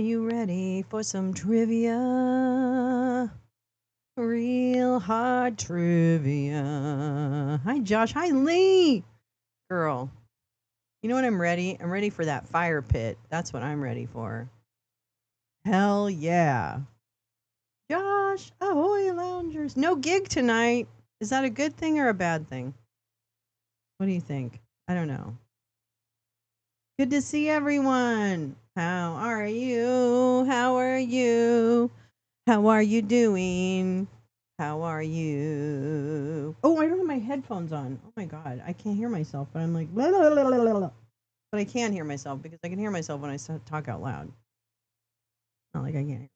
you ready for some trivia? Real hard trivia. Hi, Josh. Hi, Lee. Girl, you know what I'm ready? I'm ready for that fire pit. That's what I'm ready for. Hell yeah. Josh, ahoy, loungers. No gig tonight. Is that a good thing or a bad thing? What do you think? I don't know. Good to see everyone. How are you? How are you? How are you doing? How are you? Oh, I don't have my headphones on. Oh my god, I can't hear myself, but I'm like, blah, blah, blah, blah, blah, blah. But I can hear myself because I can hear myself when I talk out loud. Not like I can't.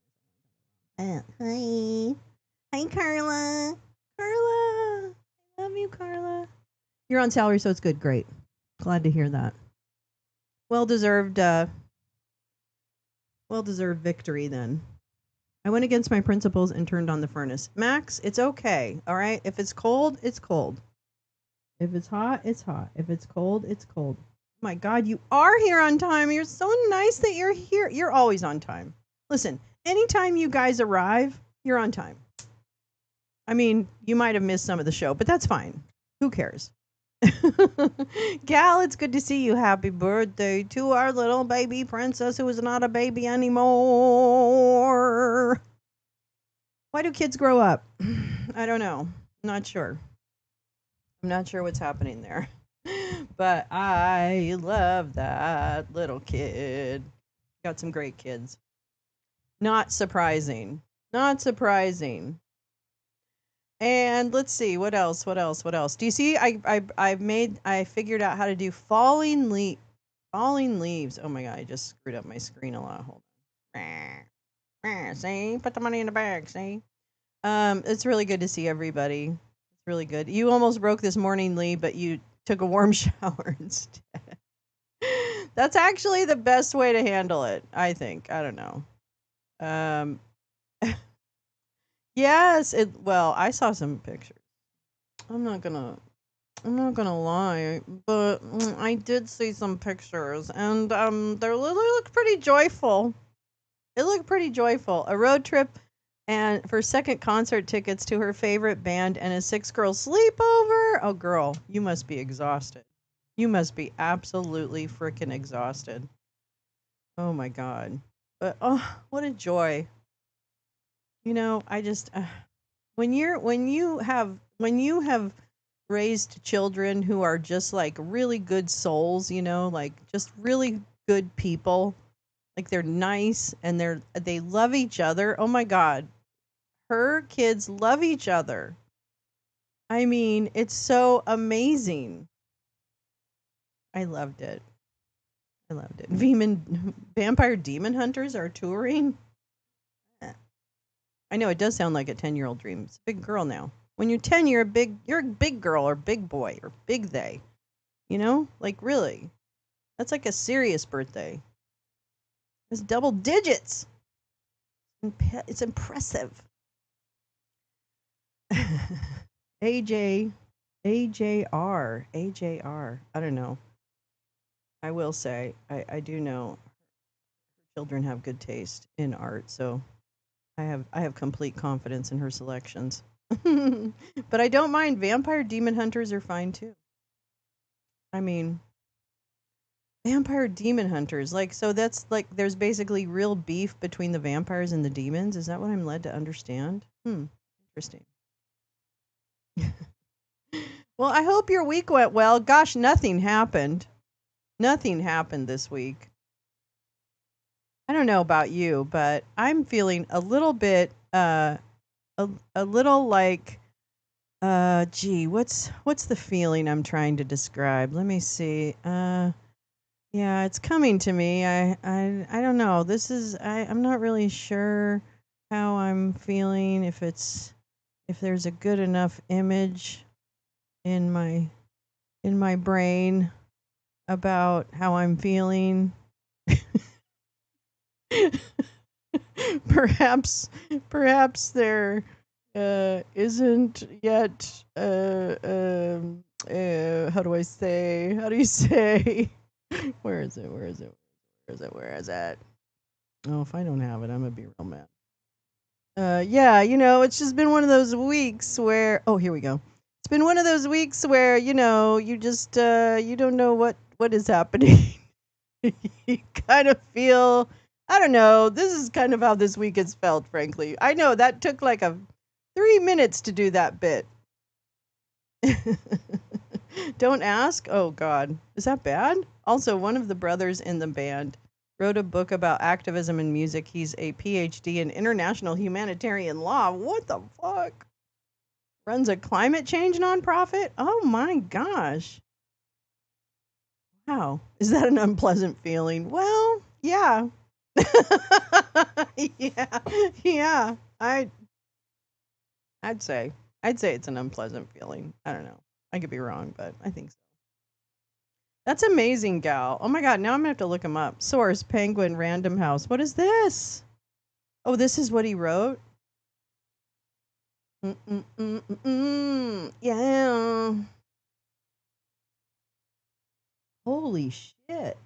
Hi, hi, Carla. Carla, I love you, Carla. You're on salary, so it's good. Great. Glad to hear that. Well deserved. Well deserved victory then. I went against my principles and turned on the furnace. Max, it's okay. All right. If it's cold, it's cold. If it's hot, it's hot. If it's cold, it's cold. Oh my God, you are here on time. You're so nice that you're here. You're always on time. Listen, anytime you guys arrive, you're on time. I mean, you might have missed some of the show, but that's fine. Who cares? Gal, it's good to see you. Happy birthday to our little baby princess who is not a baby anymore. Why do kids grow up? I don't know. Not sure. I'm not sure what's happening there. But I love that little kid. Got some great kids. Not surprising. Not surprising. And let's see what else. Do you see? I figured out how to do falling leaves. Oh my god! I just screwed up my screen a lot. Hold on. See, put the money in the bag. See. It's really good to see everybody. It's really good. You almost broke this morning, Lee, but you took a warm shower instead. That's actually the best way to handle it, I think. I don't know. Um, yes, well, I saw some pictures. I'm not gonna lie, but I did see some pictures, and they look pretty joyful. It looked pretty joyful. A road trip and for second concert tickets to her favorite band and a 6-girl sleepover. Oh, girl, you must be exhausted. You must be absolutely freaking exhausted. Oh my god. But oh, what a joy. You know, I just when you have raised children who are just like really good souls, you know, like just really good people, like they're nice and they love each other. Oh my god. Her kids love each other. I mean, it's so amazing. I loved it. I loved it. Vampire demon hunters are touring. I know it does sound like a 10-year-old dream. It's a big girl now. When you're 10, you're a big girl or big boy or big they. You know? Like really. That's like a serious birthday. It's double digits. It's impressive. AJ AJR. I don't know. I will say I do know children have good taste in art, so I have complete confidence in her selections. But I don't mind. Vampire demon hunters are fine too. I mean, vampire demon hunters, like, so that's like there's basically real beef between the vampires and the demons. Is that what I'm led to understand? Interesting. Well, I hope your week went well. Gosh, nothing happened. Nothing happened this week. I don't know about you, but I'm feeling a little bit a little like gee, what's the feeling I'm trying to describe? Let me see. Yeah, it's coming to me. I don't know. I'm not really sure how I'm feeling, if there's a good enough image in my brain about how I'm feeling. perhaps there isn't yet how do you say where is it Oh, if I don't have it, I'm gonna be real mad. Yeah, it's just been one of those weeks where. Oh, here we go. It's been one of those weeks where you just you don't know what is happening. You kind of feel. I don't know. This is kind of how this week has felt, frankly. I know that took like a 3 minutes to do that bit. Don't ask. Oh God, is that bad? Also, one of the brothers in the band wrote a book about activism in music. He's a PhD in international humanitarian law. What the fuck? Runs a climate change nonprofit? Oh my gosh. Wow. Is that an unpleasant feeling? Well, yeah. Yeah. Yeah. I'd say. I'd say it's an unpleasant feeling. I don't know. I could be wrong, but I think so. That's amazing, gal. Oh my god, now I'm gonna have to look him up. Source, Penguin, Random House. What is this? Oh, this is what he wrote? Yeah. Holy shit.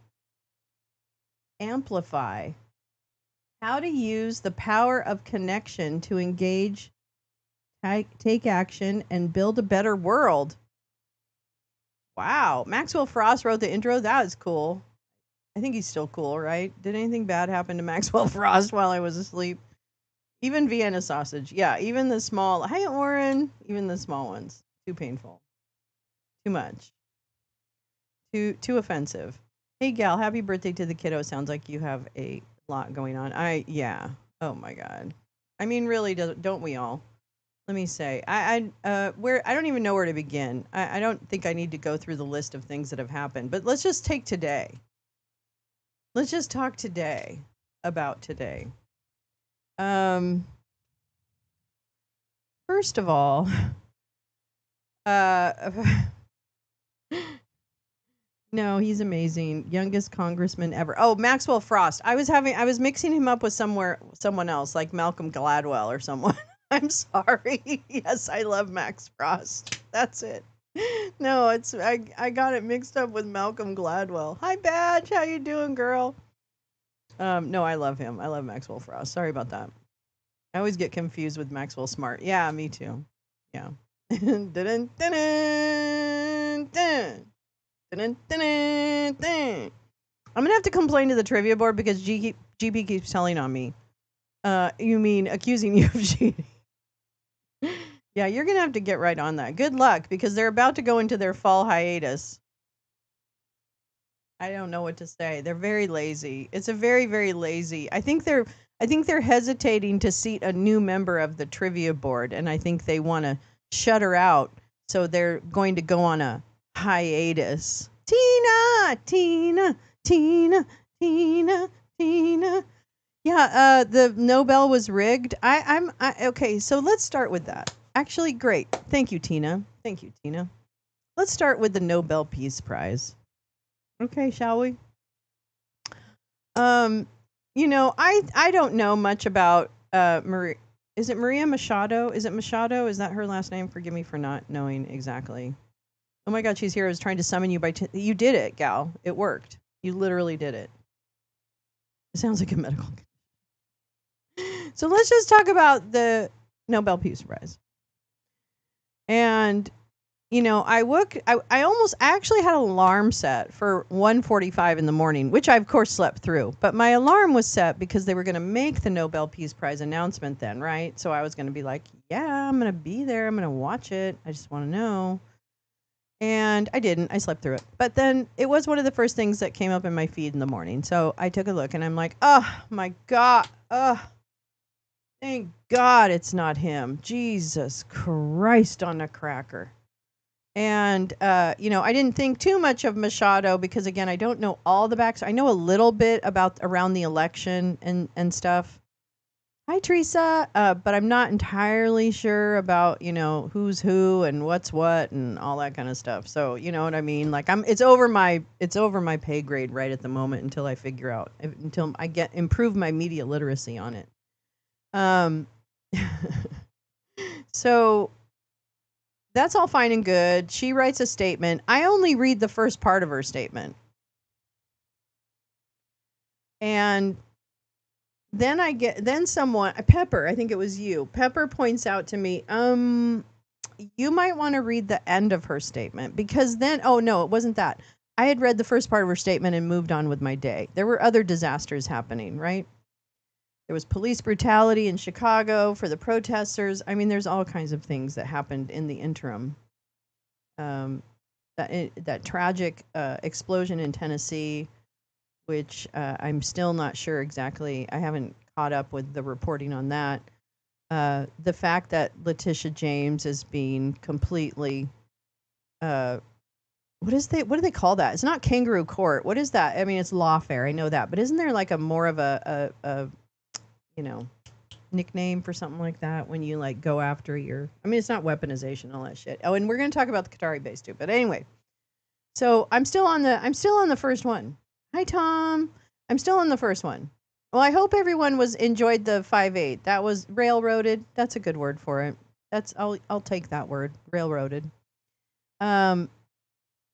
Amplify. How to use the power of connection to engage, take action, and build a better world. Wow. Maxwell Frost wrote the intro. That is cool. I think he's still cool, right? Did anything bad happen to Maxwell Frost while I was asleep? Even Vienna sausage. Yeah, even the small. Hi, Oren. Even the small ones. Too painful. Too much. Too offensive. Hey, gal. Happy birthday to the kiddo. Sounds like you have a lot going on. Yeah. Oh my god. I mean, really, don't we all? Let me say. Where I don't even know where to begin. I don't think I need to go through the list of things that have happened. But let's just take today. Let's just talk today about today. First of all, no, he's amazing. Youngest congressman ever. Oh, Maxwell Frost. I was mixing him up with someone else, like Malcolm Gladwell or someone. I'm sorry. Yes, I love Max Frost. That's it. No, I got it mixed up with Malcolm Gladwell. Hi, Badge. How you doing, girl? No, I love him. I love Maxwell Frost. Sorry about that. I always get confused with Maxwell Smart. Yeah, me too. Yeah. Dun, dun, dun, dun. Dun, dun, dun. I'm gonna have to complain to the trivia board because GB keeps telling on me. You mean accusing you of cheating? Yeah, you're gonna have to get right on that. Good luck because they're about to go into their fall hiatus. I don't know what to say. They're very lazy. It's a very, very lazy. I think they're hesitating to seat a new member of the trivia board, and I think they want to shut her out. So they're going to go on a hiatus. Tina, Tina, Tina, Tina, Tina. Yeah, the Nobel was rigged. Okay. So let's start with that. Actually, great. Thank you, Tina. Thank you, Tina. Let's start with the Nobel Peace Prize. Okay, shall we? I don't know much about Maria. Is it Maria Machado? Is it Machado? Is that her last name? Forgive me for not knowing exactly. Oh my God, she's here. I was trying to summon you you did it, gal. It worked. You literally did it. It sounds like a medical. So let's just talk about the Nobel Peace Prize. And I actually had an alarm set for 1:45 in the morning, which I of course slept through. But my alarm was set because they were going to make the Nobel Peace Prize announcement then, right? So I was going to be like, yeah, I'm going to be there. I'm going to watch it. I just want to know. And I didn't. I slept through it. But then it was one of the first things that came up in my feed in the morning. So I took a look and I'm like, oh my God. Thank God it's not him. Jesus Christ on a cracker. And, I didn't think too much of Machado because, again, I don't know all the backs. I know a little bit about around the election and stuff. Hi, Teresa. But I'm not entirely sure about, who's who and what's what and all that kind of stuff. So, you know what I mean? Like it's over my pay grade right at the moment until I figure out, until I improve my media literacy on it. So that's all fine and good. She writes a statement. I only read the first part of her statement. And then someone, Pepper, I think it was you. Pepper points out to me, you might want to read the end of her statement because then, oh no, it wasn't that. I had read the first part of her statement and moved on with my day. There were other disasters happening, right? There was police brutality in Chicago for the protesters. I mean, there's all kinds of things that happened in the interim. That tragic explosion in Tennessee, which I'm still not sure exactly. I haven't caught up with the reporting on that. The fact that Letitia James is being completely, what do they call that? It's not kangaroo court. What is that? I mean, it's lawfare. I know that, but isn't there like a more of a you know, nickname for something like that when you like go after your? I mean, it's not weaponization, all that shit. Oh, and we're gonna talk about the Qatari base too. But anyway, so I'm still on the first one. Hi Tom, I'm still on the first one. Well, I hope everyone enjoyed the 5/8. That was railroaded. That's a good word for it. I'll take that word, railroaded. And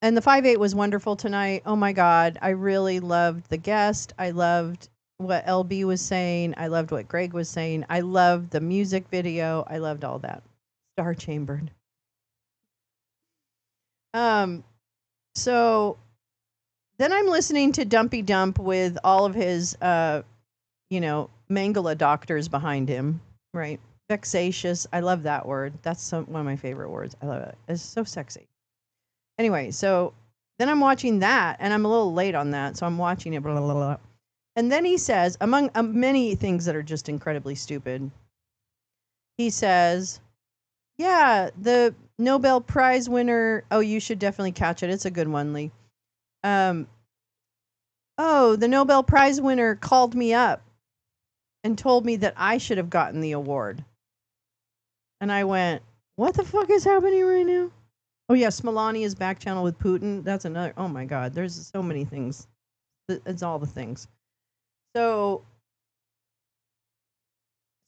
the 5/8 was wonderful tonight. Oh my God, I really loved the guest. I loved what LB was saying. I loved what Greg was saying. I loved the music video. I loved all that. Star Chambered. So then I'm listening to Dumpy Dump with all of his Mangala doctors behind him, right? Vexatious. I love that word. That's one of my favorite words. I love it. It's so sexy. Anyway, so then I'm watching that, and I'm a little late on that, so I'm watching it, blah, blah, blah. And then he says, among many things that are just incredibly stupid, he says, yeah, the Nobel Prize winner, oh, you should definitely catch it. It's a good one, Lee. The Nobel Prize winner called me up and told me that I should have gotten the award. And I went, what the fuck is happening right now? Oh, yeah, Melania's back channel with Putin. That's another, oh my God, there's so many things. It's all the things. So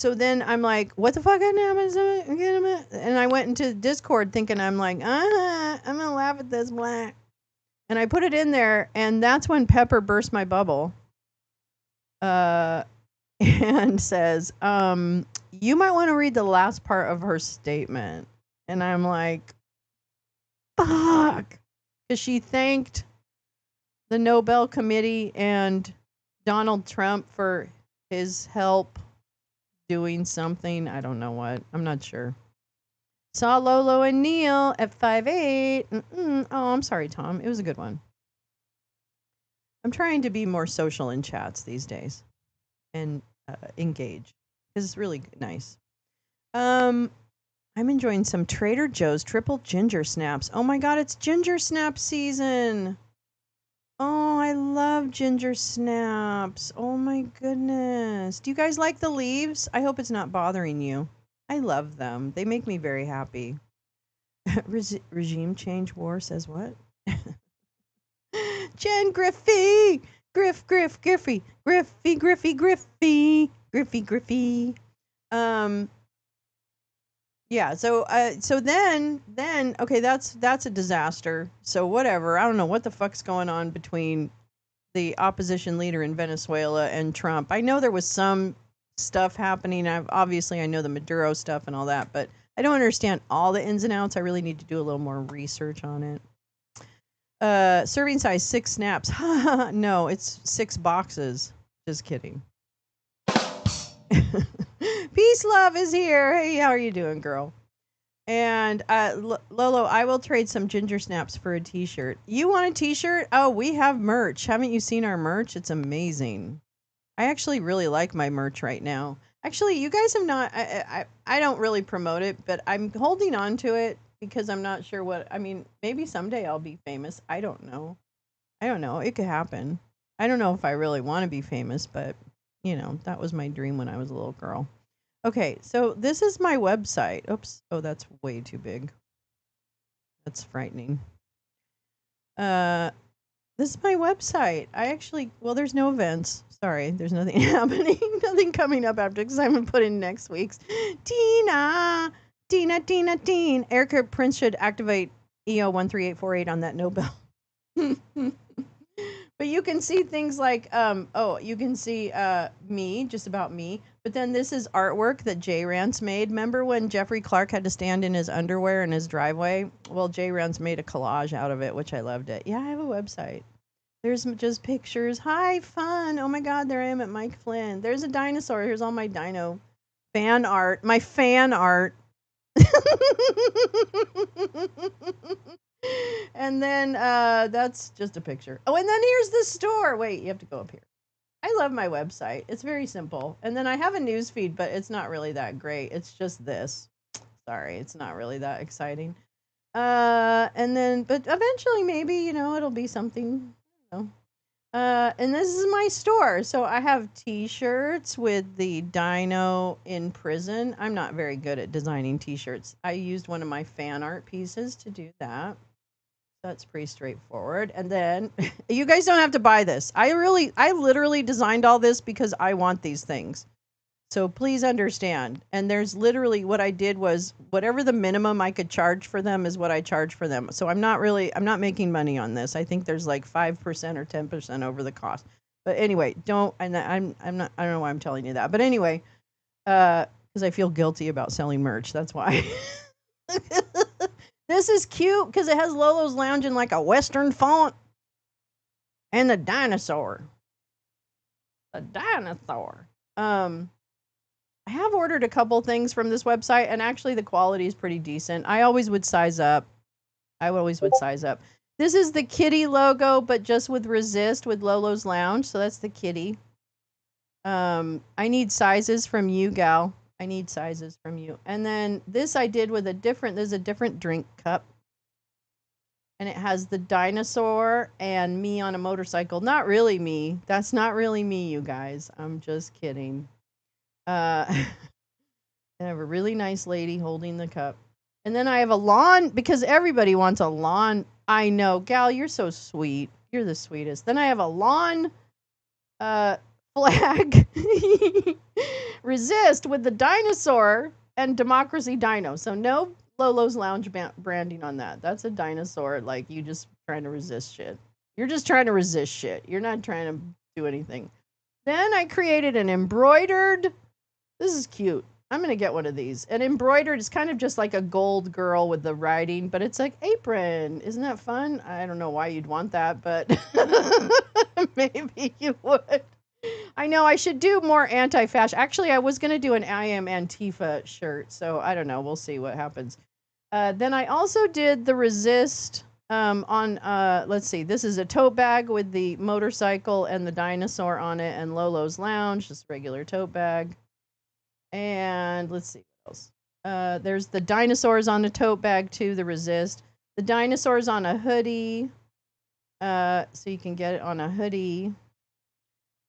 then I'm like, what the fuck happened? And I went into Discord thinking, I'm like, I'm going to laugh at this, blah. And I put it in there, and that's when Pepper burst my bubble. And says, you might want to read the last part of her statement. And I'm like, fuck. Because she thanked the Nobel Committee and Donald Trump for his help doing something. I don't know what. I'm not sure. Saw Lolo and Neil at 5/8. Oh, I'm sorry, Tom. It was a good one. I'm trying to be more social in chats these days and engage because it's really nice. I'm enjoying some Trader Joe's triple ginger snaps. Oh my God, it's ginger snap season. Oh, I love ginger snaps. Oh my goodness. Do you guys like the leaves? I hope it's not bothering you. I love them. They make me very happy. Regime change war says what? Jen Griffey! Griffy. Yeah, so then okay, that's a disaster. So whatever. I don't know what the fuck's going on between the opposition leader in Venezuela and Trump. I know there was some stuff happening. I know the Maduro stuff and all that, but I don't understand all the ins and outs. I really need to do a little more research on it. Serving size 6 snaps. No, it's 6 boxes. Just kidding. Peace Love is here. Hey, how are you doing, girl? And Lolo, I will trade some ginger snaps for a t-shirt. You want a t-shirt? Oh, we have merch. Haven't you seen our merch? It's amazing. I actually really like my merch right now. Actually, you guys have not, I don't really promote it, but I'm holding on to it because I'm not sure maybe someday I'll be famous. I don't know. It could happen. I don't know if I really want to be famous, but that was my dream when I was a little girl. Okay, so this is my website. Oops. Oh, that's way too big. That's frightening. This is my website. There's no events. Sorry, there's nothing happening. Nothing coming up after because I'm going to put in next week's. Tina. Erica Prince should activate EO 13848 on that Nobel. But you can see things like, oh, you can see me, just about me. But then this is artwork that Jay Rance made. Remember when Jeffrey Clark had to stand in his underwear in his driveway? Well, Jay Rance made a collage out of it, which I loved it. Yeah, I have a website. There's just pictures. Hi, fun. Oh my God, there I am at Mike Flynn. There's a dinosaur. Here's all my dino fan art. My fan art. And then that's just a picture. Oh, and then here's the store. Wait, you have to go up here. I love my website. It's very simple. And then I have a news feed, but it's not really that great. It's just this. Sorry, it's not really that exciting. And then, but eventually, maybe it'll be something. I don't know. And this is my store. So I have T-shirts with the dino in prison. I'm not very good at designing T-shirts. I used one of my fan art pieces to do that. That's pretty straightforward. And then you guys don't have to buy this. I literally designed all this because I want these things. So please understand. And there's literally what I did was whatever the minimum I could charge for them is what I charge for them. So I'm not making money on this. I think there's like 5% or 10% over the cost. But anyway, I'm not, I don't know why I'm telling you that. But anyway, because I feel guilty about selling merch. That's why. This is cute because it has Lolo's Lounge in like a Western font. And the dinosaur. The dinosaur. I have ordered a couple things from this website, and actually the quality is pretty decent. I always would size up. This is the kitty logo, but just with resist with Lolo's Lounge. So that's the kitty. I need sizes from you, gal. I need sizes from you. And then this I did with there's a different drink cup. And it has the dinosaur and me on a motorcycle. Not really me. That's not really me, you guys. I'm just kidding. I have a really nice lady holding the cup. And then I have a lawn, because everybody wants a lawn. I know. Gal, you're so sweet. You're the sweetest. Then I have a lawn flag. Resist with the dinosaur and Democracy Dino. So no Lolo's Lounge branding on that. That's a dinosaur. Like, you just trying to resist shit. You're just trying to resist shit. You're not trying to do anything. Then I created an embroidered. This is cute. I'm going to get one of these. An embroidered is kind of just like a gold girl with the writing, but it's like apron. Isn't that fun? I don't know why you'd want that, but maybe you would. I know I should do more anti-fashion. Actually, I was going to do an I Am Antifa shirt, so I don't know. We'll see what happens. Then I also did the resist on, let's see. This is a tote bag with the motorcycle and the dinosaur on it and Lolo's Lounge, just regular tote bag. And let's see what else. There's the dinosaurs on the tote bag too, the resist. The dinosaurs on a hoodie. So you can get it on a hoodie.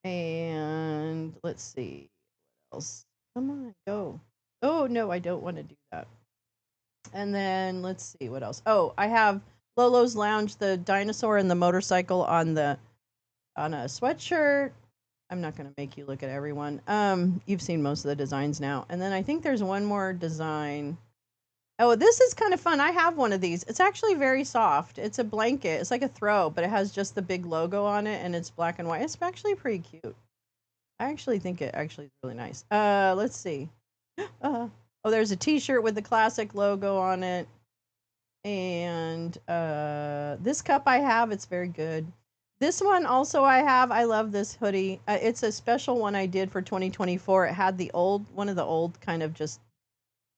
And let's see what else. Come on, go. Oh no, I don't want to do that. And then let's see what else. Oh, I have Lolo's Lounge, the dinosaur and the motorcycle on a sweatshirt. I'm not going to make you look at everyone. You've seen most of the designs now. And then I think there's one more design. Oh, this is kind of fun. I have one of these. It's actually very soft. It's a blanket. It's like a throw, but it has just the big logo on it, and it's black and white. It's actually pretty cute. I actually think it actually is really nice. Let's see. Oh, there's a T-shirt with the classic logo on it. And this cup I have. It's very good. This one also I have. I love this hoodie. It's a special one I did for 2024. It had one of the old kind of just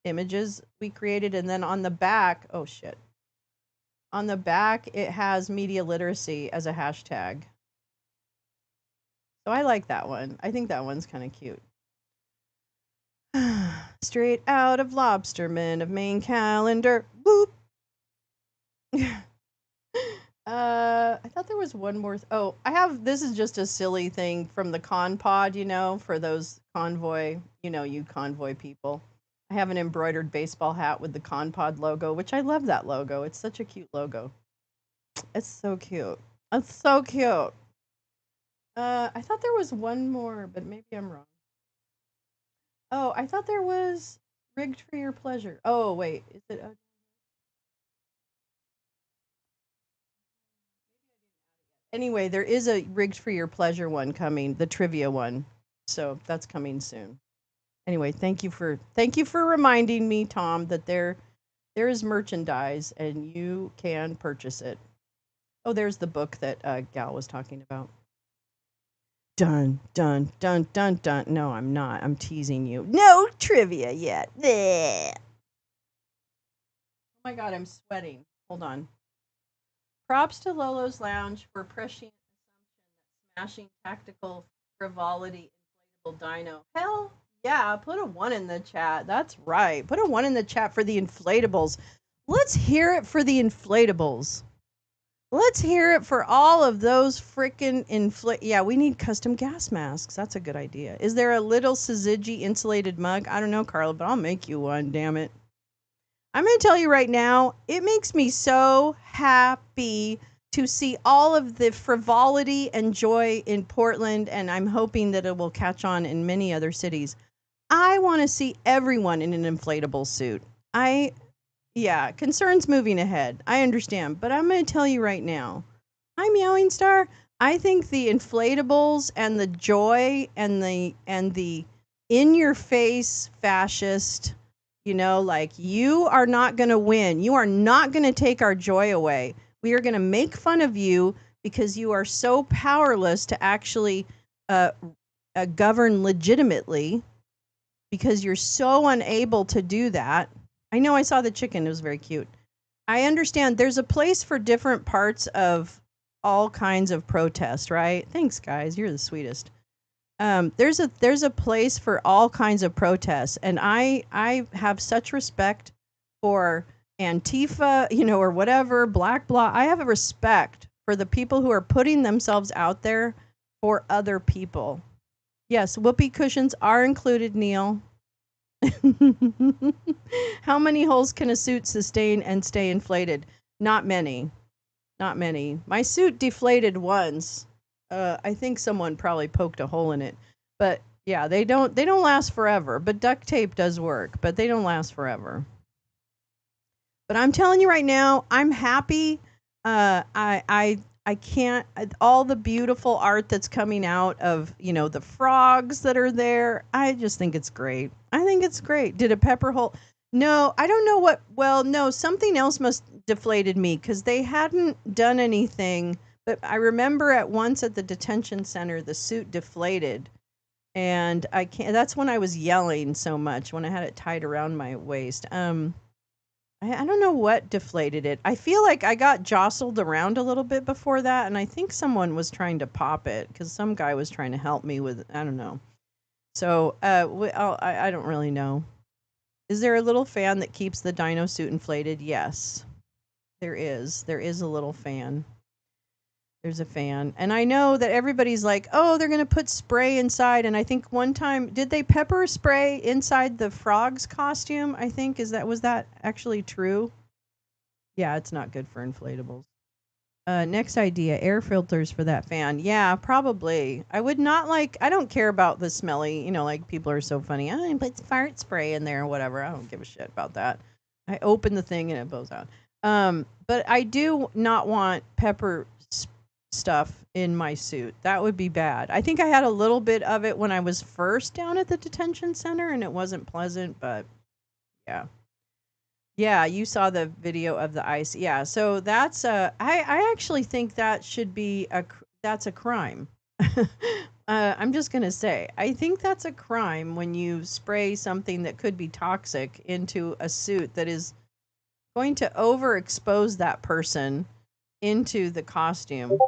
images we created. And then on the back, oh shit. On the back, it has media literacy as a hashtag. So I like that one. I think that one's kind of cute. Straight out of Lobsterman of Main Calendar. Boop. I thought there was one more. Oh, this is just a silly thing from the Con Pod, for those convoy, you convoy people. I have an embroidered baseball hat with the Con Pod logo, which I love that logo. It's such a cute logo. It's so cute. It's so cute. I thought there was one more, but maybe I'm wrong. Oh, I thought there was Rigged for Your Pleasure. Oh, wait. Is it Anyway, there is a rigged for your pleasure one coming, the trivia one. So that's coming soon. Anyway, thank you for reminding me, Tom, that there is merchandise and you can purchase it. Oh, there's the book that Gal was talking about. Dun dun dun dun dun. No, I'm not. I'm teasing you. No trivia yet. Bleh. Oh my god, I'm sweating. Hold on. Props to Lolo's Lounge for prescient assumption that smashing tactical frivolity inflatable dino. Hell yeah, put a one in the chat. That's right. Put a one in the chat for the inflatables. Let's hear it for the inflatables. Let's hear it for all of those freaking Yeah, we need custom gas masks. That's a good idea. Is there a little Syzygy insulated mug? I don't know, Carla, but I'll make you one, damn it. I'm going to tell you right now, it makes me so happy to see all of the frivolity and joy in Portland, and I'm hoping that it will catch on in many other cities. I want to see everyone in an inflatable suit. Yeah, concerns moving ahead. I understand, but I'm going to tell you right now. I'm Meowing Star. I think the inflatables and the joy and the in your face fascist, like you are not going to win. You are not going to take our joy away. We are going to make fun of you because you are so powerless to actually govern legitimately because you're so unable to do that. I know I saw the chicken. It was very cute. I understand there's a place for different parts of all kinds of protest, right? Thanks, guys. You're the sweetest. There's a place for all kinds of protests, and I have such respect for Antifa, or whatever, Black Bloc. I have a respect for the people who are putting themselves out there for other people. Yes, whoopee cushions are included, Neil. How many holes can a suit sustain and stay inflated? Not many. Not many. My suit deflated once. I think someone probably poked a hole in it. But yeah, they don't last forever. But duct tape does work, but they don't last forever. But I'm telling you right now, I'm happy. I can't, all the beautiful art that's coming out of, the frogs that are there. I just think it's great. I think it's great. Did a pepper hole? No, I don't know what. Well, no, something else must deflated me because they hadn't done anything. But I remember at once at the detention center, the suit deflated. And I can't, that's when I was yelling so much when I had it tied around my waist. I don't know what deflated it. I feel like I got jostled around a little bit before that, and I think someone was trying to pop it because some guy was trying to help me with, I don't know. So I don't really know. Is there a little fan that keeps the dino suit inflated? Yes, there is. There is a little fan. There's a fan. And I know that everybody's like, oh, they're going to put spray inside. And I think one time, did they pepper spray inside the frog's costume? I think, was that actually true? Yeah, it's not good for inflatables. Next idea, air filters for that fan. Yeah, probably. I would not I don't care about the smelly, like people are so funny. I put fart spray in there or whatever. I don't give a shit about that. I open the thing and it blows out. But I do not want pepper stuff in my suit. That would be bad. I think I had a little bit of it when I was first down at the detention center and it wasn't pleasant, but yeah. Yeah, you saw the video of the ice. Yeah, so that's I actually think that should be that's a crime. I'm just going to say, I think that's a crime when you spray something that could be toxic into a suit that is going to overexpose that person into the costume.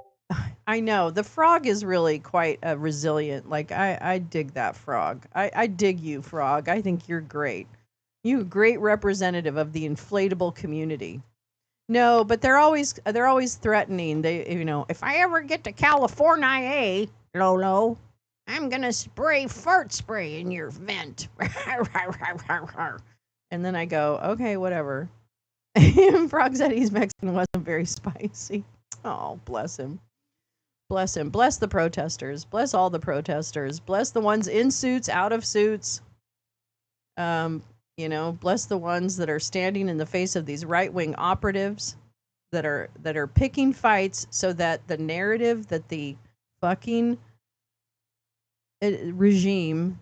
I know. The frog is really quite resilient. I dig that frog. I dig you, frog. I think you're great. You're a great representative of the inflatable community. No, but they're always threatening. They, if I ever get to California, Lolo, I'm gonna spray fart spray in your vent. And then I go, okay, whatever. Frog said he's Mexican, wasn't very spicy. Oh, bless him. Bless him. Bless the protesters. Bless all the protesters. Bless the ones in suits, out of suits. Bless the ones that are standing in the face of these right-wing operatives that are picking fights so that the narrative that the fucking regime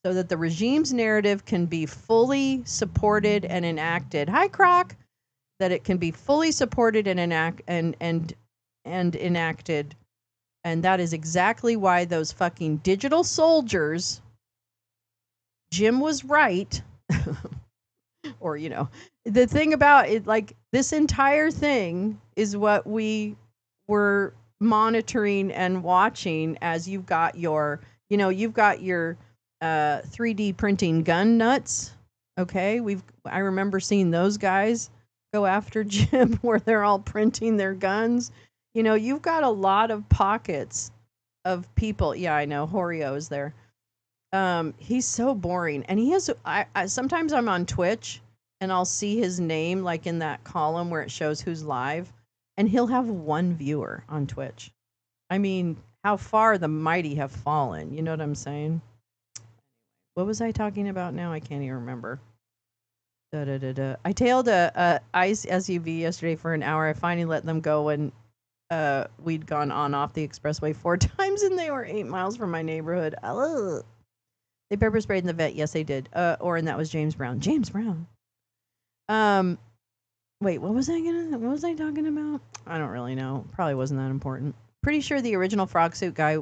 so that the regime's narrative can be fully supported and enacted. Hi, Croc. That it can be fully supported and enacted, and that is exactly why those fucking digital soldiers. Jim was right, or the thing about it, like this entire thing is what we were monitoring and watching as you've got your 3D printing gun nuts. Okay, I remember seeing those guys go after Jim where they're all printing their guns. You've got a lot of pockets of people. Yeah, I know. Horio is there. He's so boring, and he has. I sometimes I'm on Twitch and I'll see his name like in that column where it shows who's live, and he'll have one viewer on Twitch. I mean, how far the mighty have fallen. You know what I'm saying? What was I talking about now? I can't even remember. I tailed a ICE SUV yesterday for an hour. I finally let them go when we'd gone on off the expressway 4 times, and they were 8 miles from my neighborhood. Ugh. They pepper sprayed in the vet. Yes, they did. And that was James Brown. James Brown. Wait, what was I talking about? I don't really know. Probably wasn't that important. Pretty sure the original frog suit guy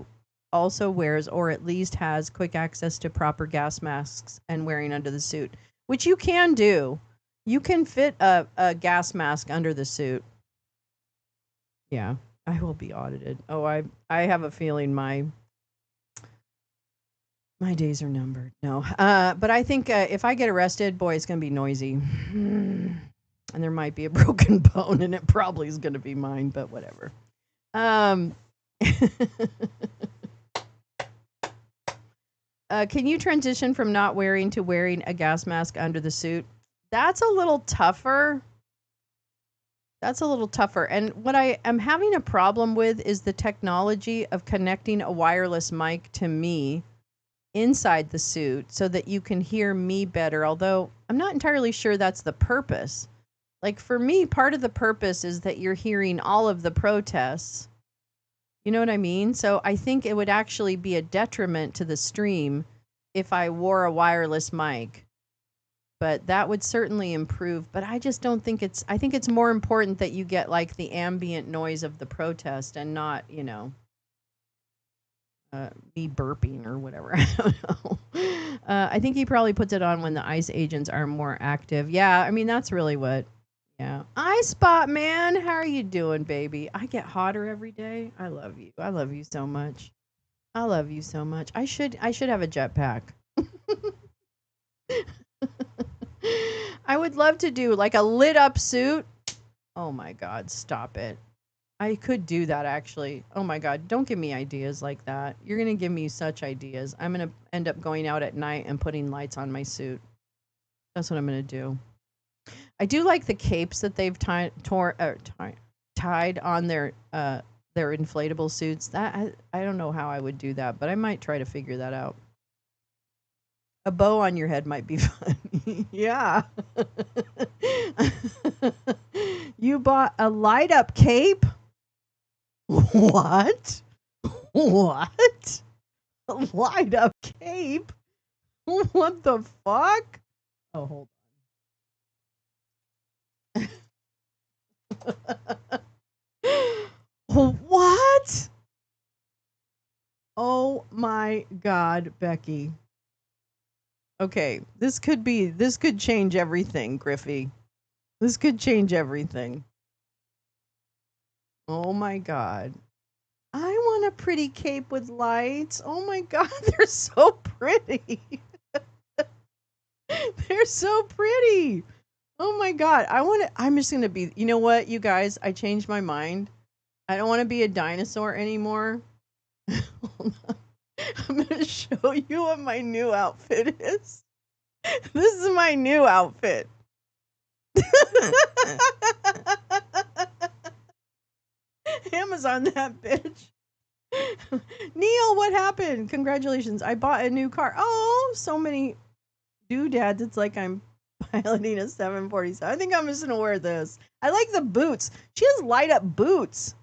also wears, or at least has, quick access to proper gas masks and wearing under the suit, which you can do. You can fit a gas mask under the suit. Yeah, I will be audited. Oh, I have a feeling my days are numbered. No, but I think if I get arrested, boy, it's gonna be noisy, and there might be a broken bone, and it probably is gonna be mine. But whatever. Can you transition from not wearing to wearing a gas mask under the suit? That's a little tougher. And what I am having a problem with is the technology of connecting a wireless mic to me inside the suit so that you can hear me better, although I'm not entirely sure that's the purpose. Like for me, part of the purpose is that you're hearing all of the protests. You know what I mean? So I think it would actually be a detriment to the stream if I wore a wireless mic. But that would certainly improve. But I just don't think I think it's more important that you get like the ambient noise of the protest and not, me burping or whatever. I don't know. I think he probably puts it on when the ICE agents are more active. Yeah, I mean, that's really what. Yeah. iSpot, man. How are you doing, baby? I get hotter every day. I love you. I love you so much. I love you so much. I should have a jetpack. I would love to do like a lit up suit. Oh my God, stop it. I could do that actually. Oh my God, don't give me ideas like that. You're going to give me such ideas. I'm going to end up going out at night and putting lights on my suit. That's what I'm going to do. I do like the capes that they've tied on their inflatable suits. That I don't know how I would do that, but I might try to figure that out. A bow on your head might be fun. Yeah. You bought a light up cape? What? What? A light up cape? What the fuck? Oh, hold on. What? Oh my God, Becky. Okay, this could change everything, Griffey. This could change everything. Oh my God. I want a pretty cape with lights. Oh my God, they're so pretty. They're so pretty. Oh my God. I'm just going to be, you know what, you guys, I changed my mind. I don't want to be a dinosaur anymore. Hold on. I'm going to show you what my new outfit is. This is my new outfit. Amazon that bitch. Neil, what happened? Congratulations. I bought a new car. Oh, so many doodads. It's like I'm piloting a 747. I think I'm just gonna wear this. I like the boots. She has light up boots.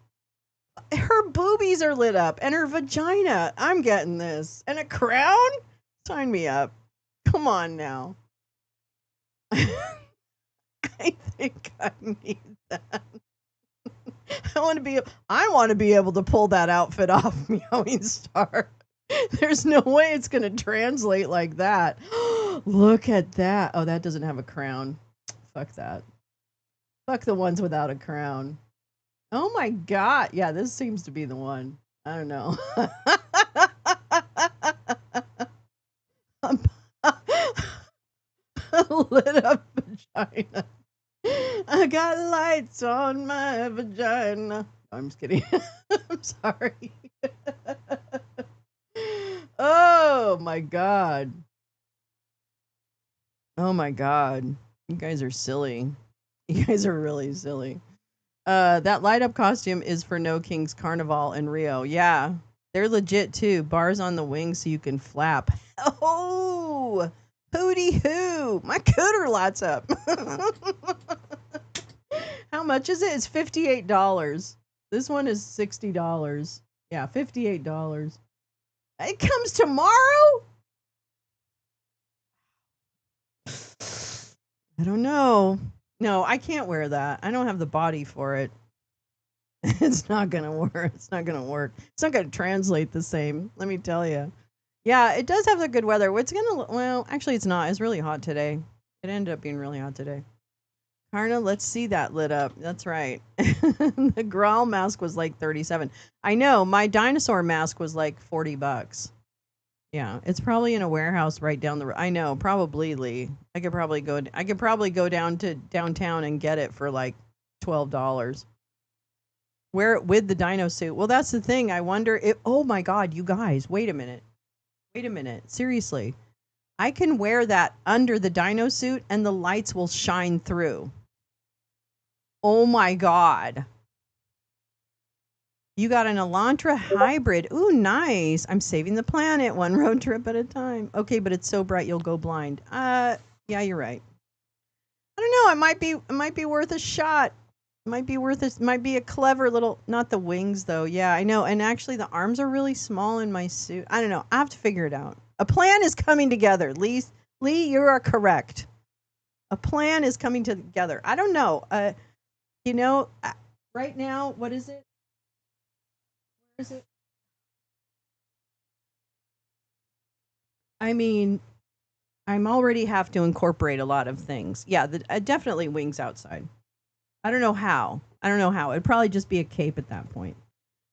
Her boobies are lit up and her vagina. I'm getting this. And a crown? Sign me up. Come on now. I think I need that. I want to be able to pull that outfit off, Meowing Star. There's no way it's going to translate like that. Look at that. Oh, that doesn't have a crown. Fuck that. Fuck the ones without a crown. Oh my god. Yeah, this seems to be the one. I don't know. Lit up vagina. I got lights on my vagina. I'm just kidding. I'm sorry. Oh my god. Oh my god. You guys are silly. You guys are really silly. That light up costume is for No King's Carnival in Rio. Yeah. They're legit too. Bars on the wings so you can flap. Oh, hooty hoo. My cooter lights up. How much is it? It's $58. This one is $60. Yeah, $58. It comes tomorrow? I don't know. No, I can't wear that. I don't have the body for it. It's not going to work. It's not going to work. It's not going to translate the same. Let me tell you. Yeah, it does have the good weather. Well, actually it's not. It's really hot today. It ended up being really hot today. Karna, let's see that lit up. That's right. The Growl mask was like $37. I know. My dinosaur mask was like $40. Yeah, it's probably in a warehouse right down the road. I know, probably, Lee. I could probably go down to downtown and get it for like $12. Wear it with the dino suit. Well, that's the thing. I wonder if, oh my God, you guys, wait a minute. Seriously. I can wear that under the dino suit and the lights will shine through. Oh my God. You got an Elantra hybrid. Ooh, nice. I'm saving the planet one road trip at a time. Okay, but it's so bright you'll go blind. Yeah, you're right. I don't know. It might be worth a shot. Might be a clever little, not the wings though. Yeah, I know. And actually the arms are really small in my suit. I don't know. I have to figure it out. A plan is coming together. Lee, you are correct. A plan is coming together. I don't know. Right now, what is it? Where is it? I mean, I'm already have to incorporate a lot of things. Yeah, definitely wings outside. I don't know how. It'd probably just be a cape at that point.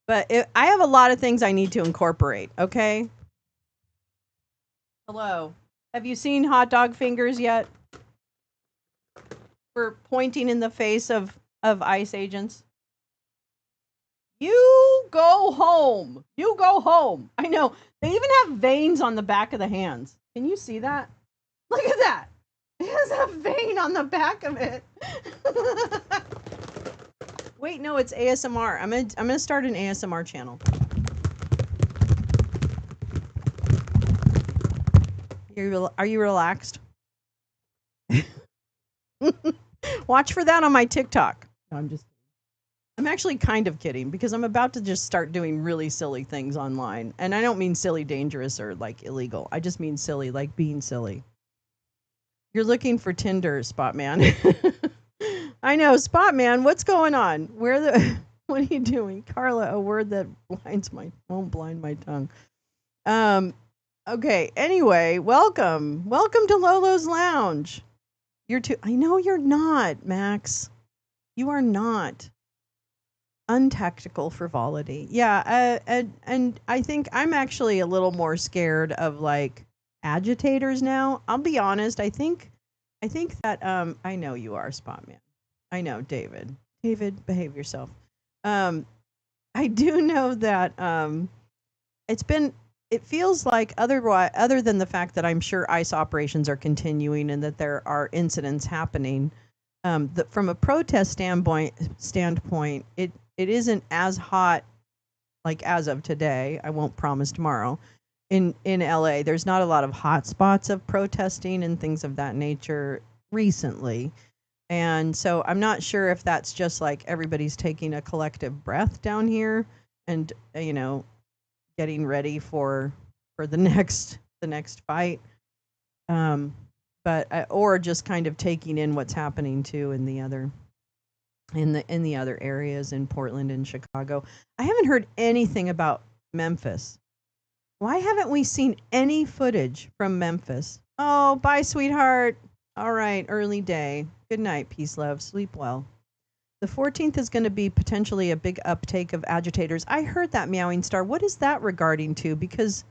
But I have a lot of things I need to incorporate, okay? Hello. Have you seen hot dog fingers yet? For pointing in the face of ICE agents? You go home. You go home. I know. They even have veins on the back of the hands. Can you see that? Look at that. It has a vein on the back of it. Wait, no, it's ASMR. I'm gonna start an ASMR channel. Are you relaxed? Watch for that on my TikTok. No, I'm actually kind of kidding because I'm about to just start doing really silly things online. And I don't mean silly dangerous or like illegal. I just mean silly, like being silly. You're looking for Tinder, Spot Man. I know, Spot Man, what's going on? What are you doing? Carla, a word that won't blind my tongue. Okay, anyway, welcome. Welcome to Lolo's Lounge. I know you're not, Max. You are not. Untactical frivolity. Yeah, and I think I'm actually a little more scared of like agitators now. I'll be honest. I think that I know you are, Spot Man. I know, David. David, behave yourself. I do know that it feels like other than the fact that I'm sure ICE operations are continuing and that there are incidents happening, from a protest standpoint, it isn't as hot like as of today. I won't promise tomorrow. In LA, there's not a lot of hot spots of protesting and things of that nature. recently. And so I'm not sure if that's just like everybody's taking a collective breath down here and getting ready for the next fight. Um, but or just kind of taking in what's happening too in the other areas in Portland and Chicago. I haven't heard anything about Memphis. Why haven't we seen any footage from Memphis? Oh, bye, sweetheart. All right, early day. Good night, peace, love. Sleep well. The 14th is going to be potentially a big uptake of agitators. I heard that, Meowing Star. What is that regarding to? Because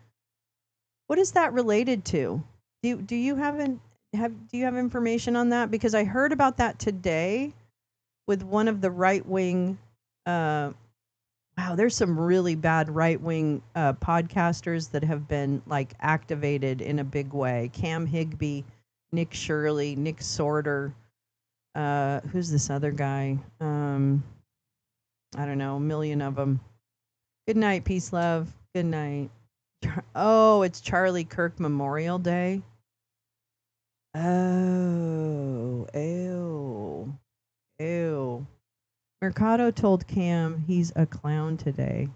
what is that related to? Do you have information on that? Because I heard about that today with one of the right wing. Wow, there's some really bad right wing podcasters that have been like activated in a big way. Cam Higby, Nick Shirley, Nick Sorter. Who's this other guy? I don't know, a million of them. Good night, peace, love. Good night. Oh, it's Charlie Kirk Memorial Day. Oh, ew. Ew. Mercado told Cam he's a clown today.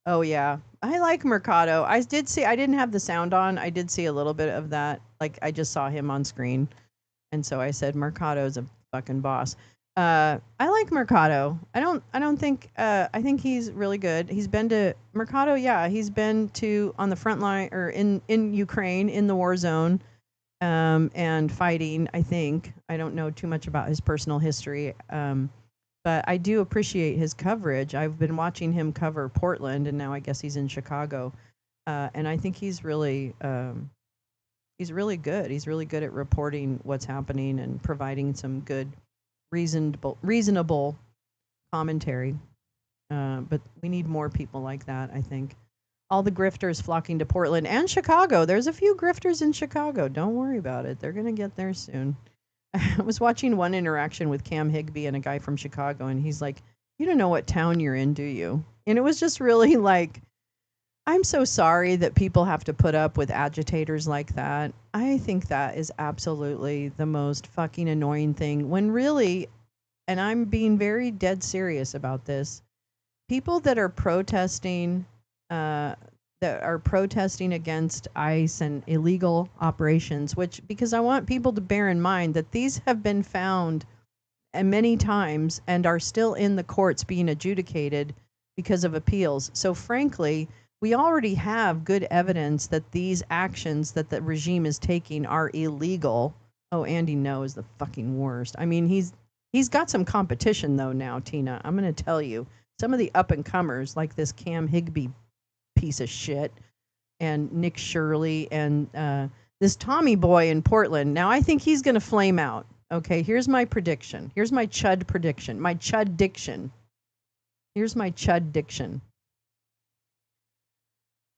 Oh, yeah. I like Mercado. I didn't have the sound on. I did see a little bit of that. Like, I just saw him on screen. And so I said, Mercado's a fucking boss. I like Mercado. I think he's really good. He's been to Mercado. Yeah. He's been to on the front line or in Ukraine in the war zone. And fighting, I think. I don't know too much about his personal history. But I do appreciate his coverage. I've been watching him cover Portland, and now I guess he's in Chicago. And I think he's really good. He's really good at reporting what's happening and providing some good, reasonable commentary. But we need more people like that, I think. All the grifters flocking to Portland and Chicago. There's a few grifters in Chicago. Don't worry about it. They're going to get there soon. I was watching one interaction with Cam Higby and a guy from Chicago, and he's like, "You don't know what town you're in, do you?" And it was just really like, I'm so sorry that people have to put up with agitators like that. I think that is absolutely the most fucking annoying thing when really, and I'm being very dead serious about this, people that are protesting against ICE and illegal operations, which, because I want people to bear in mind that these have been found many times and are still in the courts being adjudicated because of appeals. So frankly, we already have good evidence that these actions that the regime is taking are illegal. Oh, Andy No is the fucking worst. I mean, he's got some competition though now, Tina. I'm going to tell you. Some of the up-and-comers, like this Cam Higby piece of shit, and Nick Shirley, and this Tommy boy in Portland. Now, I think he's going to flame out. Okay, here's my prediction. Here's my Chud prediction. My Chud diction. Here's my Chud diction.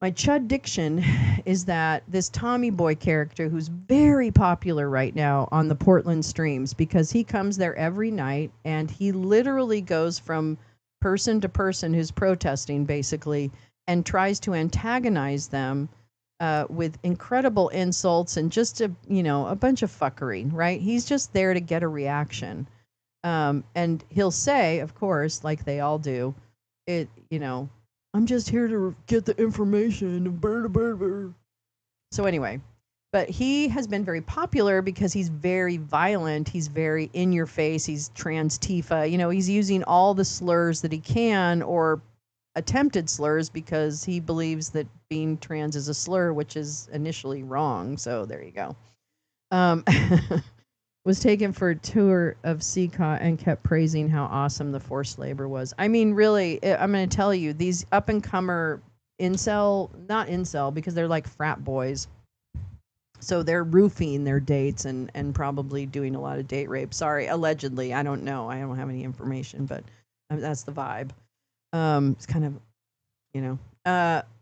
My Chud diction is that this Tommy boy character, who's very popular right now on the Portland streams, because he comes there every night and he literally goes from person to person who's protesting, basically, and tries to antagonize them with incredible insults and just a bunch of fuckery, right? He's just there to get a reaction. And he'll say, of course, like they all do, I'm just here to get the information. So anyway, but he has been very popular because he's very violent. He's very in your face. He's trans Tifa. He's using all the slurs that he can, or attempted slurs, because he believes that being trans is a slur, which is initially wrong. So there you go. Was taken for a tour of CCOT and kept praising how awesome the forced labor was. I mean, really, I'm going to tell you, these up-and-comer not incel, because they're like frat boys. So they're roofing their dates and probably doing a lot of date rape. Sorry, allegedly. I don't know. I don't have any information, but that's the vibe. It's kind of,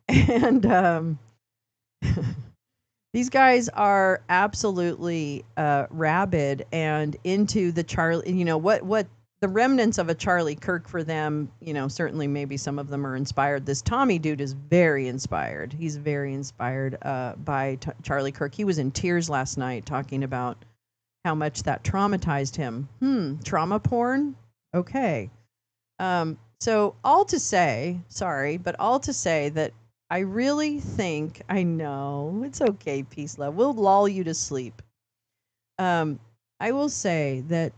and these guys are absolutely rabid and into the Charlie. What the remnants of a Charlie Kirk for them. Certainly maybe some of them are inspired. This Tommy dude is very inspired. He's very inspired by Charlie Kirk. He was in tears last night talking about how much that traumatized him. Trauma porn? Okay. So all to say, sorry, but all to say that I really think, I know, it's okay, peace, love. We'll lull you to sleep. I will say that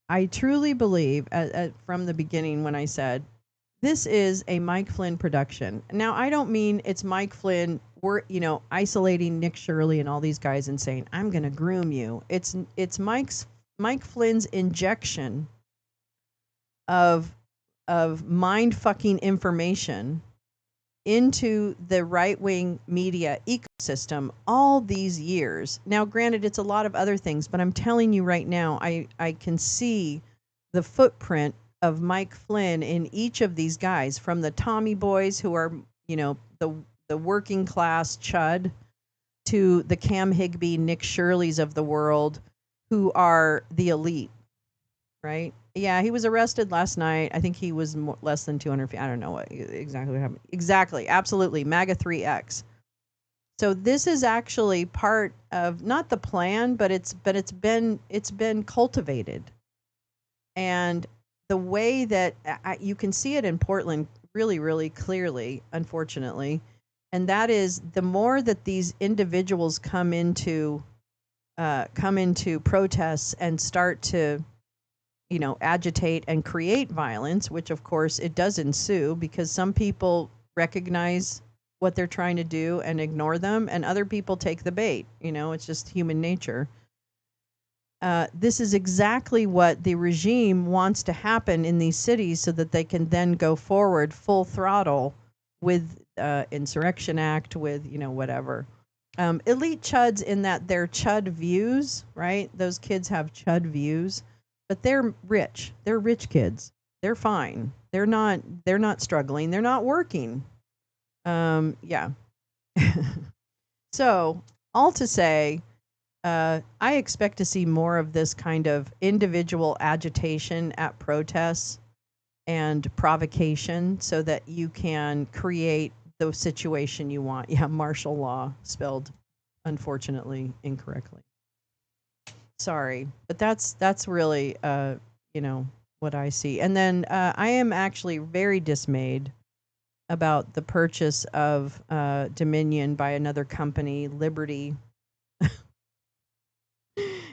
I truly believe, from the beginning when I said, this is a Mike Flynn production. Now, I don't mean it's Mike Flynn, we're, isolating Nick Shirley and all these guys and saying, I'm going to groom you. It's Mike Flynn's injection of mind fucking information into the right wing media ecosystem all these years. Now, granted, it's a lot of other things, but I'm telling you right now, I can see the footprint of Mike Flynn in each of these guys, from the Tommy boys who are, the working class chud, to the Cam Higbee, Nick Shirleys of the world, who are the elite, right? Yeah, he was arrested last night. I think he was less than 200 feet. I don't know what happened. Exactly, absolutely. MAGA 3X. So this is actually part of not the plan, but it's been cultivated, and the way that you can see it in Portland really, really clearly, unfortunately, and that is the more that these individuals come into protests and start to agitate and create violence, which of course it does ensue because some people recognize what they're trying to do and ignore them, and other people take the bait. It's just human nature. This is exactly what the regime wants to happen in these cities so that they can then go forward full throttle with Insurrection Act, with, whatever. Elite chuds in that they're chud views, right? Those kids have chud views. But they're rich. They're rich kids. They're fine. They're not struggling. They're not working. Yeah. So, all to say, I expect to see more of this kind of individual agitation at protests and provocation so that you can create the situation you want. Yeah, martial law, spelled unfortunately incorrectly. Sorry, but that's really what I see. And then I am actually very dismayed about the purchase of Dominion by another company, Liberty.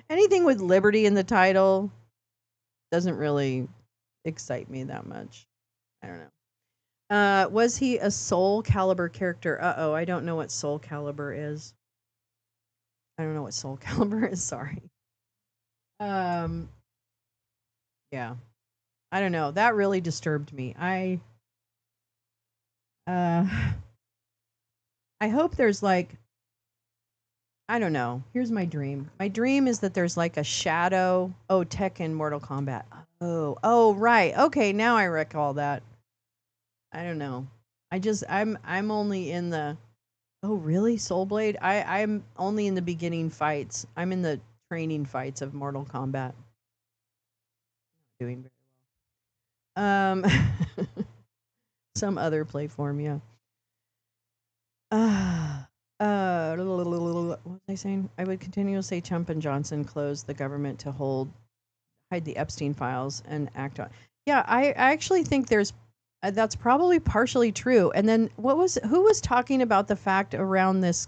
Anything with Liberty in the title doesn't really excite me that much. I don't know. Was he a Soul Calibur character? Uh-oh, I don't know what Soul Calibur is. I don't know what Soul Calibur is, sorry. Yeah. I don't know. That really disturbed me. I hope there's like, I don't know. Here's my dream. My dream is that there's like a shadow. Oh, Tekken Mortal Kombat. Oh, right. Okay, now I recall that. I don't know. I'm only in the. Oh, really? Soul Blade? I'm only in the beginning fights. I'm in the training fights of Mortal Kombat. Doing very well. Some other platform, yeah. What was I saying? I would continuously Trump and Johnson close the government to hide the Epstein files and act on. Yeah, I actually think that's probably partially true. And then who was talking about the fact around this,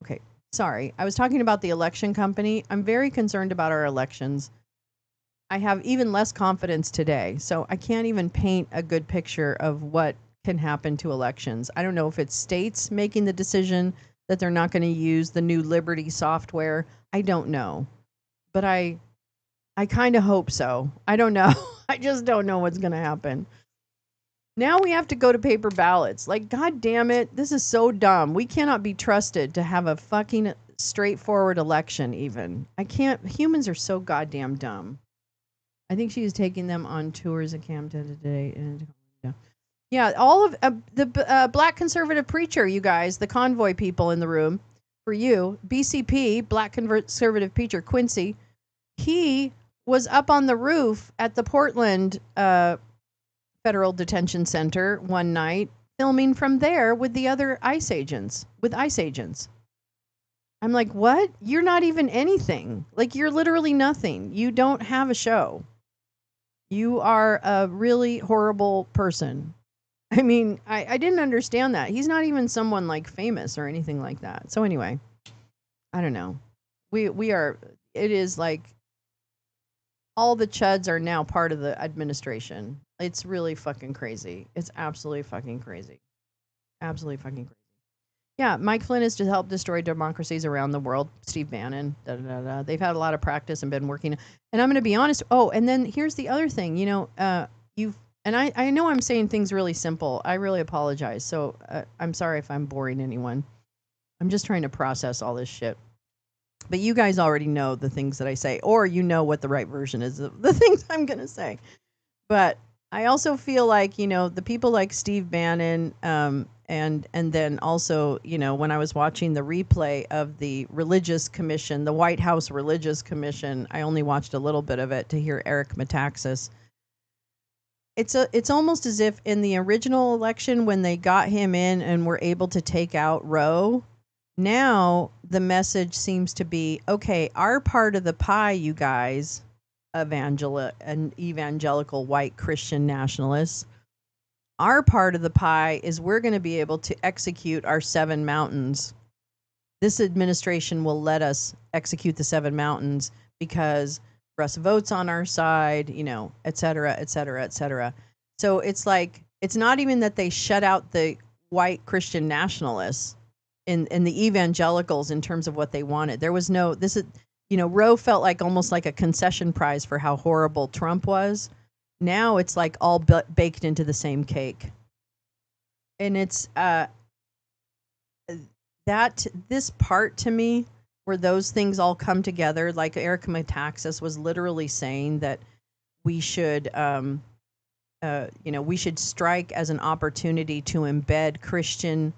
okay, sorry. I was talking about the election company. I'm very concerned about our elections. I have even less confidence today. So I can't even paint a good picture of what can happen to elections. I don't know if it's states making the decision that they're not going to use the new Liberty software. I don't know. But I kind of hope so. I don't know. I just don't know what's going to happen. Now we have to go to paper ballots. Like, God damn it. This is so dumb. We cannot be trusted to have a fucking straightforward election even. Humans are so goddamn dumb. I think she is taking them on tours at Camden today. Yeah, all of the black conservative preacher, you guys, the convoy people in the room, for you, BCP, black conservative preacher, Quincy, he was up on the roof at the Portland Federal Detention Center one night, filming from there with the other ICE agents, I'm like, what? You're not even anything. Like, you're literally nothing. You don't have a show. You are a really horrible person. I mean, I didn't understand that. He's not even someone like famous or anything like that. So anyway, I don't know. We are. It is like all the chuds are now part of the administration. It's really fucking crazy. It's absolutely fucking crazy. Absolutely fucking crazy. Yeah, Mike Flynn is to help destroy democracies around the world. Steve Bannon, da da da da. They've had a lot of practice and been working. And I'm going to be honest. Oh, and then here's the other thing. You've and I know I'm saying things really simple. I really apologize. So I'm sorry if I'm boring anyone. I'm just trying to process all this shit. But you guys already know the things that I say, or you know what the right version is of the things I'm going to say. But I also feel like, the people like Steve Bannon, and then also, when I was watching the replay of the Religious Commission, the White House Religious Commission, I only watched a little bit of it to hear Eric Metaxas. It's almost as if in the original election when they got him in and were able to take out Roe, now the message seems to be, okay, our part of the pie, you guys, evangelical white Christian nationalists, our part of the pie is we're going to be able to execute our 7 mountains. This administration will let us execute the 7 mountains because Russ votes on our side, et cetera, et cetera, et cetera. So it's like, it's not even that they shut out the white Christian nationalists in the evangelicals in terms of what they wanted. There was no, Roe felt like almost like a concession prize for how horrible Trump was. Now it's like all baked into the same cake. And it's this part to me where those things all come together, like Eric Metaxas was literally saying that we should we should strike as an opportunity to embed Christian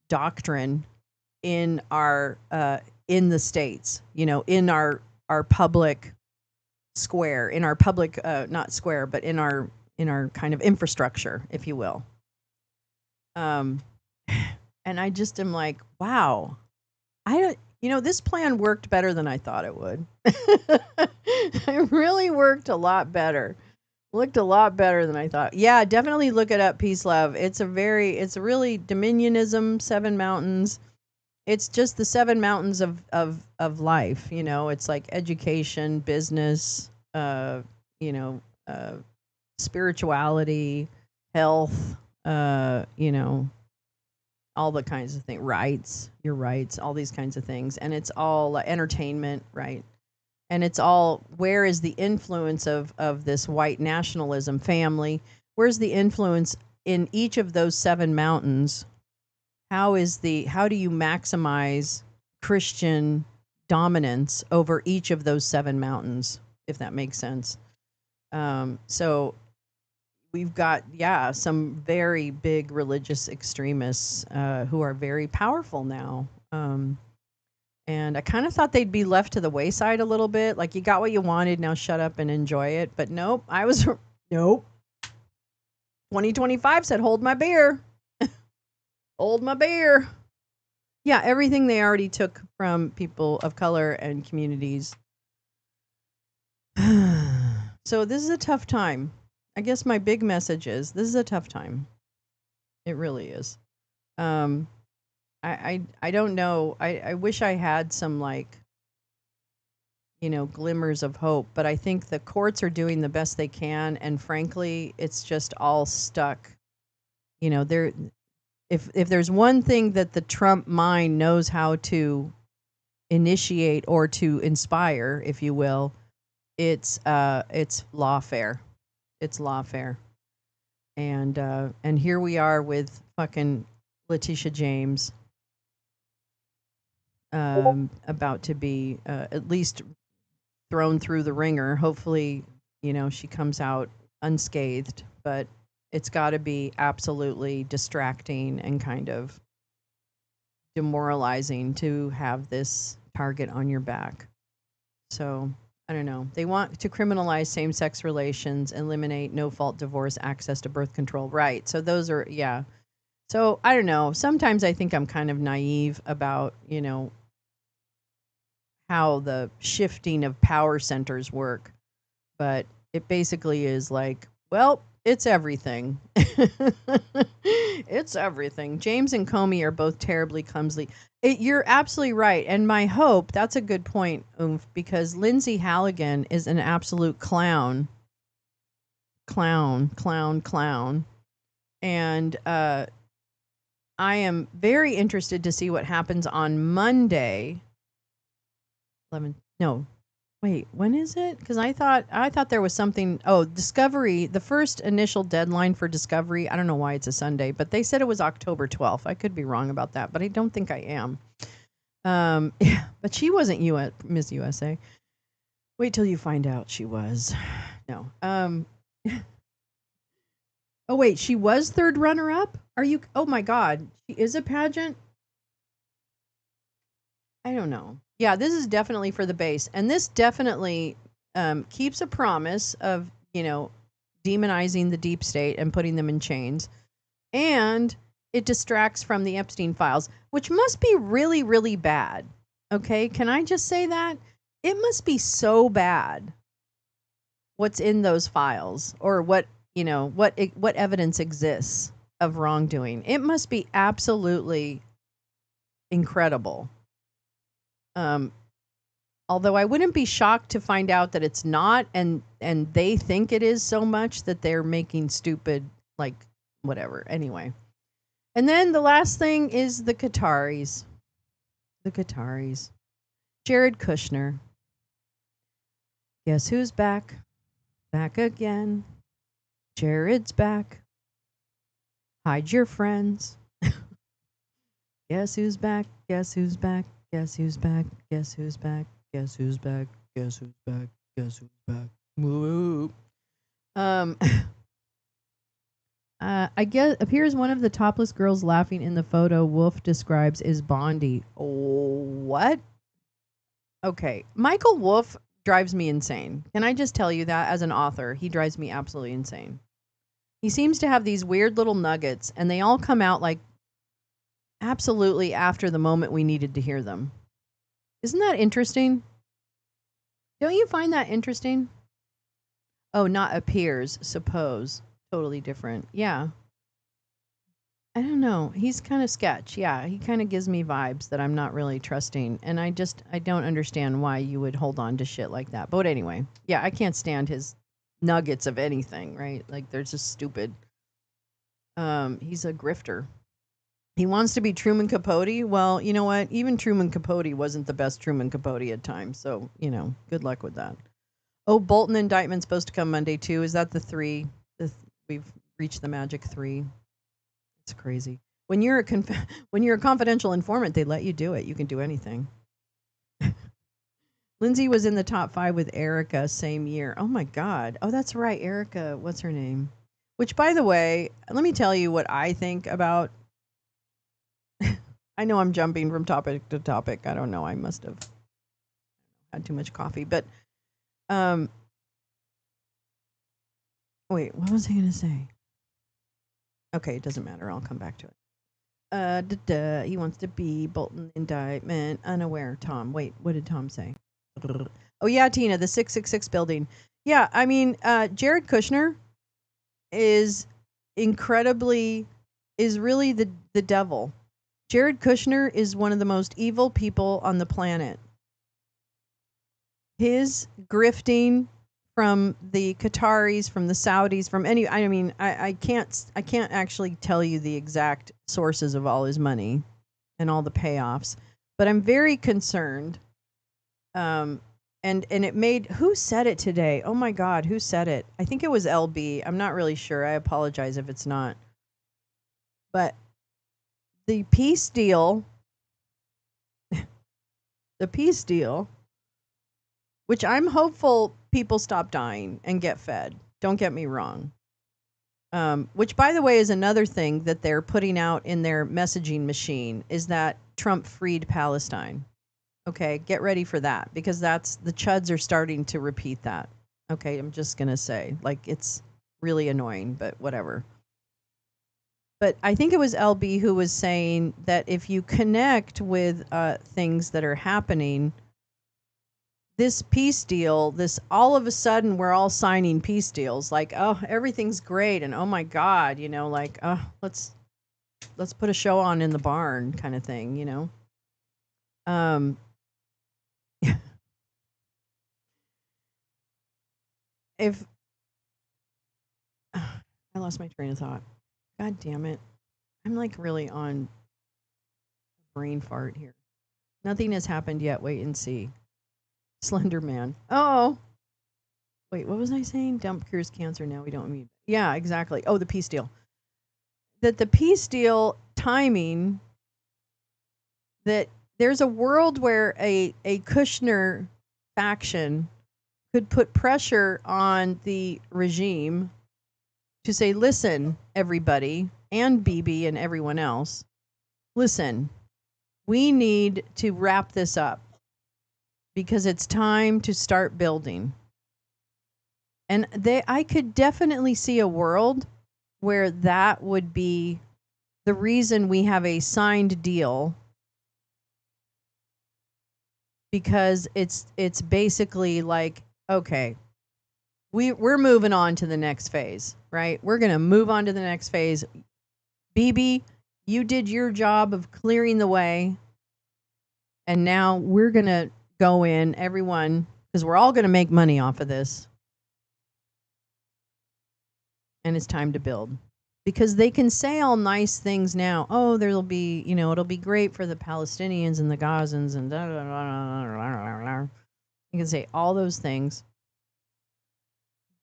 doctrine in our in the states, in our public square, in our public not square, but in our kind of infrastructure, if you will. And I just am like, wow, this plan worked better than I thought it would. It really worked a lot better. Looked a lot better than I thought. Yeah, definitely look it up, Peace Love. It's a really Dominionism, 7 mountains. It's just the 7 mountains of life. It's like education, business, spirituality, health, all the kinds of things, your rights, all these kinds of things. And it's all entertainment, right? And it's all, where is the influence of this white nationalism family? Where's the influence in each of those 7 mountains? How do you maximize Christian dominance over each of those 7 mountains, if that makes sense? So we've got, some very big religious extremists who are very powerful now. And I kind of thought they'd be left to the wayside a little bit. Like, you got what you wanted, now shut up and enjoy it. But nope, nope. 2025 said, hold my beer. Hold my beer. Yeah, everything they already took from people of color and communities. So this is a tough time. I guess my big message is, this is a tough time. It really is. I don't know. I wish I had some, glimmers of hope, but I think the courts are doing the best they can, and frankly, it's just all stuck. If there's one thing that the Trump mind knows how to initiate or to inspire, if you will, it's lawfare. It's lawfare. And here we are with fucking Letitia James, about to be at least thrown through the ringer. Hopefully, she comes out unscathed, but it's got to be absolutely distracting and kind of demoralizing to have this target on your back. So, I don't know. They want to criminalize same-sex relations, eliminate no-fault divorce, access to birth control. Right. So those are, yeah. So I don't know. Sometimes I think I'm kind of naive about, how the shifting of power centers work, but it basically is like, well, it's everything. It's everything. James and Comey are both terribly clumsy. You're absolutely right. And my hope, that's a good point, because Lindsay Halligan is an absolute clown. Clown. And I am very interested to see what happens on Monday. 11. No, wait, when is it? Because I thought there was something. Oh, Discovery. The first initial deadline for Discovery. I don't know why it's a Sunday, but they said it was October 12th. I could be wrong about that, but I don't think I am. Yeah, but she wasn't Miss USA. Wait till you find out she was. No. Oh wait, she was third runner up. Are you? Oh my God, she is a pageant. I don't know. Yeah, this is definitely for the base, and this definitely keeps a promise of demonizing the deep state and putting them in chains, and it distracts from the Epstein files, which must be really, really bad. Okay, can I just say that it must be so bad what's in those files, or what evidence exists of wrongdoing. It must be absolutely incredible. Although I wouldn't be shocked to find out that it's not, and they think it is so much that they're making stupid, like, whatever. Anyway. And then the last thing is the Qataris. The Qataris. Jared Kushner. Guess who's back? Back again. Jared's back. Hide your friends. Guess who's back? Guess who's back? Guess who's back? Guess who's back? Guess who's back? Guess who's back? Guess who's back? Woo. I guess appears one of the topless girls laughing in the photo Wolf describes is Bondi. Oh, what? Okay, Michael Wolff drives me insane. Can I just tell you that as an author, he drives me absolutely insane. He seems to have these weird little nuggets, and they all come out like absolutely after the moment we needed to hear them. Isn't that interesting? Don't you find that interesting? Oh, not appears, suppose. Totally different. Yeah. I don't know. He's kind of sketch. Yeah, he kind of gives me vibes that I'm not really trusting. And I don't understand why you would hold on to shit like that. But anyway, yeah, I can't stand his nuggets of anything, right? Like, they're just stupid. He's a grifter. He wants to be Truman Capote. Well, you know what? Even Truman Capote wasn't the best Truman Capote at times. So, good luck with that. Oh, Bolton indictment's supposed to come Monday, too. Is that the 3? We've reached the magic 3. It's crazy. When you're a confidential informant, they let you do it. You can do anything. Lindsay was in the top 5 with Erica same year. Oh my God. Oh, that's right. Erica, what's her name? Which, by the way, let me tell you what I think about. I know I'm jumping from topic to topic. I don't know. I must have had too much coffee. But wait, what was I going to say? Okay, it doesn't matter. I'll come back to it. He wants to be Bolton indictment. Unaware. Tom. Wait, what did Tom say? Oh, yeah, Tina, the 666 building. Yeah, I mean, Jared Kushner is really the devil. Jared Kushner is one of the most evil people on the planet. His grifting from the Qataris, from the Saudis, I can't actually tell you the exact sources of all his money and all the payoffs, but I'm very concerned. And it made, who said it today? Oh my God, who said it? I think it was LB. I'm not really sure. I apologize if it's not. But the peace deal, which I'm hopeful people stop dying and get fed. Don't get me wrong. Which, by the way, is another thing that they're putting out in their messaging machine, is that Trump freed Palestine. Okay, get ready for that, because the chuds are starting to repeat that. Okay, I'm just going to say, like, it's really annoying, but whatever. But I think it was LB who was saying that if you connect with things that are happening, this peace deal, this all of a sudden we're all signing peace deals, like, oh, everything's great, and oh my God, like, oh, let's put a show on in the barn, kind of thing, Um, if I lost my train of thought, God damn it, I'm like really on brain fart here. Nothing has happened yet. Wait and see. Slender Man. Oh, wait, what was I saying? Dump cures cancer. Now we don't need. Yeah, exactly. Oh, the peace deal. That the peace deal timing. That there's a world where a Kushner faction could put pressure on the regime to say, listen, everybody, and Bibi and everyone else, listen, we need to wrap this up because it's time to start building. And I could definitely see a world where that would be the reason we have a signed deal, because it's basically like, okay, we're moving on to the next phase, right? We're going to move on to the next phase. Bibi, you did your job of clearing the way, and now we're going to go in, everyone, because we're all going to make money off of this. And it's time to build. Because they can say all nice things now. Oh, there'll be, it'll be great for the Palestinians and the Gazans and da, da, da, da, da, da. You can say all those things.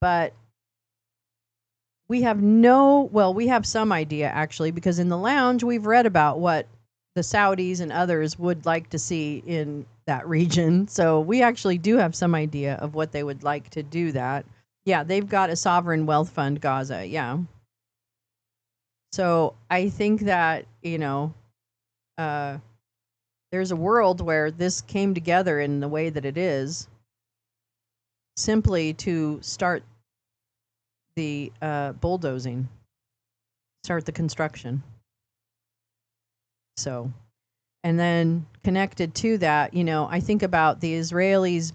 But we have we have some idea, actually, because in the lounge we've read about what the Saudis and others would like to see in that region. So we actually do have some idea of what they would like to do that. Yeah, they've got a sovereign wealth fund, Gaza. Yeah. So I think that, there's a world where this came together in the way that it is simply to start the bulldozing, start the construction. So, and then connected to that, I think about the Israelis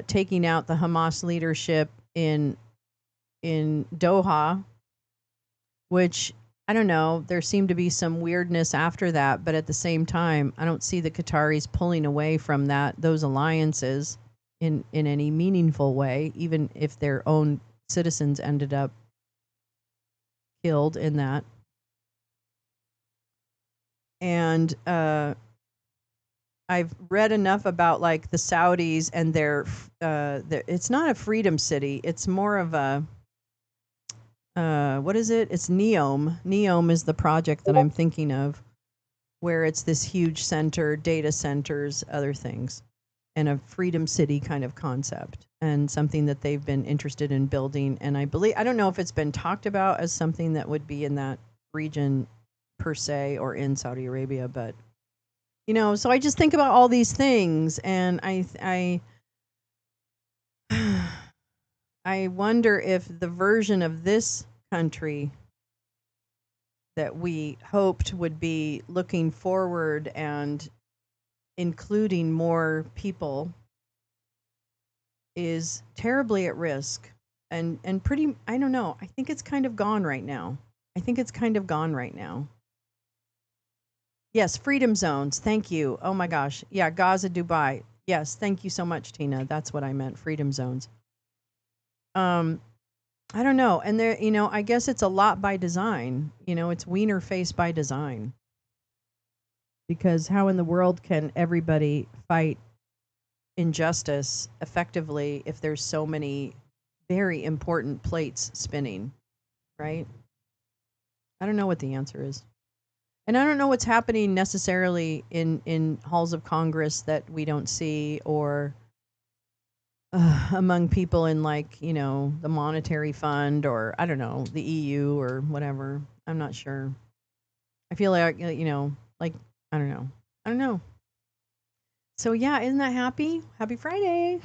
taking out the Hamas leadership in Doha, which, I don't know, there seemed to be some weirdness after that, but at the same time, I don't see the Qataris pulling away from those alliances in any meaningful way, even if their own citizens ended up killed in that. And I've read enough about like the Saudis and their it's not a freedom city, it's more of a what is it? It's Neom. Neom is the project that I'm thinking of, where it's this huge center, data centers, other things, and a freedom city kind of concept, and something that they've been interested in building. And I don't know if it's been talked about as something that would be in that region per se or in Saudi Arabia, but so I just think about all these things, and I I wonder if the version of this country that we hoped would be looking forward and including more people is terribly at risk, and pretty, I don't know, I think it's kind of gone right now. Yes, freedom zones. Thank you. Oh my gosh. Yeah, Gaza, Dubai. Yes, thank you so much, Tina. That's what I meant, freedom zones. I don't know. And there, I guess it's a lot by design. It's wiener face by design. Because how in the world can everybody fight injustice effectively if there's so many very important plates spinning, right? I don't know what the answer is. And I don't know what's happening necessarily in halls of Congress that we don't see, or among people in like, the monetary fund, or I don't know, the EU or whatever. I'm not sure. I feel like, like, I don't know. So yeah, isn't that happy? Happy Friday.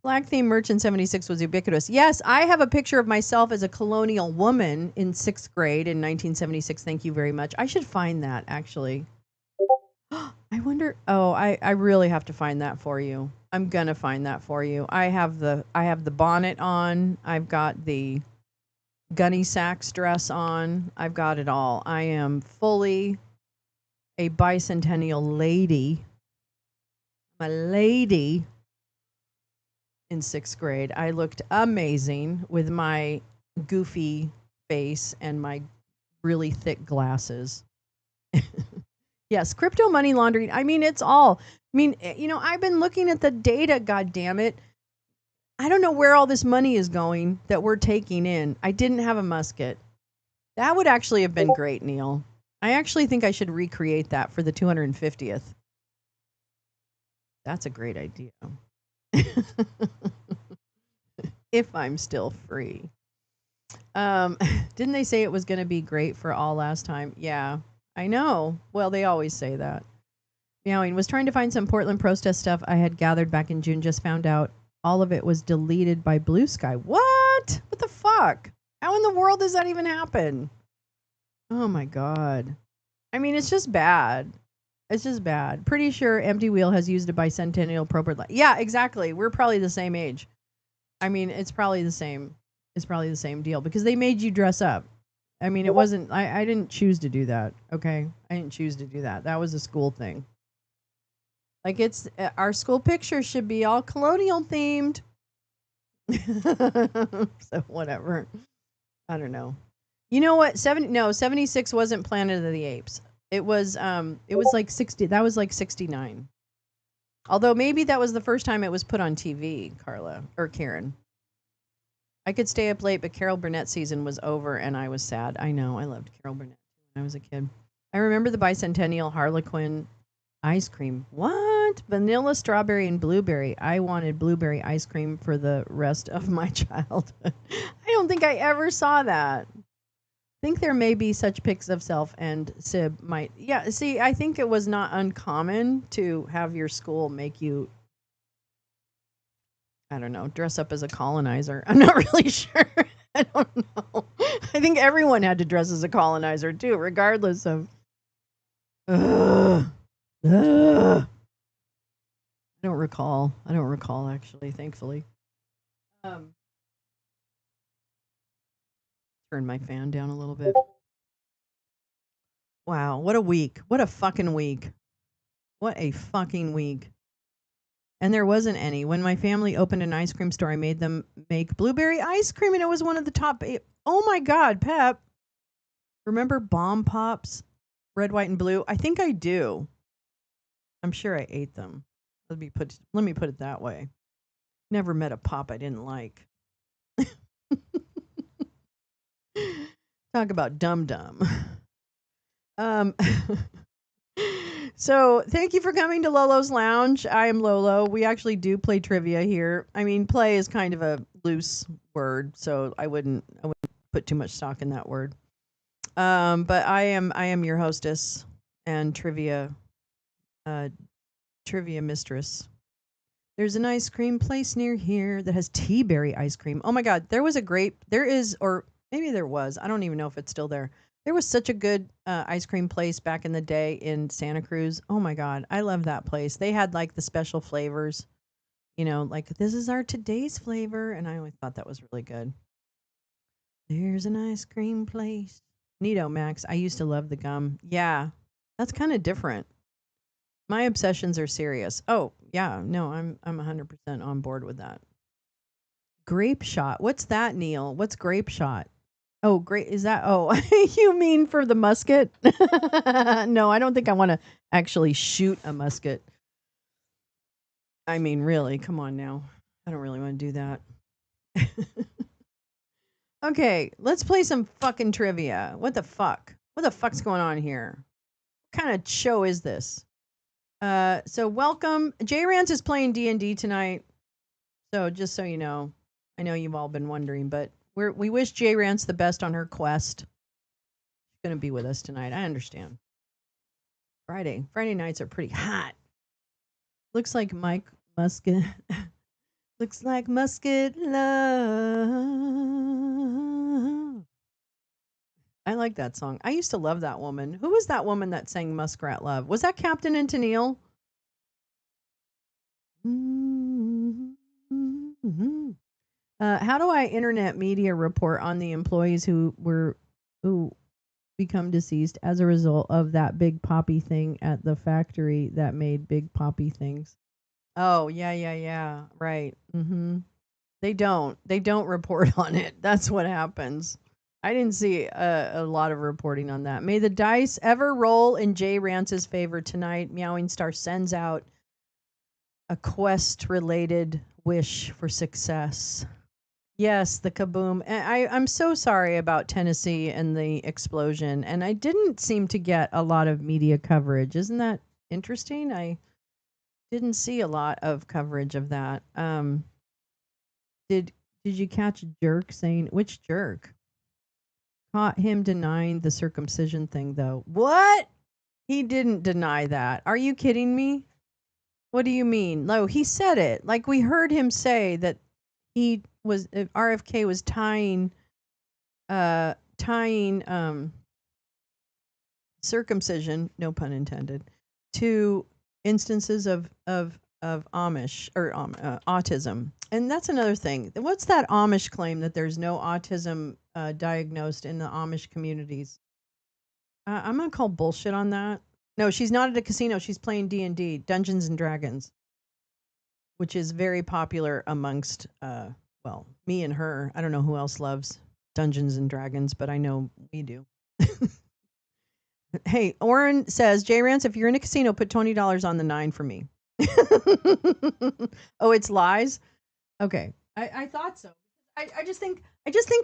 Black theme merchant 76 was ubiquitous. Yes, I have a picture of myself as a colonial woman in 6th grade in 1976. Thank you very much. I should find that, actually. I I wonder. Oh, I really have to find that for you. I'm gonna find that for you. I have the bonnet on. I've got the Gunny Sacks dress on. I've got it all. I am fully a bicentennial lady. I'm a lady in 6th grade. I looked amazing with my goofy face and my really thick glasses. Yes, crypto money laundering. I mean, it's all. I mean, I've been looking at the data, god damn it. I don't know where all this money is going that we're taking in. I didn't have a musket. That would actually have been great, Neil. I actually think I should recreate that for the 250th. That's a great idea. If I'm still free. Didn't they say it was going to be great for all last time? Yeah, I know. Well, they always say that. Meowing was trying to find some Portland protest stuff I had gathered back in June. Just found out all of it was deleted by Blue Sky. What? What the fuck? How in the world does that even happen? Oh my god. I mean, it's just bad. It's just bad. Pretty sure Empty Wheel has used a bicentennial appropriate. Yeah, exactly. We're probably the same age. I mean, it's probably the same. It's probably the same deal because they made you dress up. I mean, it wasn't. I didn't choose to do that. Okay, I didn't choose to do that. That was a school thing. Like it's our school picture should be all colonial themed. So whatever. I don't know. You know what? 76 wasn't Planet of the Apes. It was like 60. That was like 69. Although maybe that was the first time it was put on TV, Carla or Karen. I could stay up late, but Carol Burnett season was over and I was sad. I know. I loved Carol Burnett when I was a kid. I remember the bicentennial Harlequin ice cream. What? Vanilla, strawberry, and blueberry. I wanted blueberry ice cream for the rest of my childhood. I don't think I ever saw that. Think there may be such pics of self and Sib might. Yeah, see, I think it was not uncommon to have your school make you, I don't know, dress up as a colonizer. I'm not really sure. I don't know. I think everyone had to dress as a colonizer too, regardless of. Ugh. Ugh. I don't recall. I don't recall actually, thankfully. Um, Turn my fan down a little bit. Wow, what a week. What a fucking week. What a fucking week. And there wasn't any. When my family opened an ice cream store, I made them make blueberry ice cream, and it was one of the top 8. Oh my God, Pep. Remember Bomb Pops? Red, white, and blue? I think I do. I'm sure I ate them. Let me put it that way. Never met a pop I didn't like. Talk about dum dum. Um, so thank you for coming to Lolo's Lounge. I am Lolo. We actually do play trivia here. I mean, play is kind of a loose word, so I wouldn't put too much stock in that word. But I am your hostess and trivia mistress. There's an ice cream place near here that has tea berry ice cream. Oh my God, there is, or maybe there was. I don't even know if it's still there. There was such a good ice cream place back in the day in Santa Cruz. Oh my God, I love that place. They had like the special flavors, like this is our today's flavor. And I always thought that was really good. There's an ice cream place. Neato Max. I used to love the gum. Yeah, that's kind of different. My obsessions are serious. Oh, yeah. No, I'm 100% on board with that. Grape shot. What's that, Neil? What's grape shot? Oh, great. Is that Oh, you mean for the musket? No, I don't think I want to actually shoot a musket. I mean, really, come on now. I don't really want to do that. Okay, let's play some fucking trivia. What the fuck? What the fuck's going on here? What kind of show is this? So welcome. J Rance is playing D&D tonight. So just so you know, I know you've all been wondering, but we wish J Rance the best on her quest. She's gonna be with us tonight. I understand. Friday nights are pretty hot. Looks like Mike Musket. Looks like Musket love. I like that song. I used to love that woman. Who was that woman that sang Muskrat Love? Was that Captain and Tennille? How do I internet media report on the employees who become deceased as a result of that big poppy thing at the factory that made big poppy things? Oh, yeah, yeah, yeah. Right. They don't. They don't report on it. That's what happens. I didn't see a lot of reporting on that. May the dice ever roll in Jay Rance's favor tonight. Meowing Star sends out a quest related wish for success. Yes, the kaboom. I'm so sorry about Tennessee and the explosion. And I didn't seem to get a lot of media coverage. Isn't that interesting? I didn't see a lot of coverage of that. Did did you catch Jerk saying which jerk? Caught him denying the circumcision thing though. What? He didn't deny that. Are you kidding me? What do you mean? No, he said it. Like we heard him say that he was RFK was tying circumcision, no pun intended, to instances of Amish or autism. And that's another thing. What's that Amish claim that there's no autism diagnosed in the Amish communities? I'm gonna call bullshit on that. No, she's not at a casino. She's playing D&D, Dungeons and Dragons, which is very popular amongst well, me and her. I don't know who else loves Dungeons and Dragons, but I know we do. Hey, Oren says, J Rance, if you're in a casino, put $20 on the 9 for me. Oh, it's lies? Okay. I thought so. I just think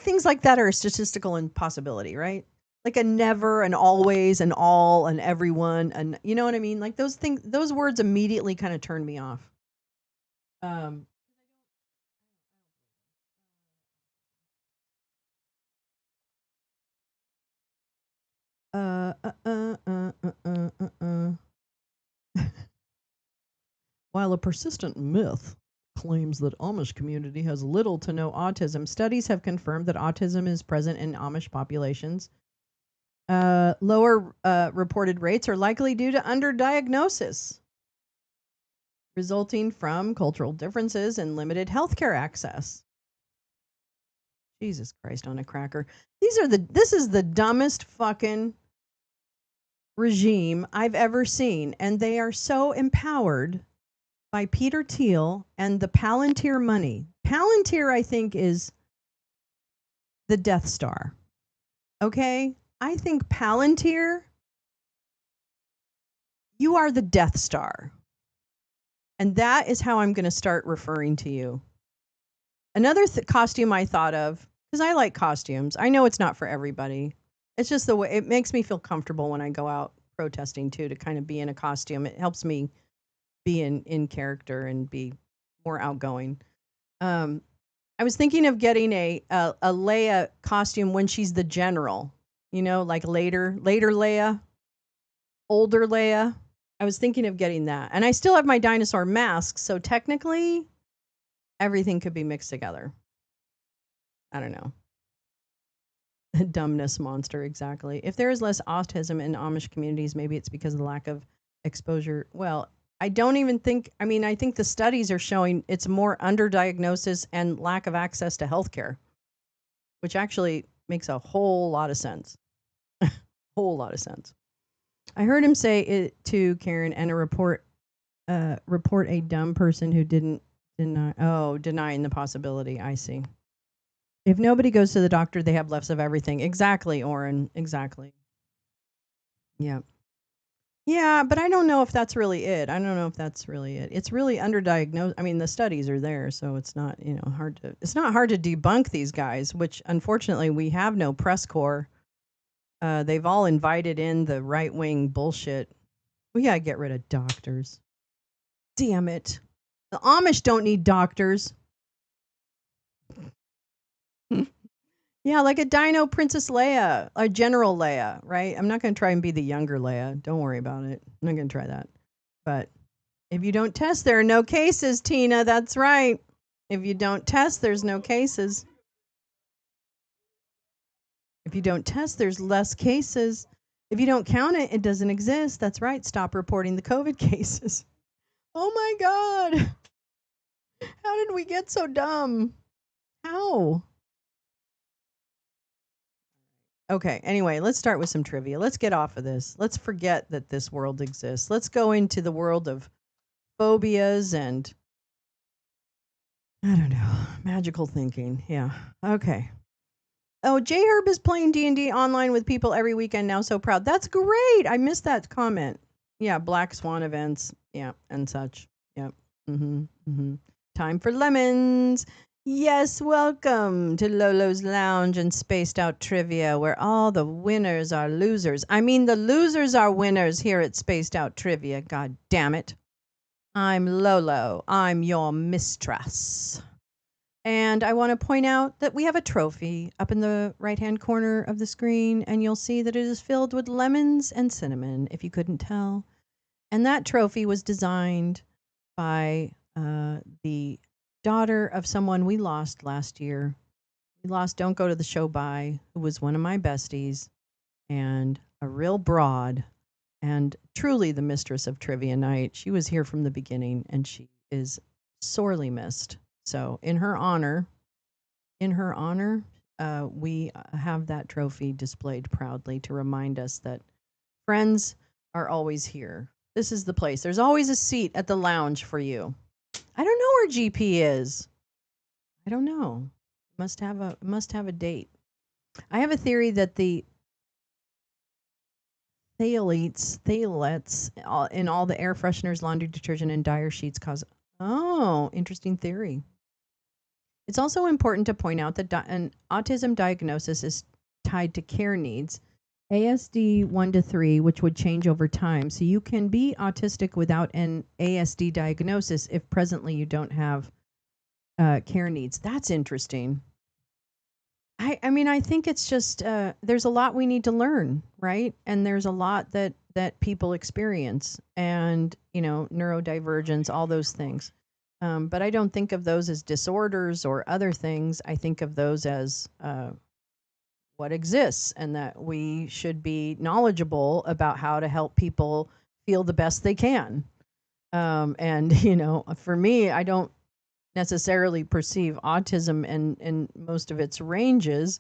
things like that are a statistical impossibility, right? Like a never, an always, an all, an everyone, and you know what I mean? Like those words immediately kind of turn me off. Um uh uh uh uh uh uh uh. While a persistent myth claims that Amish community has little to no autism, studies have confirmed that autism is present in Amish populations. Lower reported rates are likely due to underdiagnosis, resulting from cultural differences and limited healthcare access. Jesus Christ on a cracker. This is the dumbest fucking regime I've ever seen, and they are so empowered by Peter Thiel and the Palantir money. Palantir, I think, is the Death Star. Okay? I think Palantir, you are the Death Star. And that is how I'm going to start referring to you. Another costume I thought of, because I like costumes. I know it's not for everybody. It's just the way it makes me feel comfortable when I go out protesting too, to kind of be in a costume. It helps me be in character and be more outgoing. I was thinking of getting a Leia costume when she's the general. You know, like later Leia, older Leia. I was thinking of getting that. And I still have my dinosaur mask, so technically everything could be mixed together. I don't know. Dumbness monster, exactly. If there is less autism in Amish communities, maybe it's because of the lack of exposure. Well, I don't even think, I mean, I think the studies are showing it's more underdiagnosis and lack of access to healthcare, which actually makes a whole lot of sense. Whole lot of sense. I heard him say it to Karen and report a dumb person who didn't denying the possibility. I see. If nobody goes to the doctor, they have less of everything. Exactly, Oren. Exactly. Yeah. Yeah, but I don't know if that's really it. I don't know if that's really it. It's really underdiagnosed. I mean, the studies are there, so it's not, hard to it's not hard to debunk these guys, which unfortunately we have no press corps. They've all invited in the right-wing bullshit. We got to get rid of doctors. Damn it. The Amish don't need doctors. Yeah, like a Dino Princess Leia, a General Leia, right? I'm not going to try and be the younger Leia. Don't worry about it. I'm not going to try that. But if you don't test, there are no cases, Tina. That's right. If you don't test, there's no cases. If you don't test, there's less cases. If you don't count it, it doesn't exist. That's right. Stop reporting the COVID cases. Oh my God. How did we get so dumb? How? Okay, anyway, let's start with some trivia. Let's get off of this. Let's forget that this world exists. Let's go into the world of phobias and, I don't know, magical thinking. Yeah. Okay. Oh, J Herb is playing D&D online with people every weekend now. So proud. That's great. I missed that comment. Yeah, Black Swan events. Yeah, and such. Yep. Time for lemons. Yes, welcome to Lolo's Lounge and Spaced Out Trivia, where all the winners are losers. I mean, the losers are winners here at Spaced Out Trivia. God damn it. I'm Lolo. I'm your mistress. And I want to point out that we have a trophy up in the right-hand corner of the screen, and you'll see that it is filled with lemons and cinnamon, if you couldn't tell. And that trophy was designed by the daughter of someone we lost last year. We lost Don't Go to the Show By, who was one of my besties and a real broad and truly the mistress of Trivia Night. She was here from the beginning, and she is sorely missed. So in her honor, we have that trophy displayed proudly to remind us that friends are always here. This is the place. There's always a seat at the lounge for you. I don't know where GP is. I don't know. Must have a date. I have a theory that the phthalates in all the air fresheners, laundry detergent, and dryer sheets cause. Oh, interesting theory. It's also important to point out that an autism diagnosis is tied to care needs. ASD 1 to 3, which would change over time. So you can be autistic without an ASD diagnosis if presently you don't have care needs. That's interesting. I mean, I think it's just there's a lot we need to learn, right? And there's a lot that people experience, and neurodivergence, all those things. But I don't think of those as disorders or other things. I think of those as what exists, and that we should be knowledgeable about how to help people feel the best they can. And for me, I don't necessarily perceive autism and most of its ranges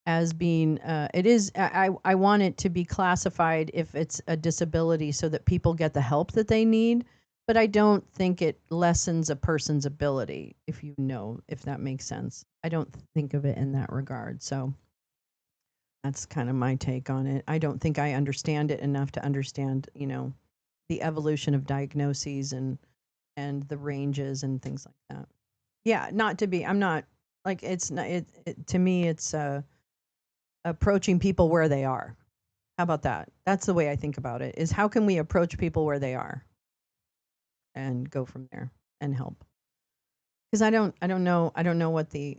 as being it is I want it to be classified if it's a disability so that people get the help that they need, but I don't think it lessens a person's ability, if that makes sense. I don't think of it in that regard. So that's kind of my take on it. I don't think I understand it enough to understand the evolution of diagnoses and the ranges and things like that. Yeah, not to be. I'm not like it's not. To me, it's approaching people where they are. How about that? That's the way I think about it. Is how can we approach people where they are, and go from there and help. Because I don't know what the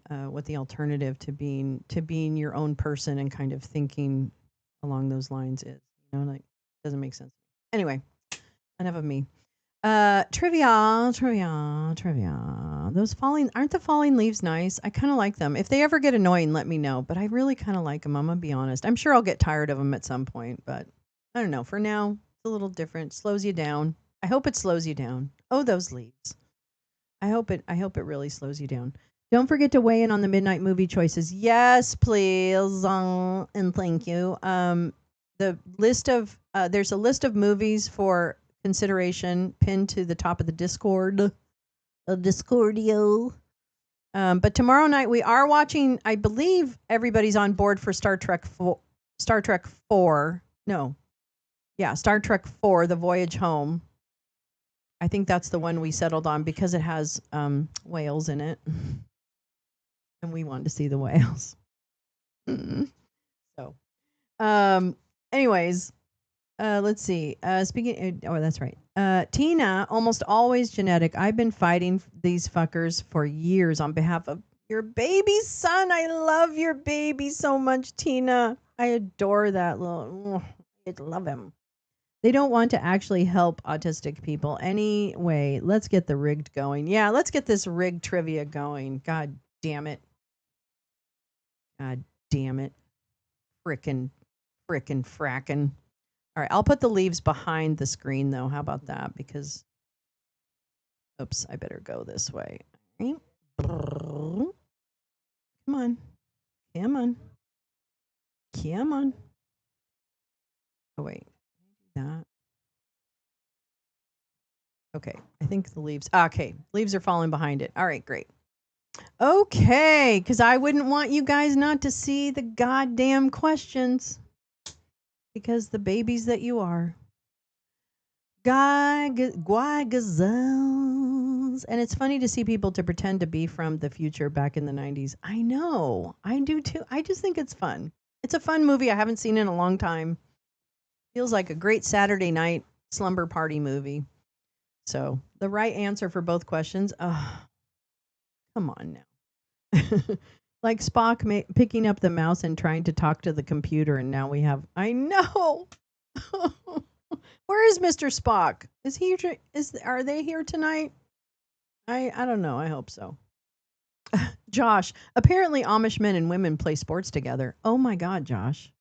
alternative to being your own person and kind of thinking along those lines is. Like, doesn't make sense. Anyway, enough of me. Trivia. Those aren't the falling leaves nice? I kind of like them. If they ever get annoying, let me know. But I really kind of like them. I'm gonna be honest. I'm sure I'll get tired of them at some point, but I don't know. For now, it's a little different. Slows you down. I hope it slows you down. Oh, those leaves. I hope it really slows you down. Don't forget to weigh in on the midnight movie choices. Yes, please, and thank you. The list of there's a list of movies for consideration pinned to the top of the Discord, Discordio. But tomorrow night we are watching. I believe everybody's on board for Star Trek 4. No, yeah, Star Trek 4: The Voyage Home. I think that's the one we settled on because it has whales in it, and we wanted to see the whales. So, anyways, let's see. Speaking. Oh, that's right. Tina, almost always genetic. I've been fighting these fuckers for years on behalf of your baby son. I love your baby so much, Tina. I adore that little. I love him. They don't want to actually help autistic people. Anyway, let's get the rigged going. Yeah, let's get this rigged trivia going. God damn it. God damn it. Frickin', frackin'. All right, I'll put the leaves behind the screen though. How about that? Because, oops, I better go this way. Come on. Come on. Come on. Oh, wait. That. Okay, I think the leaves. Okay, leaves are falling behind it. All right, great. Okay, because I wouldn't want you guys not to see the goddamn questions. Because the babies that you are. Guy gazelles. And it's funny to see people to pretend to be from the future back in the 90s. I know. I do too. I just think it's fun. It's a fun movie. I haven't seen in a long time. Feels like a great Saturday night slumber party movie. So the right answer for both questions. Come on now. Like Spock picking up the mouse and trying to talk to the computer, and now we have. I know. Where is Mr. Spock? Is he? Are they here tonight? I don't know. I hope so. Josh. Apparently, Amish men and women play sports together. Oh my God, Josh.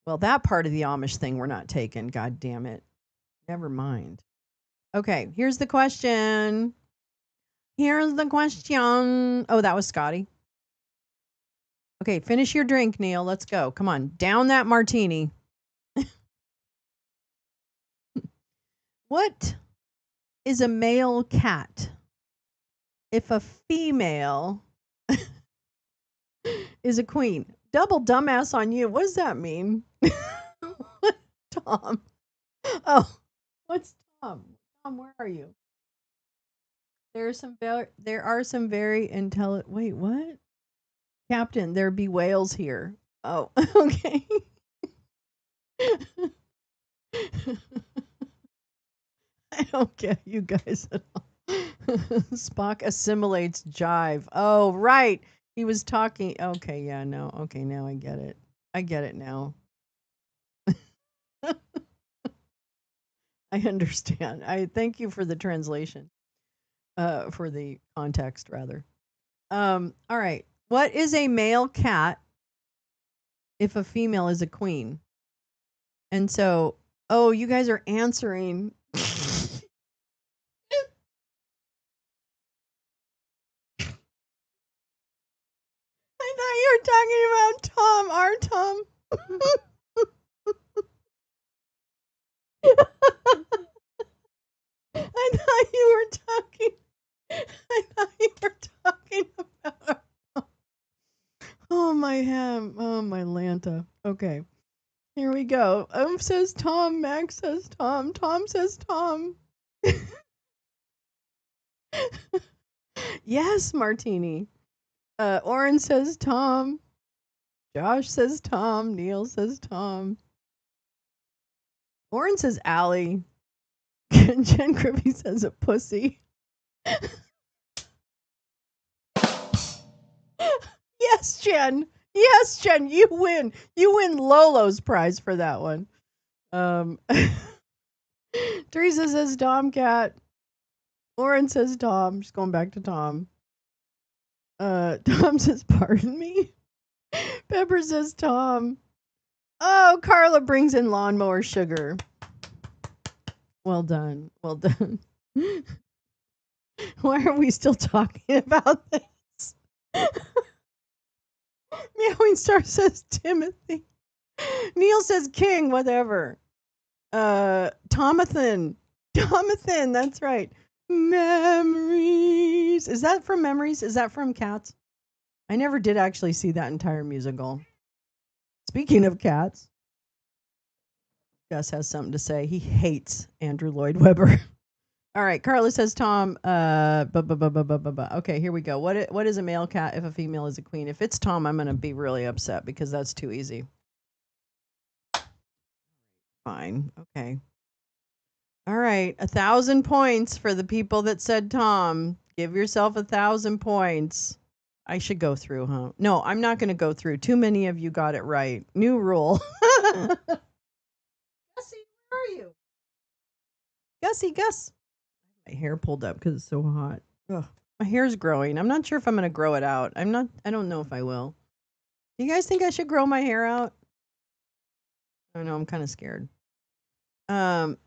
Well, that part of the Amish thing we're not taking. God damn it. Never mind. Okay, here's the question. Here's the question. Oh, that was Scotty. Okay, finish your drink, Neil. Let's go. Come on. Down that martini. What is a male cat if a female is a queen? Double dumbass on you. What does that mean? Tom. Oh, what's Tom? Tom, where are you? There are some very intelligent. Wait, what? Captain, there be whales here. Oh, okay. I don't get you guys at all. Spock assimilates jive. Oh, right. He was talking. Okay, yeah, no. Okay, now I get it. I get it now. I understand. I thank you for the translation. For the context rather. All right. What is a male cat if a female is a queen? And so, oh, you guys are answering. I thought you were talking about Tom, our Tom. I thought you were talking. I thought you were talking about. Oh my ham. Oh my Lanta. Okay, here we go. Says Tom. Max says Tom. Tom says Tom. Yes, Martini. Oren says Tom. Josh says Tom. Neil says Tom. Oren says Allie. Jen Griffey says a pussy. Yes, Jen. Yes, Jen. You win. You win Lolo's prize for that one. Teresa says Tomcat. Oren says Tom. Just going back to Tom. Tom says, pardon me. Pepper says Tom. Oh, Carla brings in lawnmower sugar. Well done. Well done. Why are we still talking about this? Meowing Star says Timothy. Neil says King, whatever. Tomathan. Tomathan, that's right. Memories. Is that from Memories? Is that from Cats? I never did actually see that entire musical. Speaking of cats, Gus has something to say. He hates Andrew Lloyd Webber. All right, Carla says Tom. Okay, here we go. What is a male cat if a female is a queen? If it's Tom, I'm gonna be really upset because that's too easy. Fine. Okay. All right, 1,000 points for the people that said Tom. Give yourself 1,000 points. I should go through, huh? No, I'm not going to go through. Too many of you got it right. New rule. Gussie, where are you? Gussie, Gus. My hair pulled up because it's so hot. Ugh. My hair's growing. I'm not sure if I'm going to grow it out. I don't know if I will. Do you guys think I should grow my hair out? I don't know. I'm kind of scared. Um,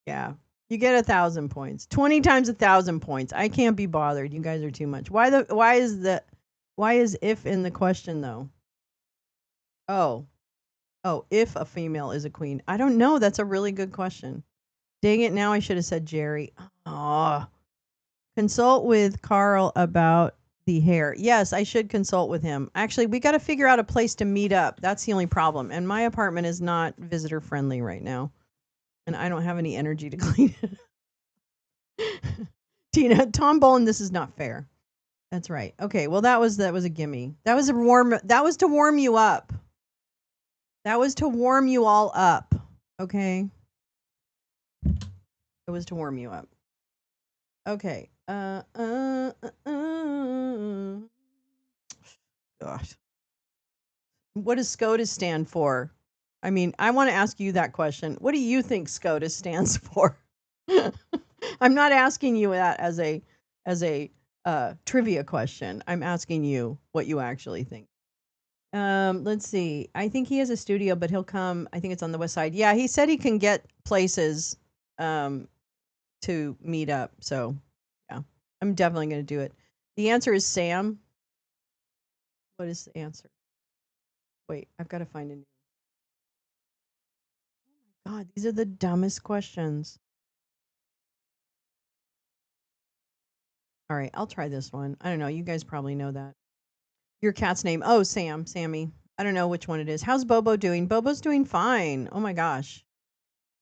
yeah. You get 1,000 points. 20 times 1,000 points. I can't be bothered. You guys are too much. Why is if in the question though? Oh. Oh, if a female is a queen. I don't know. That's a really good question. Dang it, now I should have said Jerry. Oh. Consult with Carl about the hair. Yes, I should consult with him. Actually, we got to figure out a place to meet up. That's the only problem. And my apartment is not visitor friendly right now. And I don't have any energy to clean it. Tina, Tom Bolin, this is not fair. That's right. Okay, well that was a gimme. That was to warm you up. That was to warm you all up. Okay? It was to warm you up. Okay. Gosh. What does SCOTUS stand for? I mean, I want to ask you that question. What do you think SCOTUS stands for? I'm not asking you that as a trivia question. I'm asking you what you actually think. Let's see. I think he has a studio, but he'll come. I think it's on the west side. Yeah, he said he can get places to meet up. So, yeah, I'm definitely going to do it. The answer is Sam. What is the answer? Wait, I've got to find a new. Oh my God, these are the dumbest questions. All right, I'll try this one. I don't know. You guys probably know that. Your cat's name? Oh, Sammy. I don't know which one it is. How's Bobo doing? Bobo's doing fine. Oh my gosh.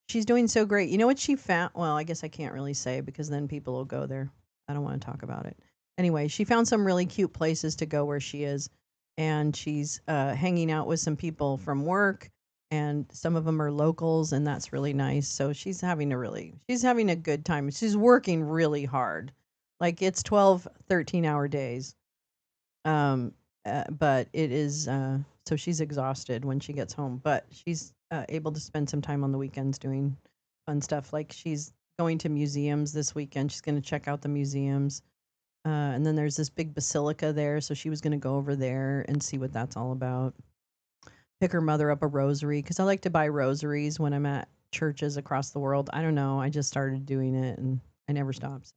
She's doing so great. You know what she found? Well, I guess I can't really say because then people will go there. I don't want to talk about it. Anyway, she found some really cute places to go where she is. And she's hanging out with some people from work. And some of them are locals. And that's really nice. So she's having a good time. She's working really hard. Like it's 12, 13-hour days. Um, but it is so she's exhausted when she gets home, but she's able to spend some time on the weekends doing fun stuff. Like she's going to museums this weekend. She's going to check out the museums. And then there's this big basilica there, so she was going to go over there and see what that's all about. Pick her mother up a rosary because I like to buy rosaries when I'm at churches across the world. I don't know. I just started doing it and I never stopped.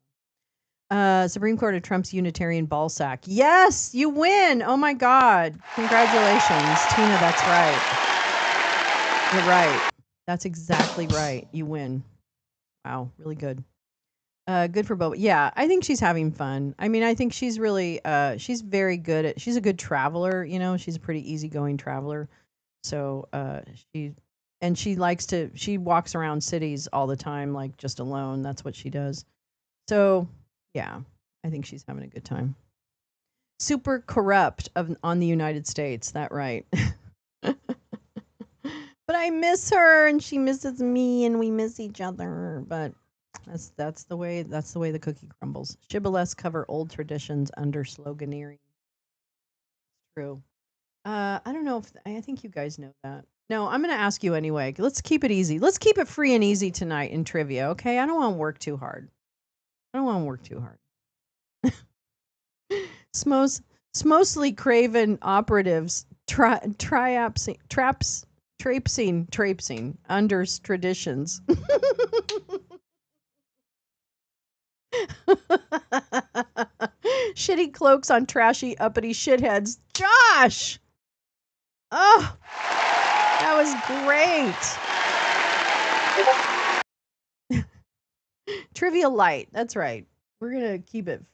Supreme Court of Trump's Unitarian ball sack. Yes, you win. Oh my God. Congratulations. Tina, that's right. You're right. That's exactly right. You win. Wow, really good. Good for Boba. Yeah, I think she's having fun. I mean, I think she's really she's very good at she's a good traveler, you know, she's a pretty easygoing traveler. So she and she walks around cities all the time, like just alone. That's what she does. So yeah, I think she's having a good time. Super corrupt on the United States. That right. But I miss her and she misses me and we miss each other. But that's the way the cookie crumbles. Shibboleths cover old traditions under sloganeering. True. I don't know if I think you guys know that. No, I'm going to ask you anyway. Let's keep it easy. Let's keep it free and easy tonight in trivia, okay? I don't want to work too hard. I don't want to work too hard. Smostly craven operatives traipsing under traditions. Shitty cloaks on trashy uppity shitheads. Josh! Oh, that was great. Trivia light. That's right. We're going to keep it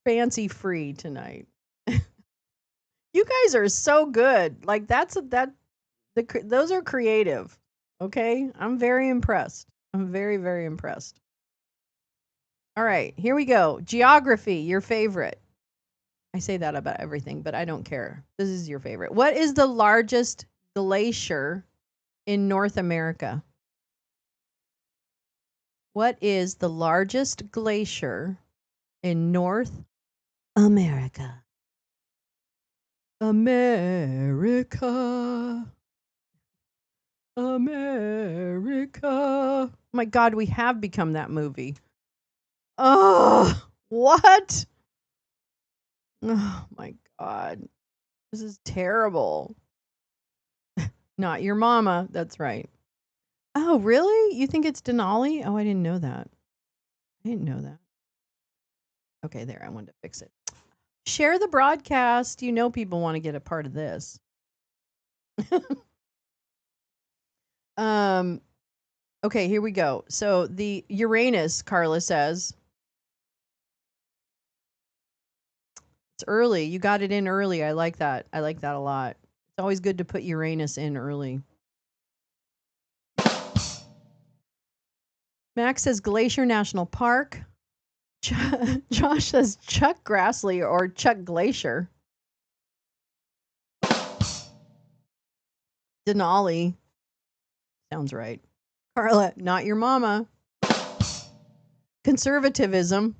fancy free tonight. You guys are so good. Like those are creative. Okay? I'm very impressed. I'm very, very impressed. All right, here we go. Geography, your favorite. I say that about everything, but I don't care. This is your favorite. What is the largest glacier in North America? What is the largest glacier in North America? America. America. Oh my God, we have become that movie. Oh, what? Oh my God. This is terrible. Not your mama. That's right. Oh, really? You think it's Denali? Oh, I didn't know that. I didn't know that. Okay, there. I wanted to fix it. Share the broadcast. You know people want to get a part of this. Okay, here we go. So the Uranus, Carla says. It's early. You got it in early. I like that. I like that a lot. It's always good to put Uranus in early. Max says Glacier National Park. Josh says Chuck Grassley or Chuck Glacier. Denali. Sounds right. Carla, not your mama. Conservatism.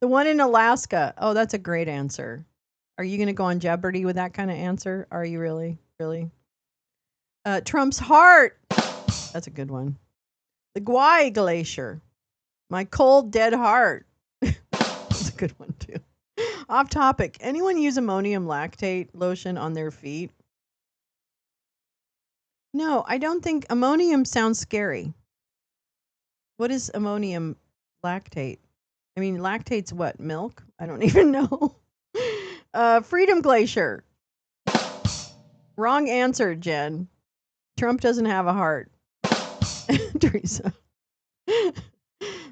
The one in Alaska. Oh, that's a great answer. Are you going to go on Jeopardy with that kind of answer? Are you really? Really? Trump's heart. That's a good one. The Guay Glacier. My cold, dead heart. That's a good one, too. Off topic. Anyone use ammonium lactate lotion on their feet? No, I don't think ammonium sounds scary. What is ammonium lactate? I mean, lactate's what? Milk? I don't even know. Freedom Glacier. Wrong answer, Jen. Trump doesn't have a heart. Teresa.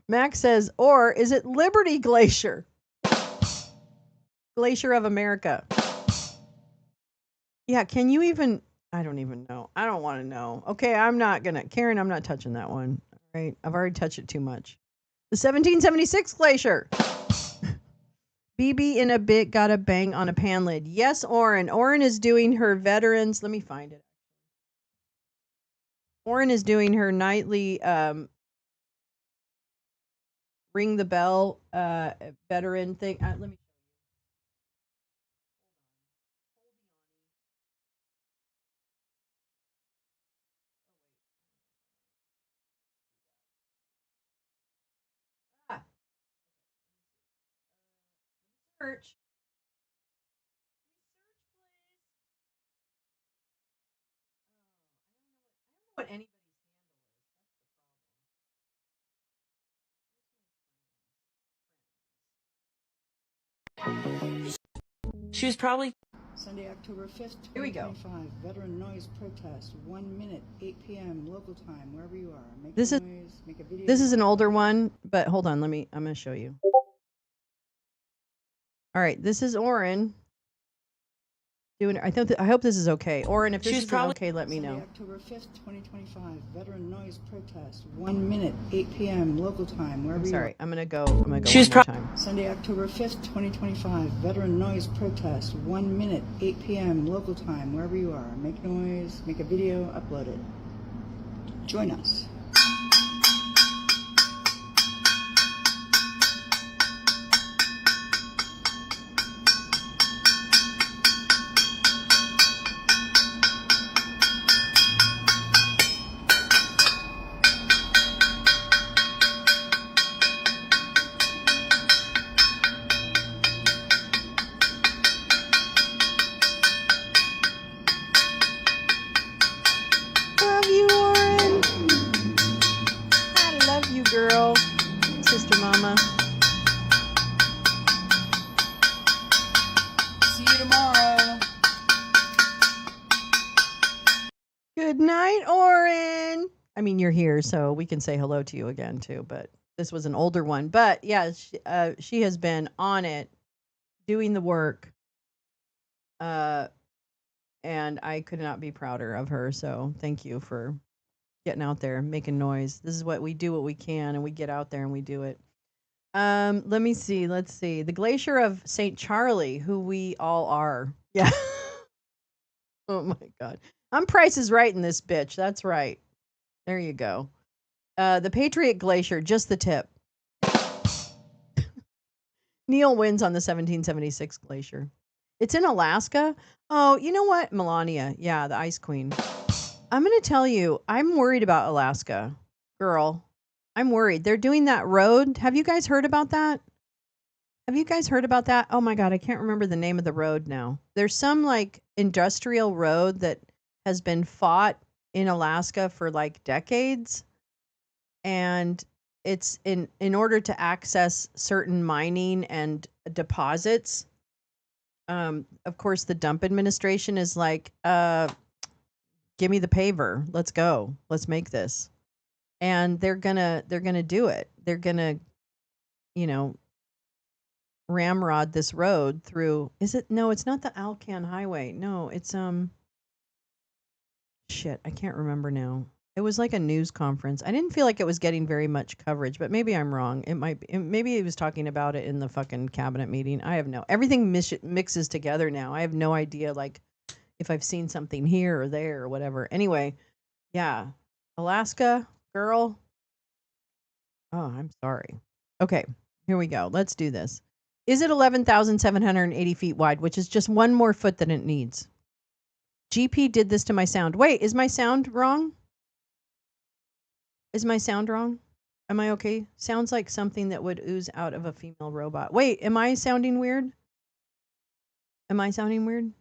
Max says, or is it Liberty Glacier? Glacier of America. Yeah, can you even? I don't even know. I don't want to know. Okay, I'm not going to. Karen, I'm not touching that one. All right, I've already touched it too much. The 1776 Glacier. BB in a bit got a bang on a pan lid. Yes, Oren. Oren is doing her veterans. Let me find it. Oren is doing her nightly ring the bell veteran thing. Let me. Ah, search. What anybody's She was probably Sunday, October 5th, Here we go. 2025. Veteran noise protest. 1 minute, 8 p.m. local time, wherever you are. Make This is noise, make a video. This is an older one, but hold on, I'm going to show you. All right, this is Oren doing. I hope this is okay. Oren, if this She's isn't probably okay, let me Sunday, know. October 5th, 2025. Veteran noise protest. 1 minute, 8 p.m. local time, wherever you are. Sorry, I'm gonna go one more time. Sunday, October 5th, 2025. Veteran noise protest. 1 minute, 8 p.m. local time, wherever you are. Make noise, make a video, upload it. Join us. Love you, Oren. I love you, girl, sister, mama. See you tomorrow. Good night, Oren. I mean, you're here, so we can say hello to you again too. But this was an older one. But yeah, she has been on it, doing the work. And I could not be prouder of her. So thank you for getting out there, making noise. This is what we do, what we can, and we get out there and we do it. Let me see. Let's see. The Glacier of St. Charlie, who we all are. Yeah. Oh my God. I'm Price is Right in this bitch. That's right. There you go. The Patriot Glacier, just the tip. Neil wins on the 1776 Glacier. It's in Alaska. Oh, you know what? Melania. Yeah, the Ice Queen. I'm going to tell you, I'm worried about Alaska. Girl, I'm worried. They're doing that road. Have you guys heard about that? Have you guys heard about that? Oh my God, I can't remember the name of the road now. There's some like industrial road that has been fought in Alaska for like decades, and it's in order to access certain mining and deposits. Of course, the dump administration is like, give me the paver. Let's go. Let's make this. And they're gonna do it. They're gonna, you know, ramrod this road through. Is it? No, it's not the Alcan Highway. No, it's shit, I can't remember now. It was like a news conference. I didn't feel like it was getting very much coverage, but maybe I'm wrong. It might be, maybe he was talking about it in the fucking cabinet meeting. I have no, everything mixes together now. I have no idea like if I've seen something here or there or whatever. Anyway, yeah. Alaska, girl. Oh, I'm sorry. Okay, here we go. Let's do this. Is it 11,780 feet wide, which is just one more foot than it needs? GP did this to my sound. Wait, is my sound wrong? Is my sound wrong? Am I okay? Sounds like something that would ooze out of a female robot. Wait, am I sounding weird? Am I sounding weird?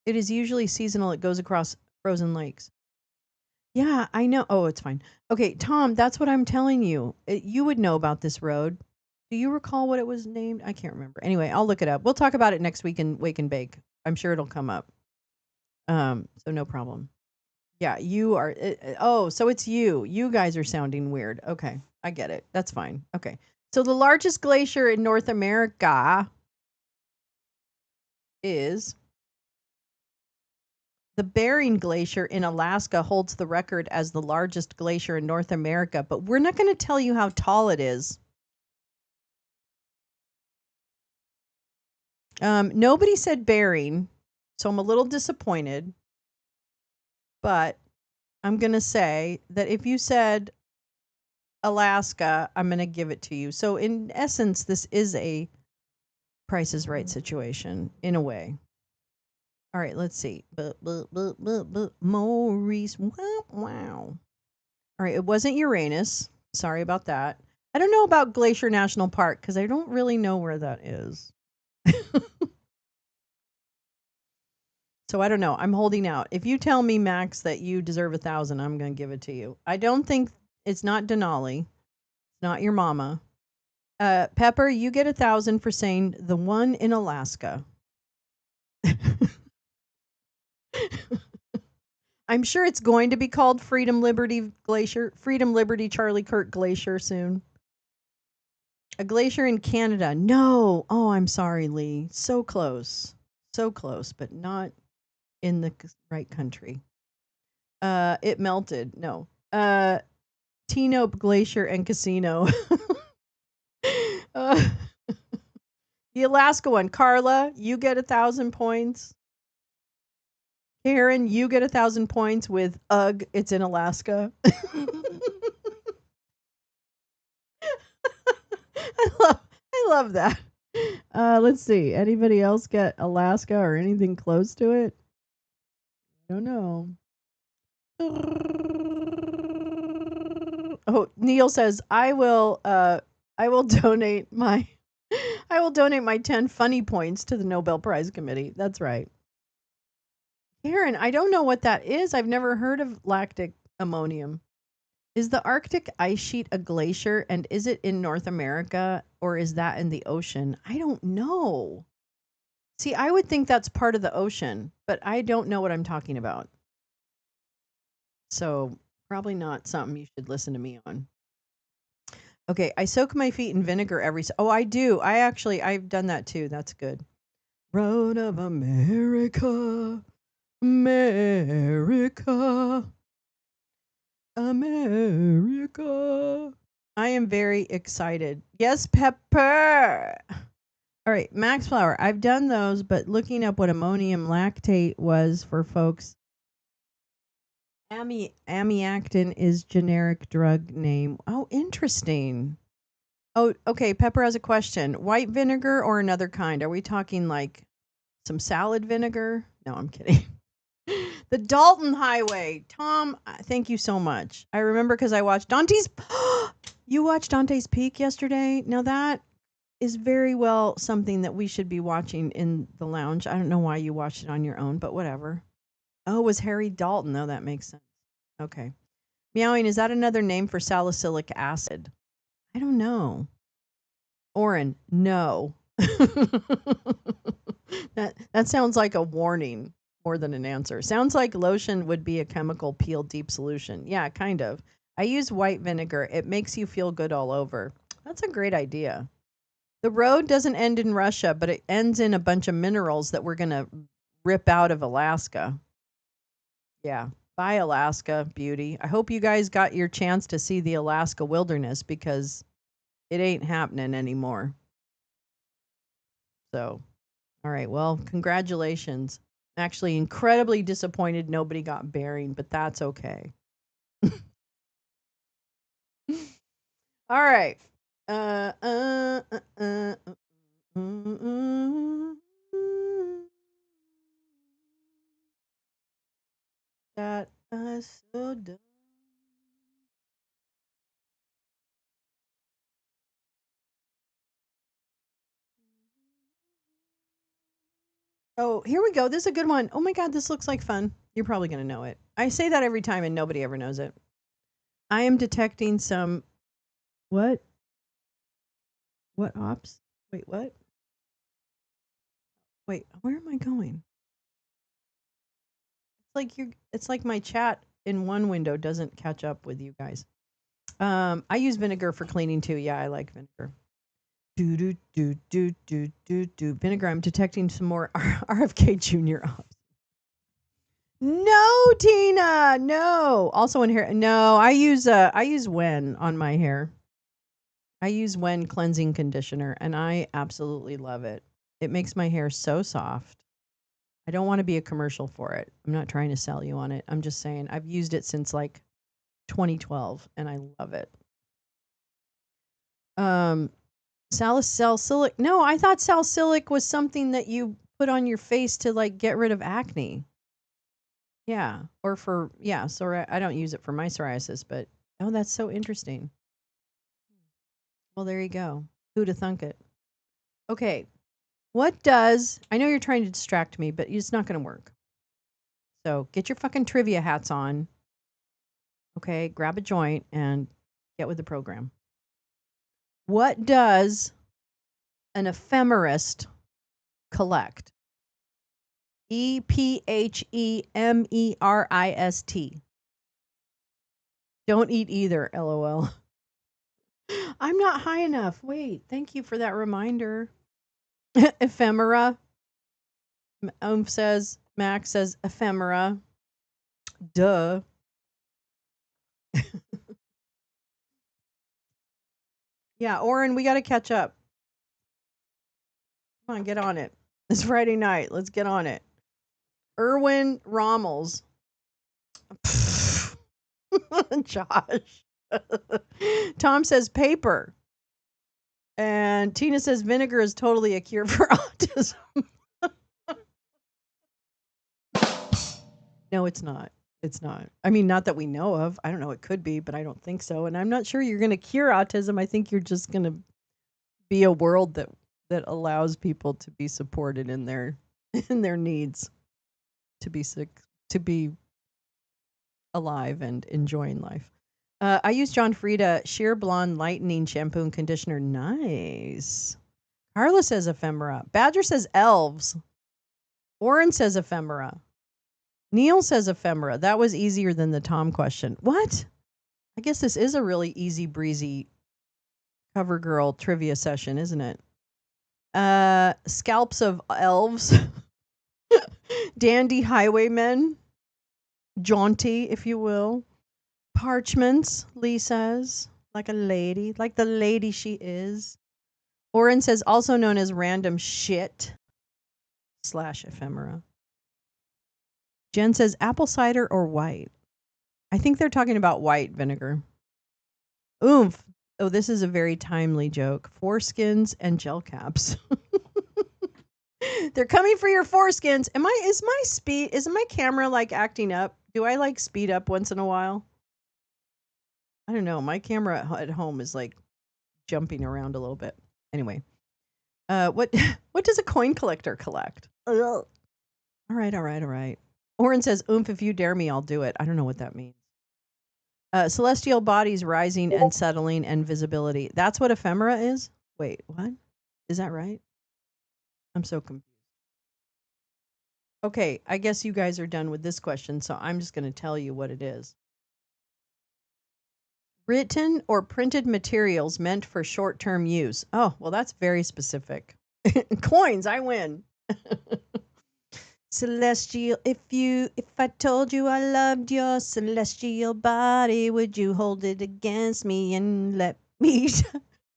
It is usually seasonal. It goes across frozen lakes. Yeah, I know. Oh, it's fine. Okay, Tom, that's what I'm telling you. You would know about this road. Do you recall what it was named? I can't remember. Anyway, I'll look it up. We'll talk about it next week in Wake and Bake. I'm sure it'll come up. So no problem. Yeah, you are. Oh, so it's you. You guys are sounding weird. Okay, I get it. That's fine. Okay. So the largest glacier in North America is the Bering Glacier in Alaska holds the record as the largest glacier in North America, but we're not going to tell you how tall it is. Nobody said Bering, so I'm a little disappointed. But I'm going to say that if you said Alaska, I'm going to give it to you. So in essence, this is a Price is Right situation in a way. All right, let's see. Maurice, wow. All right, it wasn't Uranus. Sorry about that. I don't know about Glacier National Park because I don't really know where that is. So I don't know. I'm holding out. If you tell me, Max, that you deserve 1,000, I'm going to give it to you. I don't think it's not Denali. It's not your mama. Pepper, you get 1,000 for saying the one in Alaska. I'm sure it's going to be called Freedom Liberty Glacier, Freedom Liberty Charlie Kirk Glacier soon. A glacier in Canada. No. Oh, I'm sorry, Lee. So close. So close, but not in the right country. It melted. No. Tinope Glacier and Casino. uh, the Alaska one. Carla, you get 1,000 points. Karen, you get 1,000 points with Ugh, it's in Alaska. I love that. Let's see. Anybody else get Alaska or anything close to it? I don't know. Oh, Neil says I will donate my 10 funny points to the Nobel Prize Committee. That's right. Karen, I don't know what that is. I've never heard of lactic ammonium. Is the Arctic ice sheet a glacier, and is it in North America or is that in the ocean? I don't know. See, I would think that's part of the ocean, but I don't know what I'm talking about. So, probably not something you should listen to me on. Okay, I soak my feet in vinegar Oh, I do. I've done that too. That's good. Road of America. America. America. I am very excited. Yes, Pepper. All right, Max Flower. I've done those, but looking up what ammonium lactate was for folks. Amiactin is generic drug name. Oh, interesting. Oh, okay. Pepper has a question. White vinegar or another kind? Are we talking like some salad vinegar? No, I'm kidding. The Dalton Highway. Tom, thank you so much. I remember because I watched Dante's You watched Dante's Peak yesterday? Now that is very well something that we should be watching in the lounge. I don't know why you watched it on your own, but whatever. Oh, it was Harry Dalton. No, that makes sense. Okay. Meowing, is that another name for salicylic acid? I don't know. Oren, no. that sounds like a warning more than an answer. Sounds like lotion would be a chemical peel deep solution. Yeah, kind of. I use white vinegar. It makes you feel good all over. That's a great idea. The road doesn't end in Russia, but it ends in a bunch of minerals that we're going to rip out of Alaska. Yeah. Bye, Alaska, beauty. I hope you guys got your chance to see the Alaska wilderness because it ain't happening anymore. So, all right. Well, congratulations. I'm actually incredibly disappointed nobody got Bering, but that's okay. All right. Uh, uh, uh, uh, mm, mm, mm. That is so dumb. Oh, here we go. This is a good one. Oh my God, this looks like fun. You're probably going to know it. I say that every time and nobody ever knows it. I am detecting some. What? What ops? Wait, what? Wait, where am I going? It's like my chat in one window doesn't catch up with you guys. I use vinegar for cleaning too. Yeah, I like vinegar. Do do do do do do do vinegar. I'm detecting some more RFK Jr. ops. No, Tina. No. Also in hair. No, I use Wen on my hair. I use Wen cleansing conditioner and I absolutely love it. It makes my hair so soft. I don't want to be a commercial for it. I'm not trying to sell you on it. I'm just saying I've used it since like 2012 and I love it. Um salicylic. No, I thought salicylic was something that you put on your face to like get rid of acne. Yeah, or for yeah, I don't use it for my psoriasis, but oh, that's so interesting. Well, there you go. Who'da thunk it? Okay. What does I know you're trying to distract me, but it's not going to work. So, get your fucking trivia hats on. Okay, grab a joint and get with the program. What does an ephemerist collect? EPHEMERIST. Don't eat either, lol. I'm not high enough. Wait, thank you for that reminder. Ephemera. Says, Max says ephemera. Duh. Yeah, Oren, we got to catch up. Come on, get on it. It's Friday night. Let's get on it. Erwin Rommels. Josh. Tom says paper. And Tina says vinegar is totally a cure for autism. No, it's not. It's not. I mean, not that we know of. I don't know. It could be, but I don't think so. And I'm not sure you're going to cure autism. I think you're just going to be a world that allows people to be supported in their in their needs to be sick, to be alive and enjoying life. I use John Frieda Sheer Blonde Lightening Shampoo and Conditioner. Nice. Carla says ephemera. Badger says elves. Oren says ephemera. Neil says ephemera. That was easier than the Tom question. What? I guess this is a really easy breezy cover girl trivia session, isn't it? Scalps of elves. Dandy highwaymen. Jaunty, if you will. Parchments, Lee says. Like a lady. Like the lady she is. Oren says also known as random shit / ephemera. Jen says apple cider or white. I think they're talking about white vinegar. Oomph. Oh, this is a very timely joke. Foreskins and gel caps. They're coming for your foreskins. Is my camera like acting up? Do I like speed up once in a while? I don't know. My camera at home is like jumping around a little bit. Anyway, what what does a coin collector collect? Ugh. All right. Oren says, "Oomph! If you dare me, I'll do it." I don't know what that means. Celestial bodies rising and settling and visibility. That's what ephemera is? Wait, what? Is that right? I'm so confused. Okay, I guess you guys are done with this question, so I'm just going to tell you what it is. Written or printed materials meant for short-term use. Oh, well, that's very specific. Coins, I win. Celestial, if I told you I loved your celestial body, would you hold it against me and let me?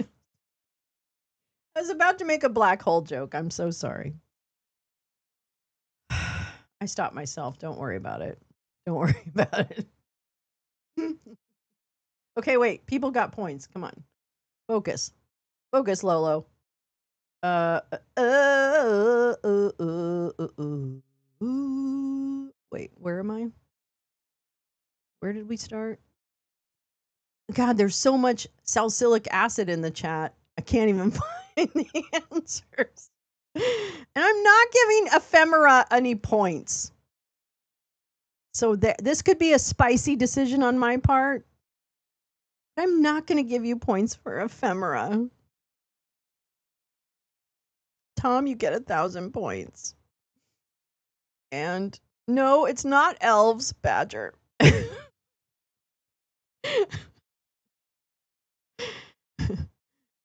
I was about to make a black hole joke. I'm so sorry. I stopped myself. Don't worry about it. Don't worry about it. Okay, wait. People got points. Come on. Focus. Focus, Lolo. Wait, where am I? Where did we start? God, there's so much salicylic acid in the chat. I can't even find the answers. And I'm not giving ephemera any points. So this could be a spicy decision on my part. I'm not going to give you points for ephemera. Tom, you get 1,000 points. And no, it's not elves, Badger.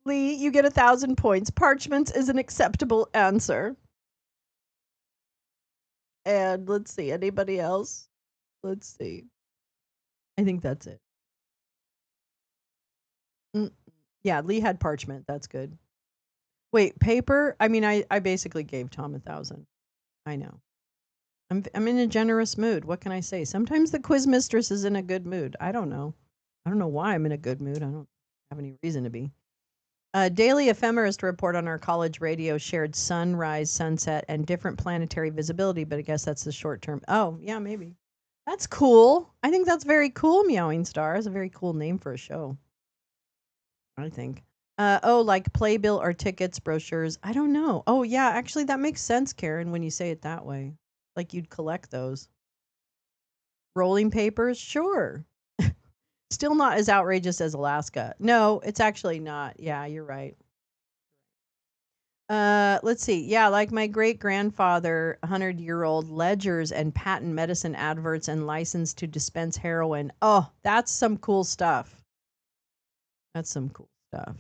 Lee, you get 1,000 points. Parchments is an acceptable answer. And let's see, anybody else? Let's see. I think that's it. Yeah, Lee had parchment. That's good. Wait, paper? I mean, I basically gave Tom 1,000. I know. I'm in a generous mood. What can I say? Sometimes the quiz mistress is in a good mood. I don't know. I don't know why I'm in a good mood. I don't have any reason to be. Daily ephemerist report on our college radio shared sunrise, sunset, and different planetary visibility, but I guess that's the short term. Oh, yeah, maybe. That's cool. I think that's very cool, Meowing Star. It's a very cool name for a show, I think. Like playbill or tickets, brochures. I don't know. Oh, yeah, actually, that makes sense, Karen, when you say it that way. Like you'd collect those. Rolling papers? Sure. Still not as outrageous as Alaska. No, it's actually not. Yeah, you're right. Let's see. Yeah, like my great grandfather, 100-year-old ledgers and patent medicine adverts and license to dispense heroin. Oh, that's some cool stuff. That's some cool stuff,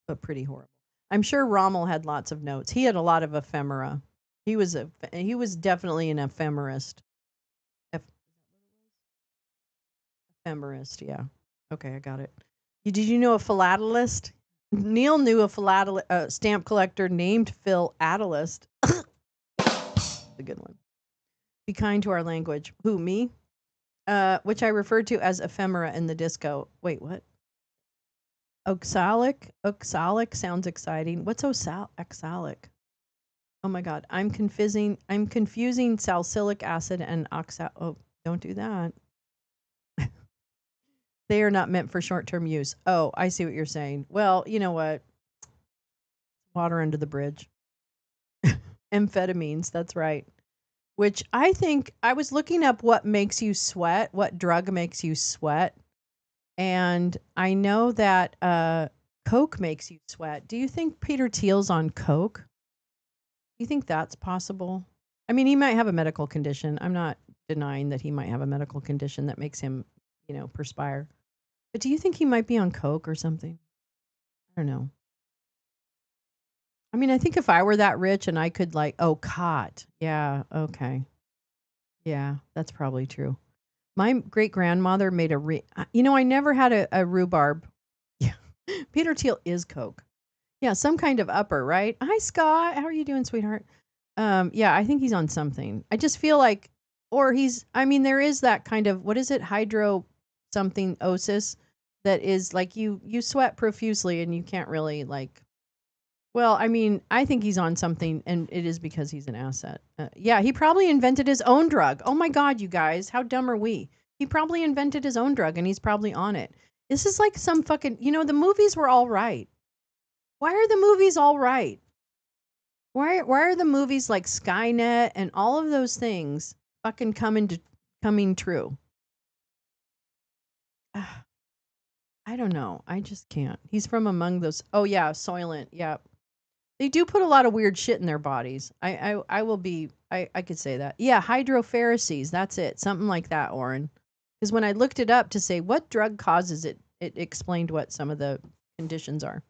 but pretty horrible. I'm sure Rommel had lots of notes. He had a lot of ephemera. He was definitely an ephemerist. Ephemerist, yeah. Okay, I got it. Did you know a philatelist? Neil knew a stamp collector named Phil Atelist. A good one. Be kind to our language. Who, me? Which I referred to as ephemera in the disco. Wait, what? Oxalic? Oxalic sounds exciting. What's oxalic? Oh my god, I'm confusing salicylic acid and oxal. Oh, don't do that. They are not meant for short-term use. Oh, I see what you're saying. Well, you know what? Water under the bridge. Amphetamines, that's right. Which I think I was looking up what makes you sweat, what drug makes you sweat. And I know that Coke makes you sweat. Do you think Peter Thiel's on Coke? Do you think that's possible? I mean, he might have a medical condition. I'm not denying that he might have a medical condition that makes him, perspire. But do you think he might be on Coke or something? I don't know. I mean, I think if I were that rich and I could cot. Yeah, okay. Yeah, that's probably true. My great grandmother made I never had a rhubarb. Yeah. Peter Thiel is Coke. Yeah, some kind of upper, right? Hi, Scott. How are you doing, sweetheart? Yeah, I think he's on something. I just feel like, there is that kind of, what is it? Hydro something osis that is like you sweat profusely and you can't really I think he's on something, and it is because he's an asset. Yeah, he probably invented his own drug. Oh my God, you guys, how dumb are we? He probably invented his own drug, and he's probably on it. This is like some fucking, the movies were all right. Why are the movies all right? Why are the movies like Skynet and all of those things fucking coming true? Ah, I don't know. I just can't. He's from among those. Oh yeah, Soylent. Yeah, they do put a lot of weird shit in their bodies. I will be. I could say that. Yeah, hydropharises. That's it. Something like that, Oren. Because when I looked it up to say what drug causes it, it explained what some of the conditions are.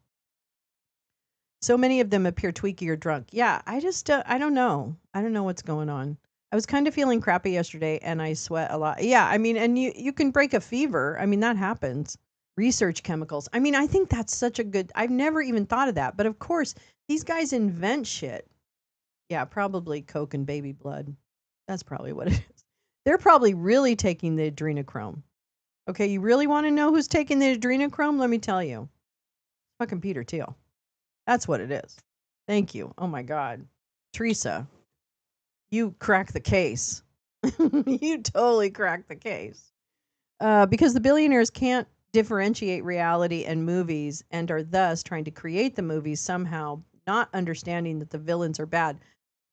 So many of them appear tweaky or drunk. Yeah, I just I don't know. I don't know what's going on. I was kind of feeling crappy yesterday and I sweat a lot. Yeah, I mean, and you can break a fever. I mean, that happens. Research chemicals. I mean, I think that's such a good I've never even thought of that. But of course, these guys invent shit. Yeah, probably coke and baby blood. That's probably what it is. They're probably really taking the adrenochrome. Okay, you really want to know who's taking the adrenochrome? Let me tell you. Fucking Peter Thiel. That's what it is. Thank you. Oh my God. Teresa, you cracked the case. You totally cracked the case. Because the billionaires can't differentiate reality and movies and are thus trying to create the movies somehow, not understanding that the villains are bad.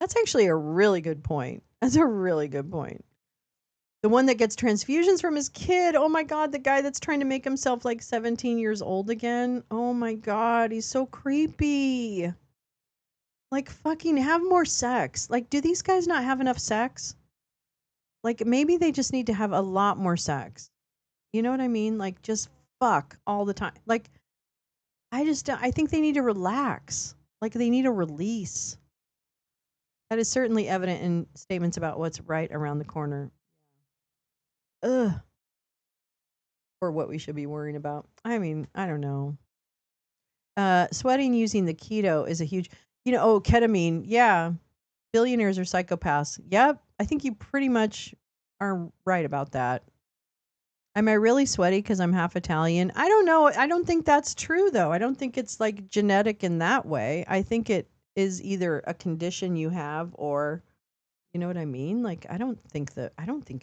That's actually a really good point. That's a really good point. The one that gets transfusions from his kid. Oh my God, the guy that's trying to make himself like 17 years old again. Oh my God, he's so creepy. Like, fucking have more sex. Like, do these guys not have enough sex? Like, maybe they just need to have a lot more sex. You know what I mean? Like, just fuck all the time. Like, I think they need to relax. Like, they need a release. That is certainly evident in statements about what's right around the corner. Ugh. Or what we should be worrying about. I mean, I don't know. Sweating using the keto is a huge, ketamine. Yeah. Billionaires are psychopaths. Yep. I think you pretty much are right about that. Am I really sweaty because I'm half Italian? I don't know. I don't think that's true, though. I don't think it's like genetic in that way. I think it is either a condition you have or, you know what I mean? Like, I don't think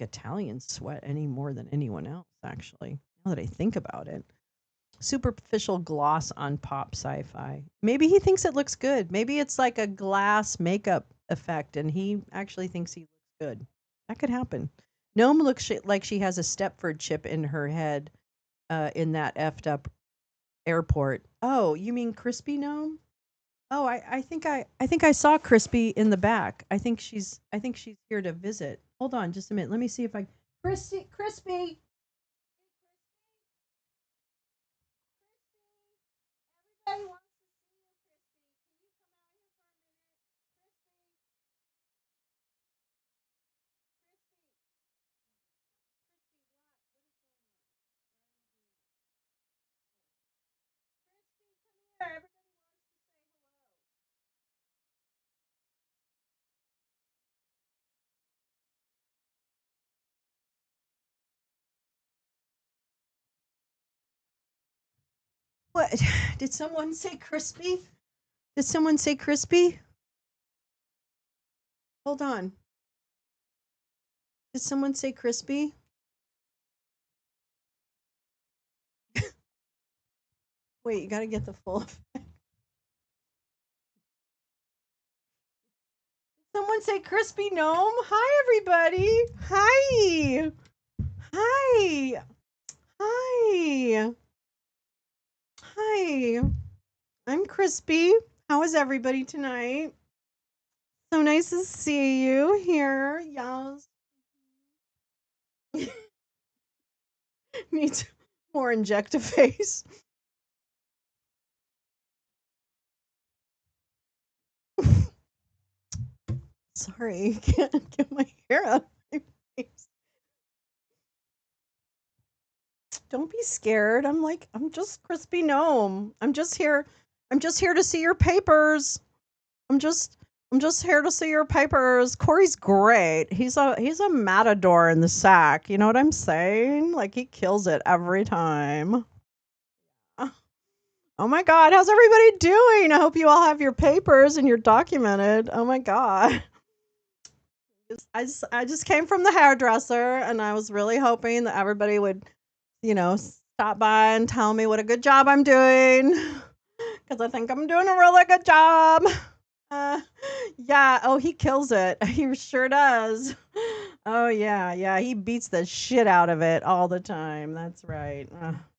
Italians sweat any more than anyone else, actually, now that I think about it. Superficial gloss on pop sci-fi. Maybe he thinks it looks good. Maybe it's like a glass makeup effect and he actually thinks he looks good. That could happen. Gnome looks like she has a Stepford chip in her head in that effed up airport. Oh, you mean Crispy Gnome? Oh, I think I saw Crispy in the back. I think she's here to visit. Hold on just a minute. Let me see if I Crispy. Everybody wants to see you, Crispy. Can you come out here for a minute? Crispy, Crispy, Crispy, what? What is going on? Why are you doing that? Crispy, come here. Everybody wants to say hello. What? Did someone say Crispy? Did someone say Crispy? Hold on. Did someone say Crispy? Wait, you got to get the full effect. Someone say Crispy Gnome? Hi, everybody. Hi. Hi. Hi. Hi. I'm Crispy. How is everybody tonight? So nice to see you here. Yes. Needs more injective face. Sorry, can't get my hair out of my face. Don't be scared. I'm just Crispy Gnome. I'm just here to see your papers. I'm just I'm just here to see your papers. Corey's great. He's a matador in the sack. You know what I'm saying? Like he kills it every time. Oh my god, how's everybody doing? I hope you all have your papers and you're documented. Oh my god. I just came from the hairdresser and I was really hoping that everybody would, stop by and tell me what a good job I'm doing. Because I think I'm doing a really good job. Uh, yeah. Oh, he kills it. He sure does. Oh, yeah. Yeah. He beats the shit out of it all the time. That's right.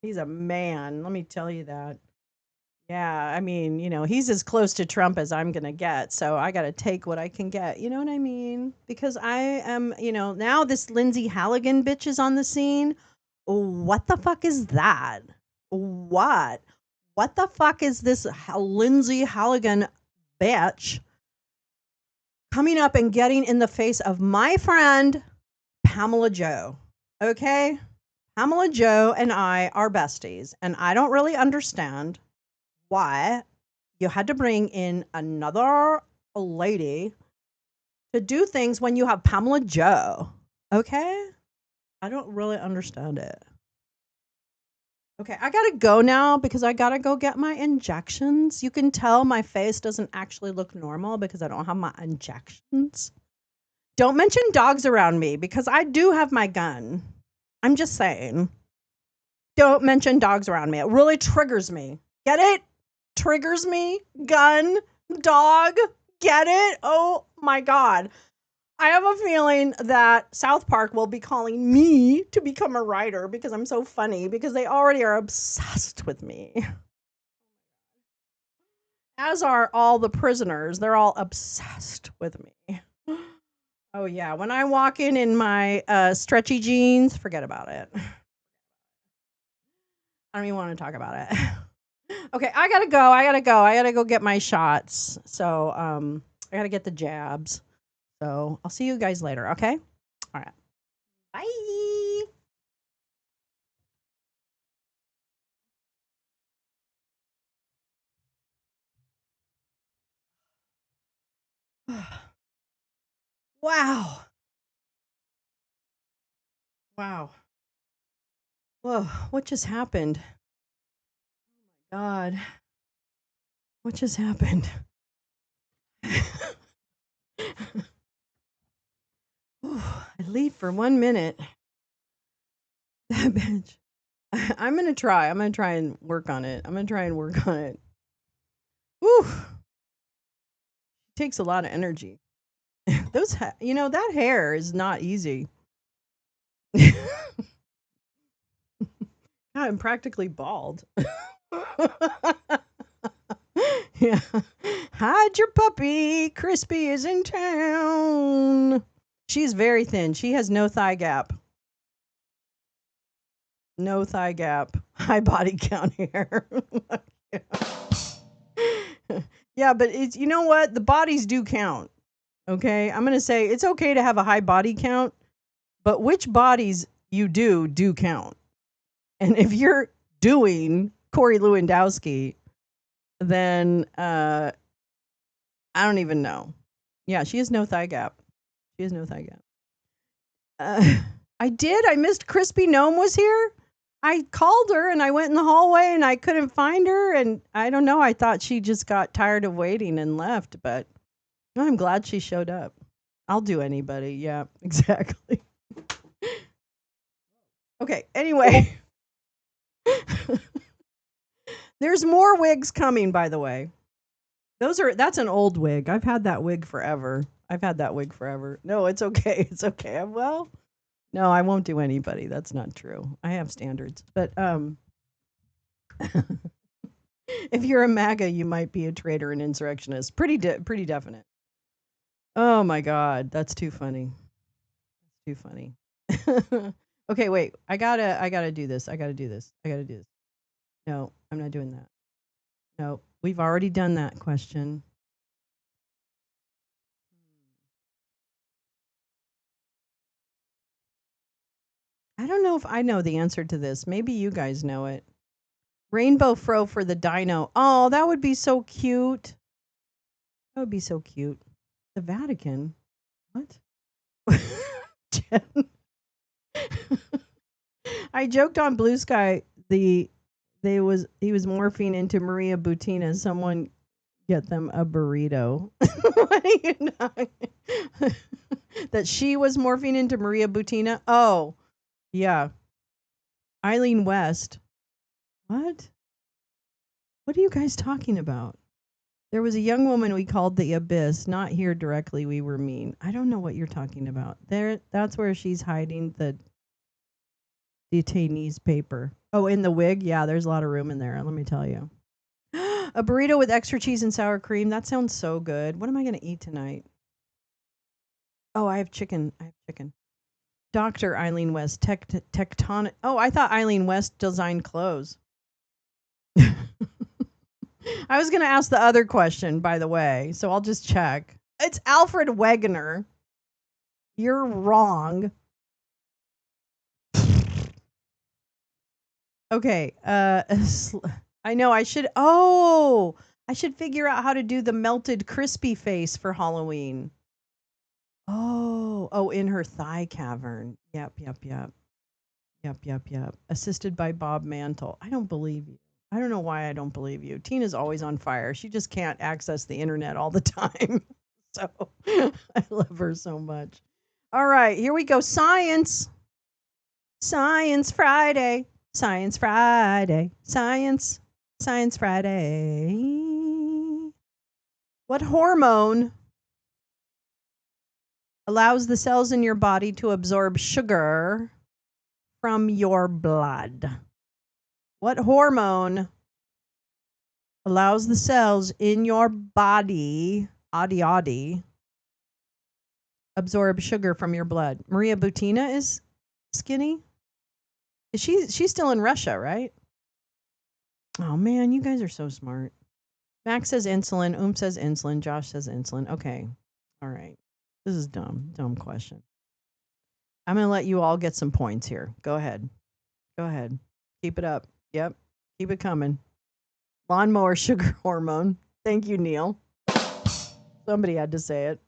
He's a man. Let me tell you that. Yeah, I mean, he's as close to Trump as I'm gonna get, so I gotta take what I can get. You know what I mean? Because I am, now this Lindsay Halligan bitch is on the scene. What the fuck is that? What? What the fuck is this Lindsay Halligan bitch coming up and getting in the face of my friend Pamela Joe? Okay? Pamela Joe and I are besties, and I don't really understand why you had to bring in another lady to do things when you have Pamela Joe. Okay? I don't really understand it. Okay, I gotta go now because I gotta go get my injections. You can tell my face doesn't actually look normal because I don't have my injections. Don't mention dogs around me because I do have my gun. I'm just saying. Don't mention dogs around me. It really triggers me. Get it? Triggers me. Gun, dog. Get it? Oh my God. I have a feeling that South Park will be calling me to become a writer because I'm so funny because they already are obsessed with me. As are all the prisoners. They're all obsessed with me. Oh, yeah. When I walk in my stretchy jeans, forget about it. I don't even want to talk about it. Okay, I gotta go. I gotta go get my shots. So I gotta get the jabs. So I'll see you guys later, okay? All right. Bye. Wow. Wow. Whoa, what just happened? God. What just happened? I leave for 1 minute. That bitch. I'm gonna try. I'm gonna try and work on it. Whew. Takes a lot of energy. That hair is not easy. I'm practically bald. Yeah. Hide your puppy. Crispy is in town. She's very thin. She has no thigh gap. No thigh gap. High body count here. Yeah, but it's, you know what? The bodies do count. Okay. I'm going to say it's okay to have a high body count, but which bodies you do count. And if you're doing Corey Lewandowski, then I don't even know. Yeah, she has no thigh gap. She has no thigh gap. I did. I missed Crispy Gnome was here. I called her and I went in the hallway and I couldn't find her. And I don't know. I thought she just got tired of waiting and left, but I'm glad she showed up. I'll do anybody. Yeah, exactly. Okay. Anyway, there's more wigs coming, by the way. That's an old wig. I've had that wig forever. No, it's okay. It's okay. Well, no, I won't do anybody. That's not true. I have standards. But if you're a MAGA, you might be a traitor and insurrectionist. Pretty definite. Oh my God, that's too funny. Too funny. Okay, wait. I gotta do this. No, I'm not doing that. No, we've already done that question. I don't know if I know the answer to this. Maybe you guys know it. Rainbow fro for the dino. Oh, that would be so cute. That would be so cute. The Vatican. What? Jen. I joked on Blue Sky he was morphing into Maria Butina. Someone get them a burrito. What do you know? That she was morphing into Maria Butina? Oh, yeah. Eileen West. What? What are you guys talking about? There was a young woman we called the Abyss. Not here directly. We were mean. I don't know what you're talking about. There. That's where she's hiding the detainee's paper. Oh, in the wig? Yeah, there's a lot of room in there, let me tell you. A burrito with extra cheese and sour cream. That sounds so good. What am I going to eat tonight? Oh, I have chicken. Dr. Eileen West, tectonic. Oh, I thought Eileen West designed clothes. I was going to ask the other question, by the way, so I'll just check. It's Alfred Wegener. You're wrong. Okay. I know I should. Oh, I should figure out how to do the melted crispy face for Halloween. Oh, in her thigh cavern. Yep. Assisted by Bob Mantle. I don't believe you. I don't know why I don't believe you. Tina's always on fire. She just can't access the internet all the time. So I love her so much. All right, here we go. Science. Science Friday. Science Friday. Science. Science Friday. What hormone allows the cells in your body to absorb sugar from your blood? What hormone allows the cells in your body, absorb sugar from your blood? Maria Butina is skinny? She's still in Russia, right? Oh man, you guys are so smart. Max says insulin, says insulin, Josh says insulin. Okay. All right. This is dumb question. I'm going to let you all get some points here. Go ahead. Keep it up. Yep. Keep it coming. Lawnmower sugar hormone. Thank you, Neil. Somebody had to say it.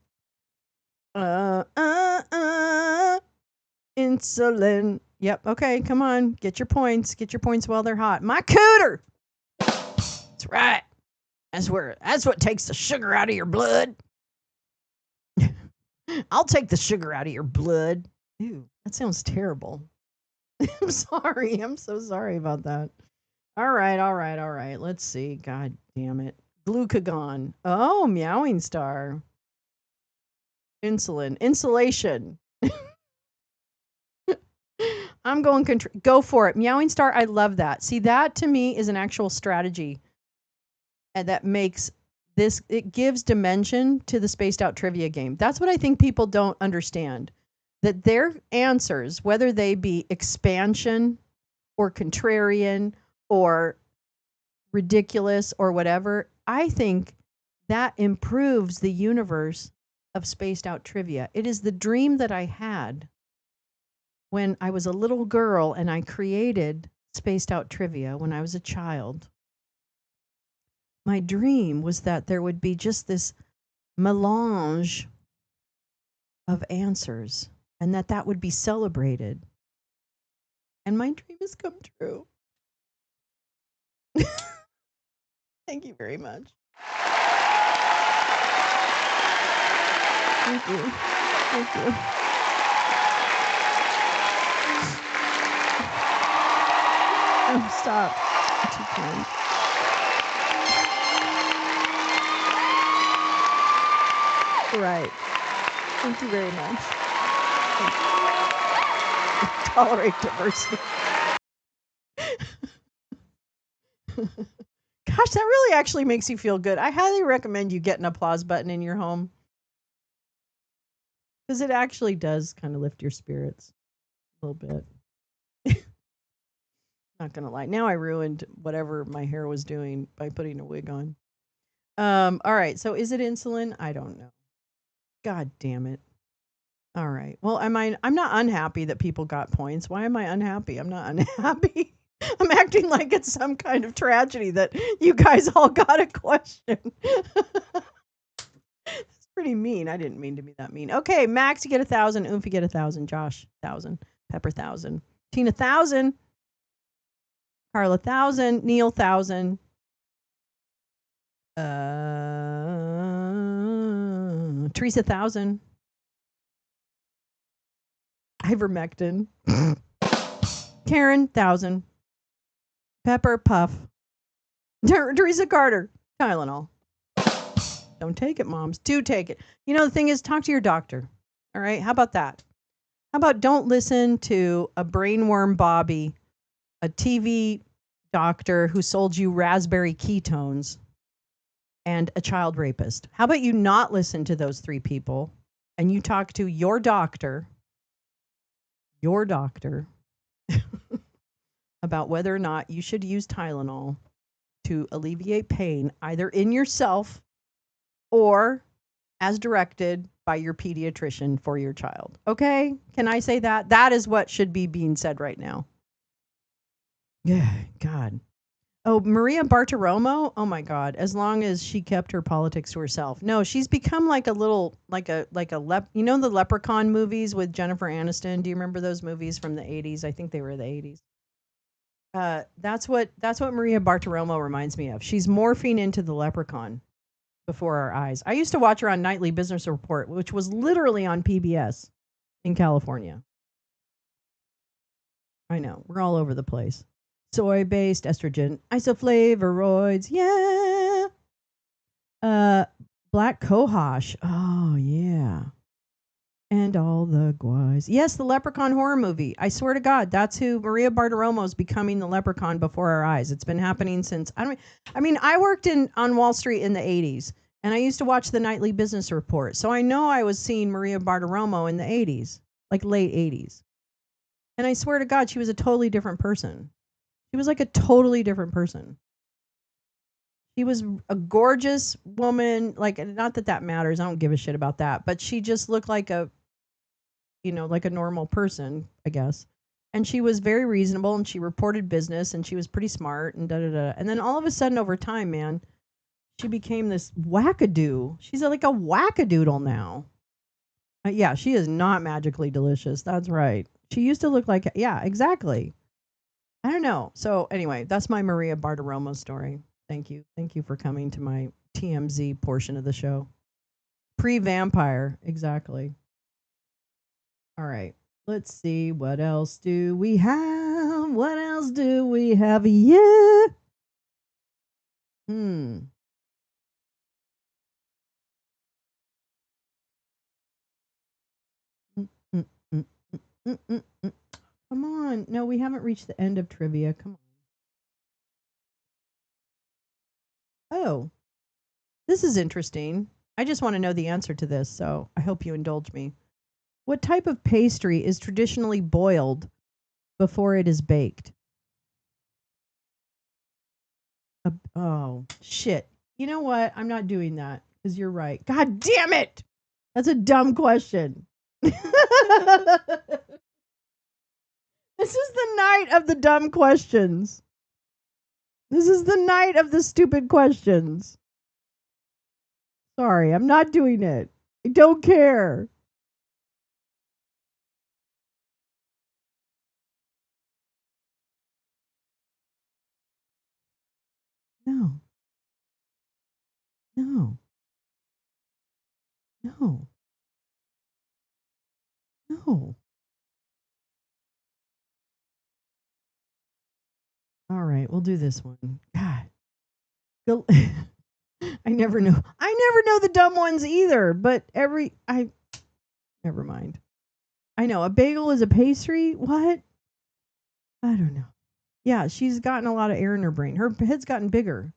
Insulin. Yep. Okay, come on. Get your points. Get your points while they're hot. My cooter. That's right. That's what takes the sugar out of your blood. I'll take the sugar out of your blood. Ew, that sounds terrible. I'm sorry. I'm so sorry about that. All right. Let's see. God damn it. Glucagon. Oh, meowing star. Insulin. Insulation. I'm going go for it. Meowing star. I love that. See, that to me is an actual strategy. And that makes this, it gives dimension to the spaced out trivia game. That's what I think people don't understand. That their answers, whether they be expansion or contrarian or ridiculous or whatever, I think that improves the universe of spaced out trivia. It is the dream that I had when I was a little girl and I created spaced out trivia when I was a child. My dream was that there would be just this melange of answers and that would be celebrated. And my dream has come true. Thank you very much. Thank you. Oh, stop. Too kind. Right. Thank you very much. Tolerate diversity. Gosh, that really actually makes you feel good. I highly recommend you get an applause button in your home. Because it actually does kind of lift your spirits a little bit. Not gonna lie. Now I ruined whatever my hair was doing by putting a wig on. All right. So is it insulin? I don't know. God damn it. All right. Well, I'm not unhappy that people got points. Why am I unhappy? I'm not unhappy. I'm acting like it's some kind of tragedy that you guys all got a question. That's pretty mean. I didn't mean to be that mean. Okay, Max, you get 1,000. Oomph, you get 1,000. Josh, 1,000. Pepper, 1,000. Tina, 1,000. Carla, 1,000. Neil, 1,000. Teresa, 1,000. Ivermectin. Karen, 1,000. Pepper puff. Teresa Carter, Tylenol. Don't take it, moms. Do take it. You know, the thing is, talk to your doctor. All right. How about that? How about don't listen to a brainworm Bobby, a TV doctor who sold you raspberry ketones, and a child rapist? How about you not listen to those three people and you talk to your doctor about whether or not you should use Tylenol to alleviate pain, either in yourself or as directed by your pediatrician for your child. Okay? Can I say that? That is what should be being said right now. Yeah, God. Oh, Maria Bartiromo? Oh my God. As long as she kept her politics to herself. No, she's become like a little, you know, the Leprechaun movies with Jennifer Aniston. Do you remember those movies from the 80s? I think they were the 80s. That's what Maria Bartiromo reminds me of. She's morphing into the Leprechaun before our eyes. I used to watch her on Nightly Business Report, which was literally on PBS in California. I know, we're all over the place. Soy-based estrogen isoflavonoids, yeah. Black cohosh, oh yeah. And all the guys. Yes, the Leprechaun horror movie. I swear to God, that's who Maria Bartiromo is becoming the Leprechaun before our eyes. It's been happening since I worked on Wall Street in the 80s, and I used to watch the Nightly Business Report. So I know I was seeing Maria Bartiromo in the 80s, like late 80s. And I swear to God, she was a totally different person. She was like a totally different person. She was a gorgeous woman, like, not that that matters. I don't give a shit about that, but she just looked like a normal person, I guess. And she was very reasonable, and she reported business, and she was pretty smart, and da da da. And then all of a sudden, over time, man, she became this wackadoo. She's like a wackadoodle now. Yeah, she is not magically delicious. That's right. She used to look like, yeah, exactly. I don't know. So anyway, that's my Maria Bartiromo story. Thank you. Thank you for coming to my TMZ portion of the show. Pre-vampire, exactly. All right. Let's see. What else do we have? What else do we have? Yeah. Hmm. Mm, mm, mm, mm, mm, mm, mm. Come on. No, we haven't reached the end of trivia. Come on. Oh, this is interesting. I just want to know the answer to this, so I hope you indulge me. What type of pastry is traditionally boiled before it is baked? Oh, shit. You know what? I'm not doing that because you're right. God damn it. That's a dumb question. This is the night of the dumb questions. This is the night of the stupid questions. Sorry, I'm not doing it. I don't care. No, no, no, no. All right, we'll do this one. God. I never know. I never know the dumb ones either, but never mind. I know a bagel is a pastry. What? I don't know. Yeah, she's gotten a lot of air in her brain. Her head's gotten bigger.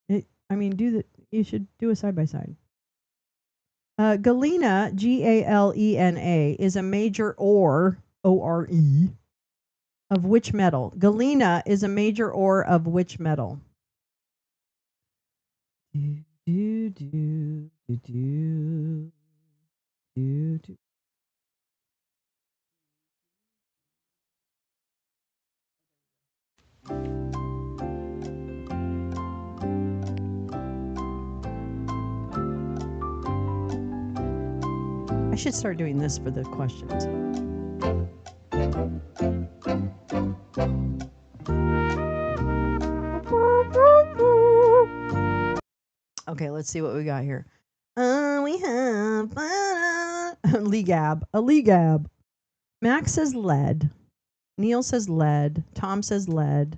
You should do a side by side. Galena, Galena, is a major ore, Ore, of which metal? Galena is a major ore of which metal? Do, do, do, do, do, do, do. I should start doing this for the questions. Okay, let's see what we got here. We have a legab. Max says lead. Neil says lead. Tom says lead.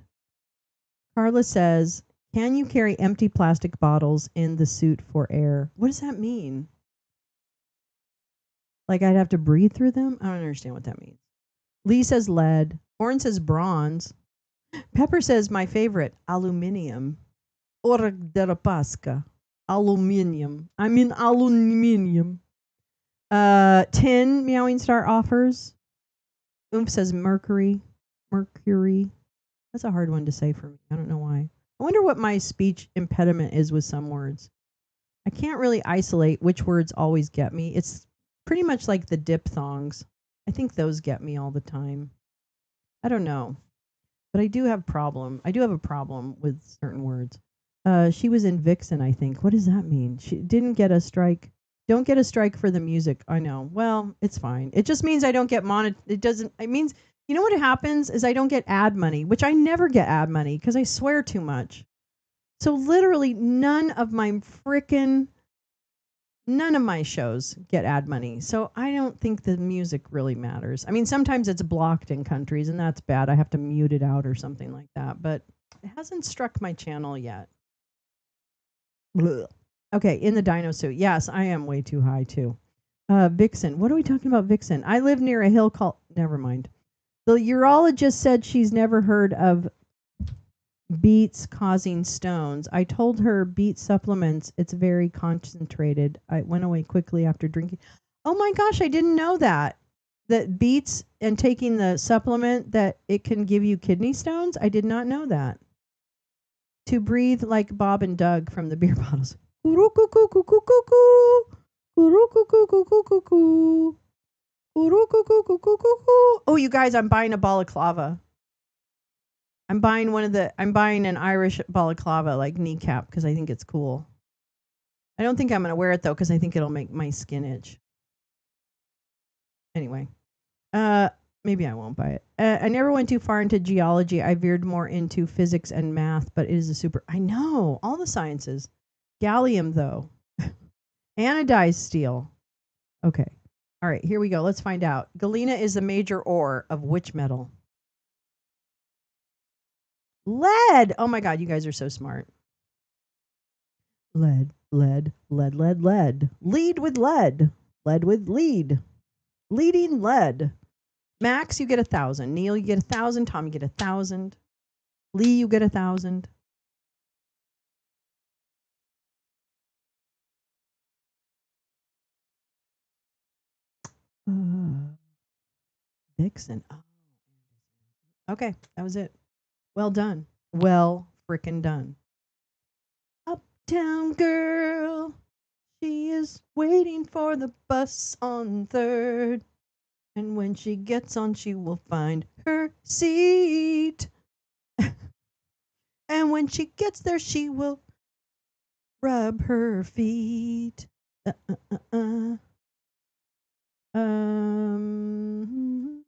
Carla says, can you carry empty plastic bottles in the suit for air? What does that mean? Like I'd have to breathe through them? I don't understand what that means. Lee says lead. Oren says bronze. Pepper says my favorite, aluminium. Ora de la Pasca. Aluminium. I mean aluminium. Tin, Meowing Star offers. Oomph says mercury. Mercury. That's a hard one to say for me. I don't know why. I wonder what my speech impediment is with some words. I can't really isolate which words always get me. It's pretty much like the diphthongs. I think those get me all the time. I don't know. But I do have a problem with certain words. She was in Vixen, I think. What does that mean? She didn't get a strike. Don't get a strike for the music. I know. Well, it's fine. It just means I don't get it doesn't it means you know what happens is I don't get ad money, which I never get ad money because I swear too much. So literally none of my shows get ad money. So I don't think the music really matters. I mean, sometimes it's blocked in countries and that's bad. I have to mute it out or something like that, but it hasn't struck my channel yet. Blech. Okay, in the dino suit. Yes, I am way too high too. Vixen. What are we talking about, Vixen? I live near a hill called. Never mind. The urologist said she's never heard of beets causing stones. I told her beet supplements. It's very concentrated. I went away quickly after drinking. Oh my gosh, I didn't know that. That beets and taking the supplement that it can give you kidney stones. I did not know that. To breathe like Bob and Doug from the beer bottles. Oh, you guys, I'm buying a balaclava. I'm buying an Irish balaclava, like kneecap, because I think it's cool. I don't think I'm going to wear it, though, because I think it'll make my skin itch. Anyway, maybe I won't buy it. I never went too far into geology. I veered more into physics and math, but it is a super. I know all the sciences. Gallium, though. Anodized steel. Okay. All right, here we go. Let's find out. Galena is the major ore of which metal? Lead. Oh my God, you guys are so smart. Lead, lead, lead, lead, lead. Lead with lead. Lead with lead. Leading lead. Max, you get 1,000. Neil, you get 1,000. Tom, you get 1,000. Lee, you get 1,000. Vixen. Oh. Okay, that was it. Well done. Well frickin' done. Uptown girl, she is waiting for the bus on 3rd. And when she gets on, she will find her seat. And when she gets there, she will rub her feet. Um.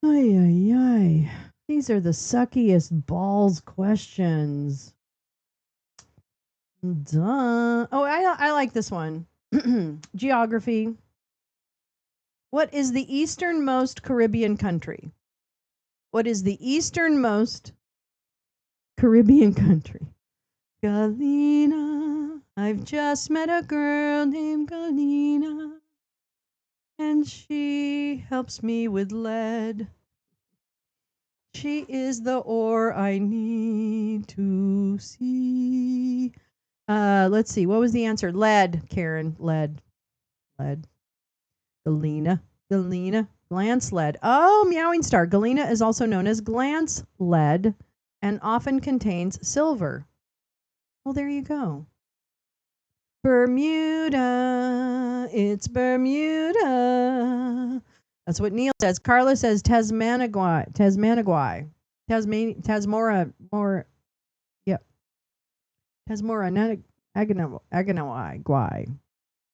Ay, ay, ay. These are the suckiest balls questions. Duh. Oh, I like this one. Geography. What is the easternmost Caribbean country? What is the easternmost Caribbean country? Galena. I've just met a girl named Galena. And she helps me with lead. She is the ore I need to see. Let's see. What was the answer? Lead, Karen. Lead. Galena. Glance lead. Oh, Meowing Star. Galena is also known as glance lead and often contains silver. Well, there you go. Bermuda. It's Bermuda. That's what Neil says. Carla says Tasmanagui. Yep. Tasmora,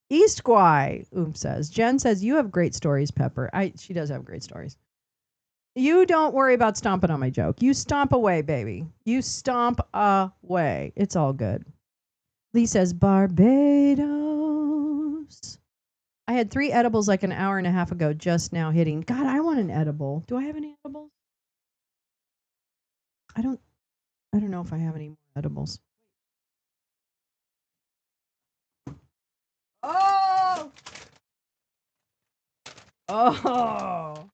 East Guay, says. Jen says, you have great stories, Pepper. She does have great stories. You don't worry about stomping on my joke. You stomp away, baby. You stomp away. It's all good. Lee says Barbados. I had 3 edibles like an hour and a half ago, just now hitting. God, I want an edible. Do I have any edibles? I don't know if I have any more edibles. Oh! Oh!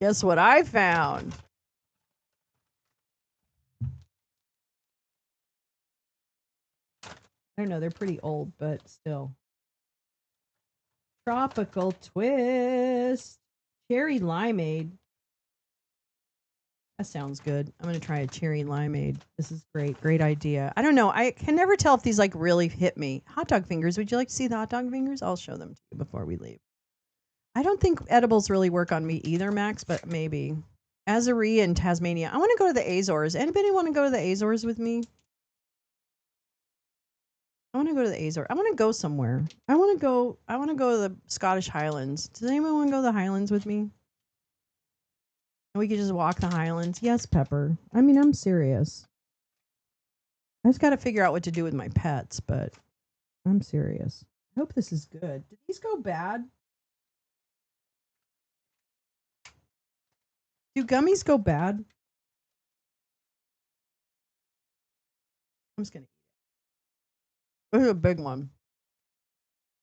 Guess what I found? I don't know, they're pretty old, but still. Tropical twist. Cherry limeade. That sounds good. I'm going to try a cherry limeade. This is great. Great idea. I don't know. I can never tell if these like really hit me. Hot dog fingers. Would you like to see the hot dog fingers? I'll show them to you before we leave. I don't think edibles really work on me either, Max, but maybe. Azari and Tasmania. I want to go to the Azores. Anybody want to go to the Azores with me? I want to go to the Azores. I want to go somewhere. I want to go to the Scottish Highlands. Does anyone want to go to the Highlands with me? And we could just walk the Highlands. Yes, Pepper. I mean, I'm serious. I just got to figure out what to do with my pets, but I'm serious. I hope this is good. Did these go bad? Do gummies go bad? I'm just going to eat it. This is a big one.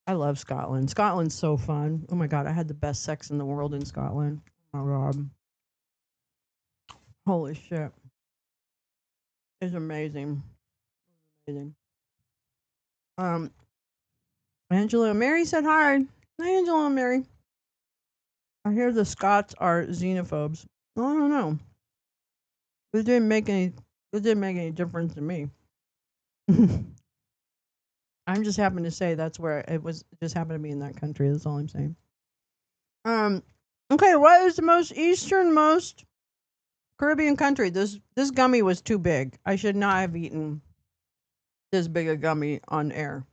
I love Scotland. Scotland's so fun. Oh my God, I had the best sex in the world in Scotland. Oh my God. Holy shit. It's amazing. Amazing. Angela and Mary said hi. Hi, Angela and Mary. I hear the Scots are xenophobes. Well, I don't know. It didn't make any difference to me. I'm just happen to say that's where it was. It just happened to be in that country. That's all I'm saying. Okay, what is the most easternmost Caribbean country? This gummy was too big. I should not have eaten this big a gummy on air.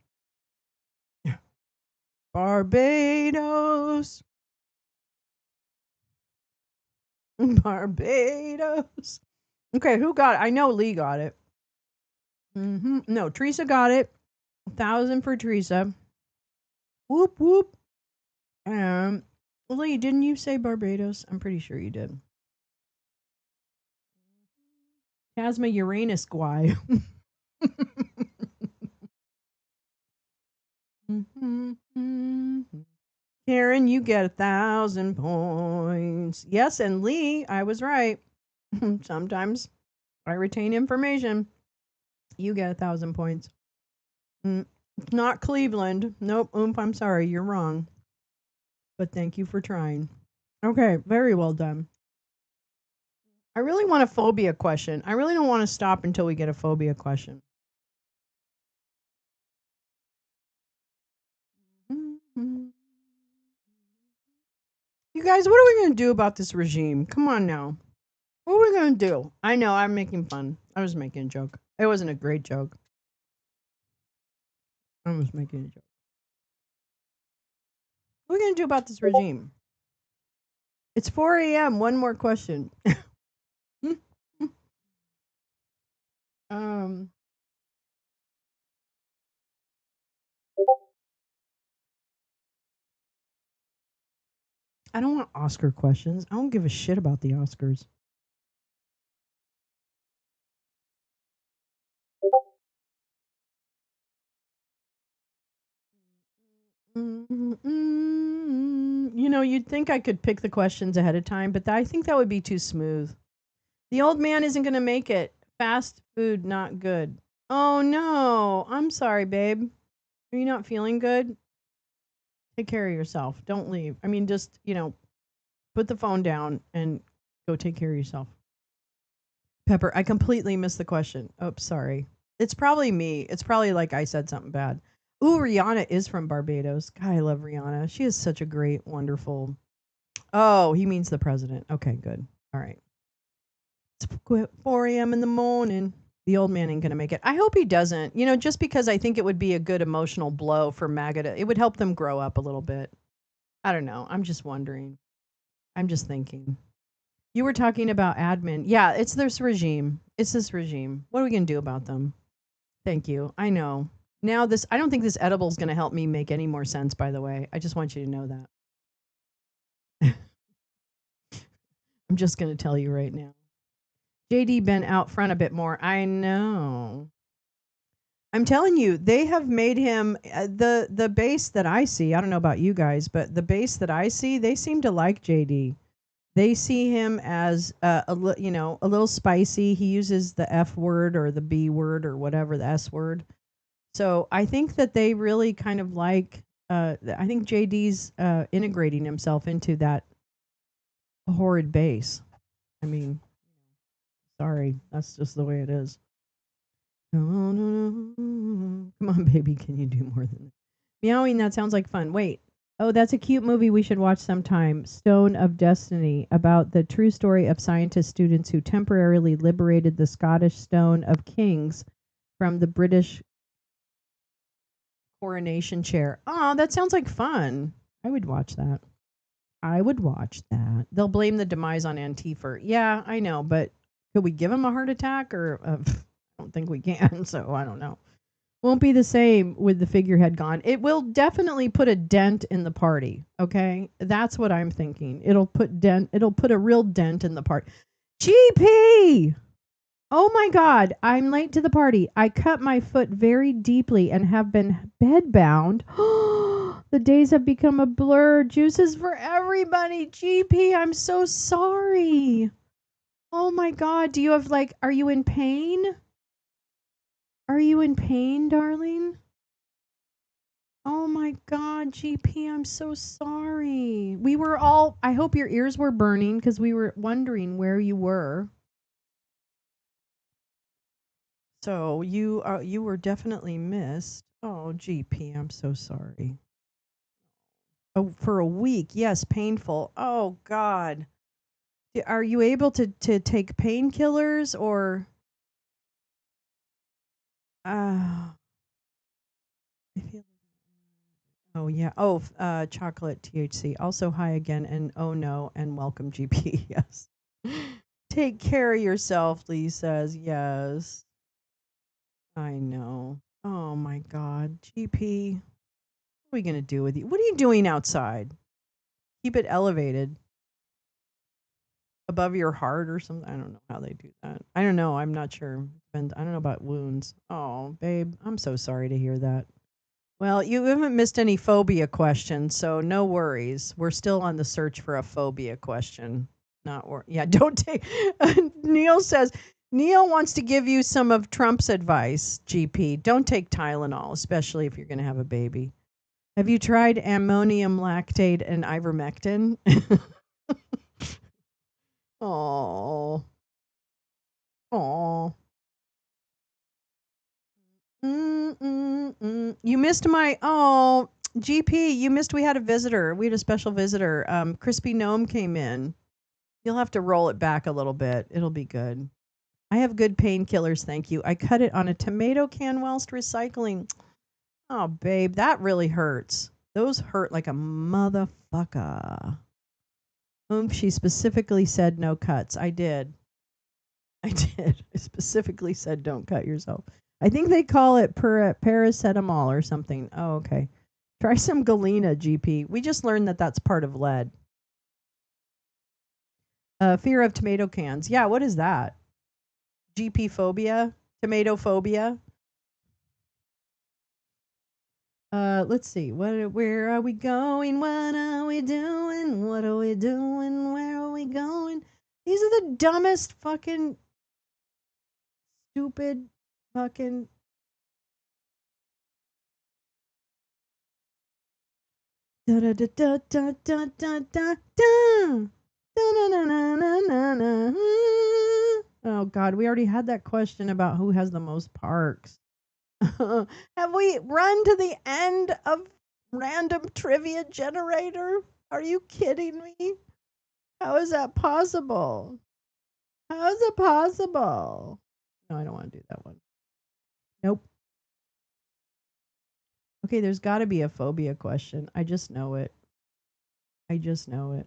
Barbados. Barbados. Okay, who got it? I know Lee got it. No, Teresa got it. 1,000 for Teresa. Whoop whoop. Lee, didn't you say Barbados? I'm pretty sure you did. Tasma Uranus Guy. Karen, you get 1,000 points. Yes, and Lee, I was right. Sometimes I retain information. You get 1,000 points. It's not Cleveland. Nope. I'm sorry. You're wrong. But thank you for trying. Okay. Very well done. I really want a phobia question. I really don't want to stop until we get a phobia question. You guys, what are we going to do about this regime? Come on now. What are we going to do? I know, I'm making fun. I was making a joke. It wasn't a great joke. I was making a joke. What are we going to do about this regime? It's 4 a.m. One more question. I don't want Oscar questions. I don't give a shit about the Oscars. You know, you'd think I could pick the questions ahead of time, but I think that would be too smooth. The old man isn't going to make it. Fast food, not good. Oh, no. I'm sorry, babe. Are you not feeling good? Take care of yourself. Don't leave. I mean, just, put the phone down and go take care of yourself. Pepper, I completely missed the question. Oh, sorry. It's probably me. It's probably like I said something bad. Ooh, Rihanna is from Barbados. God, I love Rihanna. She is such a great, wonderful. Oh, he means the president. Okay, good. All right. It's 4 a.m. in the morning. The old man ain't going to make it. I hope he doesn't, just because I think it would be a good emotional blow for MAGA. It would help them grow up a little bit. I don't know. I'm just wondering. I'm just thinking. You were talking about admin. Yeah, it's this regime. It's this regime. What are we going to do about them? Thank you. I know. Now this I don't think this edible is going to help me make any more sense, by the way. I just want you to know that. I'm just going to tell you right now. JD been out front a bit more. I know. I'm telling you, they have made him the base that I see. I don't know about you guys, but the base that I see, they seem to like JD. They see him as a little spicy. He uses the F word or the B word or whatever, the S word. So I think that they really kind of like. I think JD's integrating himself into that horrid base. I mean, sorry, that's just the way it is. Come on, baby, can you do more than that? Meowing, that sounds like fun. Wait. Oh, that's a cute movie we should watch sometime. Stone of Destiny, about the true story of scientist students who temporarily liberated the Scottish Stone of Kings from the British coronation chair. Oh, that sounds like fun. I would watch that. I would watch that. They'll blame the demise on Antifa. Yeah, I know, but could we give him a heart attack or I don't think we can, so I don't know. Won't be the same with the figurehead gone. It will definitely put a dent in the party, okay? That's what I'm thinking. It'll put a real dent in the party. GP! Oh my god, I'm late to the party. I cut my foot very deeply and have been bedbound. The days have become a blur. Juices for everybody. GP, I'm so sorry. Oh my god, do you have are you in pain? Are you in pain, darling? Oh my god, GP, I'm so sorry. I hope your ears were burning because we were wondering where you were. So you were definitely missed. Oh, GP, I'm so sorry. Oh, for a week. Yes, painful. Oh god. Are you able to take painkillers or I feel Oh yeah. Oh, chocolate THC. Also hi again and oh no and welcome GP. Yes. Take care of yourself, Lee says. Yes. I know. Oh my god. GP. What are we going to do with you? What are you doing outside? Keep it elevated above your heart or something. I don't know how they do that. I don't know. I'm not sure. I don't know about wounds. Oh, babe, I'm so sorry to hear that. Well, you haven't missed any phobia questions, so no worries. We're still on the search for a phobia question. Yeah, don't take. Neil says Neil wants to give you some of Trump's advice. GP, don't take Tylenol, especially if you're going to have a baby. Have you tried ammonium lactate and ivermectin? Oh, oh. You missed my GP. You missed. We had a visitor. We had a special visitor. Crispy Gnome came in. You'll have to roll it back a little bit. It'll be good. I have good painkillers, thank you. I cut it on a tomato can whilst recycling. Oh, babe, that really hurts. Those hurt like a motherfucker. She specifically said no cuts. I did. I did. I specifically said don't cut yourself. I think they call it paracetamol or something. Oh, okay. Try some Galena, GP. We just learned that that's part of lead. Fear of tomato cans. Yeah, what is that? GP phobia? Tomato phobia? Let's see. Where are we going? What are we doing? What are we doing? Where are we going? These are the dumbest fucking stupid fucking da da da da da da da da da. Oh God, we already had that question about who has the most parks. Have we run to the end of random trivia generator? Are you kidding me? How is that possible? How is it possible? No, I don't want to do that one. Nope. Okay, there's got to be a phobia question. I just know it. I just know it.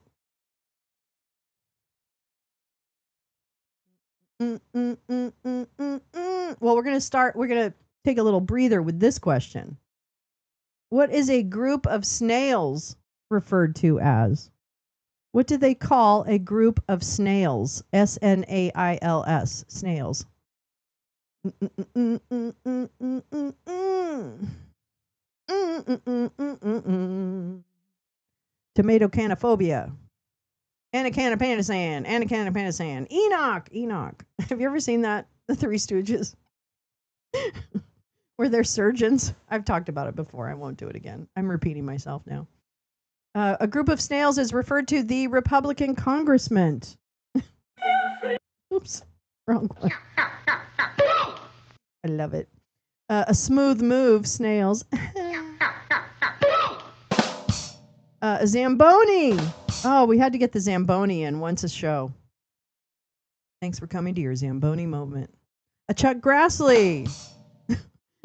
Well, we're going to take a little breather with this question. What is a group of snails referred to as? What do they call a group of snails? Snails. Snails. Tomato canophobia. Anacanapanasand. Anacanapanasand. Enoch. Enoch. Have you ever seen that? The Three Stooges? Where they're surgeons. I've talked about it before. I won't do it again. I'm repeating myself now. A group of snails is referred to the Republican congressman. Oops. Wrong one. I love it. A smooth move, snails. A Zamboni. Oh, we had to get the Zamboni in once a show. Thanks for coming to your Zamboni moment. A Chuck Grassley.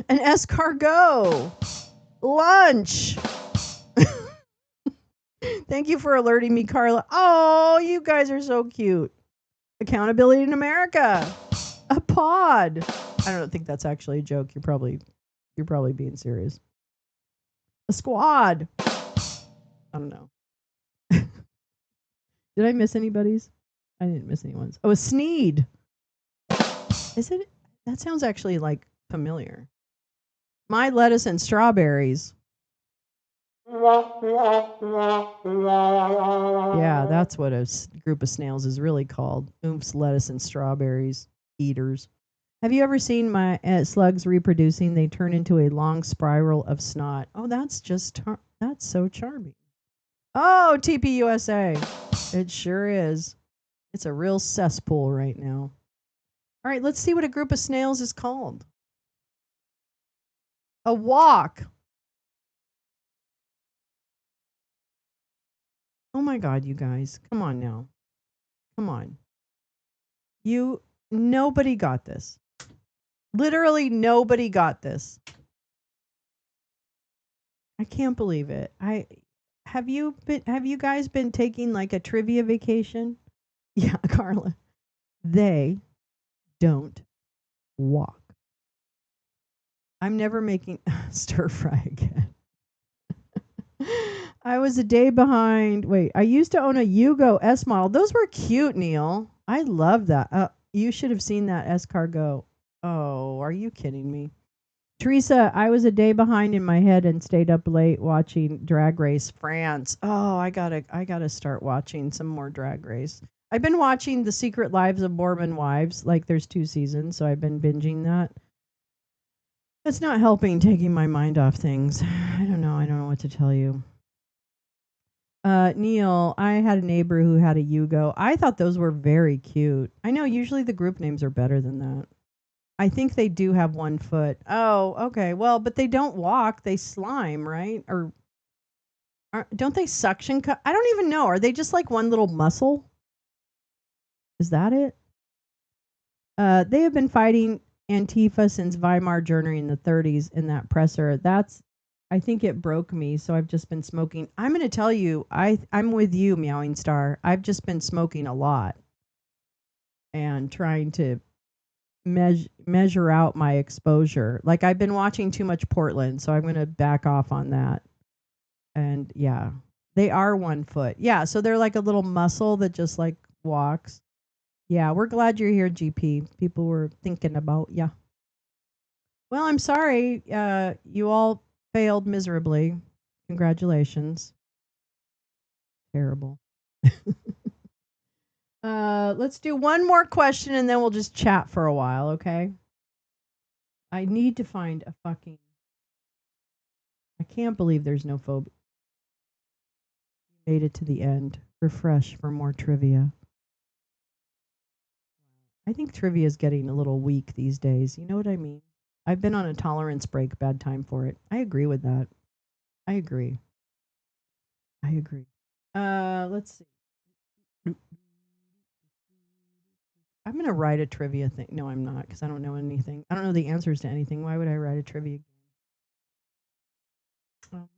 An escargot. Lunch. Thank you for alerting me, Carla. Oh, you guys are so cute. Accountability in America. A pod. I don't think that's actually a joke. You're probably being serious. A squad. I don't know. Did I miss anybody's? I didn't miss anyone's. Oh, a Sneed. Is it? That sounds actually like familiar. My lettuce and strawberries. Yeah, that's what a group of snails is really called. Oomph, lettuce and strawberries. Eaters. Have you ever seen my slugs reproducing? They turn into a long spiral of snot. Oh, that's so charming. Oh, TPUSA. It sure is. It's a real cesspool right now. All right, let's see what a group of snails is called. A walk. Oh my God, you guys. Come on now. Come on. Nobody got this. Literally nobody got this. I can't believe it. Have you guys been taking like a trivia vacation? Yeah, Carla. They don't walk. I'm never making stir fry again. I was a day behind. Wait, I used to own a Yugo S model. Those were cute, Neil. I love that. You should have seen that escargot. Oh, are you kidding me? Teresa, I was a day behind in my head and stayed up late watching Drag Race France. Oh, I gotta start watching some more Drag Race. I've been watching The Secret Lives of Mormon Wives. Like there's 2 seasons, so I've been binging that. It's not helping taking my mind off things. I don't know what to tell you. Neil, I had a neighbor who had a Yugo. I thought those were very cute. I know usually the group names are better than that. I think they do have 1 foot. Oh, okay. Well, but they don't walk. They slime, right? Or don't they suction cup? I don't even know. Are they just like one little muscle? Is that it? They have been fighting Antifa since Weimar Germany in the 30s in that presser. I think it broke me, so I've just been smoking. I'm going to tell you, I'm with you, Meowing Star. I've just been smoking a lot and trying to measure out my exposure. Like I've been watching too much Portland, so I'm going to back off on that. And yeah, they are 1 foot. Yeah, so they're like a little muscle that just like walks. Yeah, we're glad you're here, GP. People were thinking about ya. Well, I'm sorry. You all failed miserably. Congratulations. Terrible. Let's do one more question and then we'll just chat for a while, okay? I need to find a fucking. I can't believe there's no phobia. You made it to the end. Refresh for more trivia. I think trivia is getting a little weak these days. You know what I mean? I've been on a tolerance break, bad time for it. I agree with that. I agree. Let's see. I'm going to write a trivia thing. No, I'm not, because I don't know anything. I don't know the answers to anything. Why would I write a trivia game?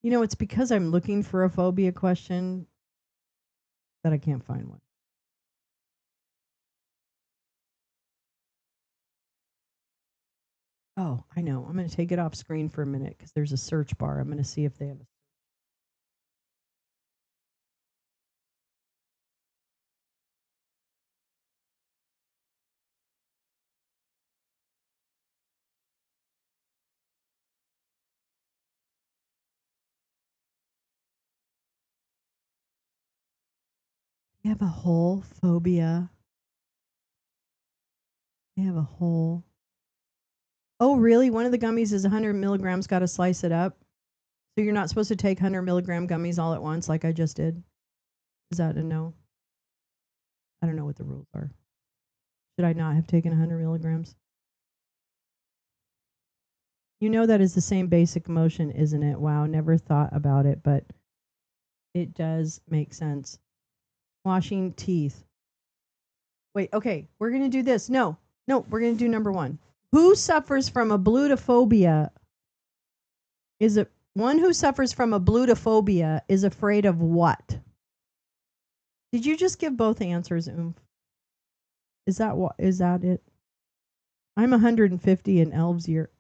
You know, it's because I'm looking for a phobia question that I can't find one. Oh, I know. I'm going to take it off screen for a minute because there's a search bar. I'm going to see if they have a. They have a whole phobia. They have a whole. Oh, really? One of the gummies is 100 milligrams. Got to slice it up. So you're not supposed to take 100 milligram gummies all at once like I just did? Is that a no? I don't know what the rules are. Should I not have taken 100 milligrams? You know that is the same basic motion, isn't it? Wow, never thought about it, but it does make sense. Washing teeth. Wait, okay, we're going to do this. No, we're going to do number 1. Who suffers from a blutophobia? Is it one who suffers from a blutophobia is afraid of what? Did you just give both answers, Oomph? Is that it? I'm 150 in elves year.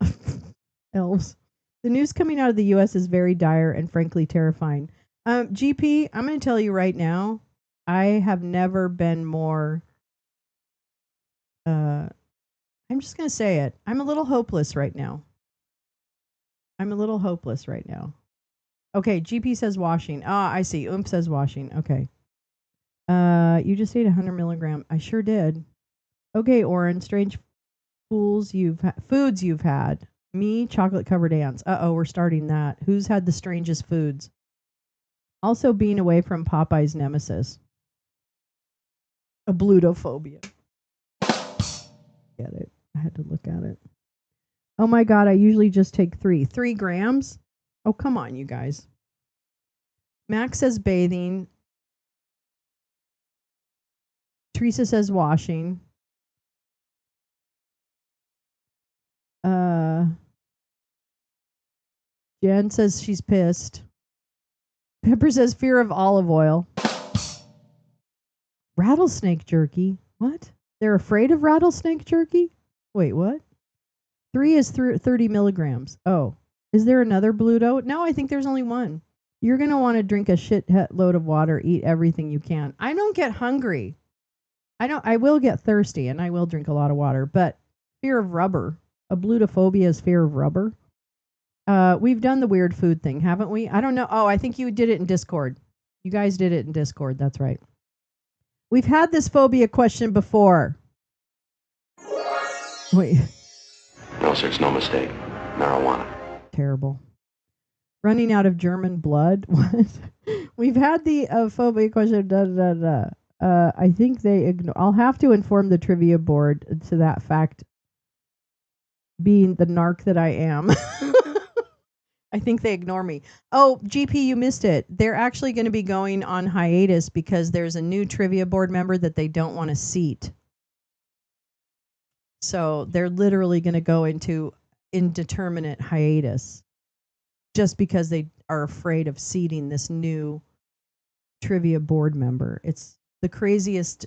Elves. The news coming out of the US is very dire and frankly terrifying. GP, I'm going to tell you right now, I have never been more I'm just going to say it. I'm a little hopeless right now. Okay, GP says washing. Ah, I see. Oomph says washing. Okay. You just ate 100 milligram. I sure did. Okay, Oren, strange foods you've had. Me, chocolate covered ants. Uh-oh, we're starting that. Who's had the strangest foods? Also being away from Popeye's nemesis. A blutophobia. Get it. I had to look at it. Oh my god, I usually just take 3. 3 grams? Oh, come on, you guys. Max says bathing. Teresa says washing. Jen says she's pissed. Pepper says fear of olive oil. Rattlesnake jerky? What? They're afraid of rattlesnake jerky? Wait, what? 3 is 30 milligrams. Oh. Is there another Bluto? No, I think there's only one. You're going to want to drink a shit load of water, eat everything you can. I don't get hungry. I will get thirsty and I will drink a lot of water, but fear of rubber. A blutophobia is fear of rubber. We've done the weird food thing, haven't we? I don't know. Oh, I think you did it in Discord. You guys did it in Discord. That's right. We've had this phobia question before. Wait. No, sir, it's no mistake. Marijuana. Terrible. Running out of German blood. What? We've had the phobia question. I think they ignore. I'll have to inform the trivia board to that fact. Being the narc that I am. I think they ignore me. Oh, GP, you missed it. They're actually going to be going on hiatus because there's a new trivia board member that they don't want to seat. So they're literally going to go into indeterminate hiatus just because they are afraid of seating this new trivia board member. It's the craziest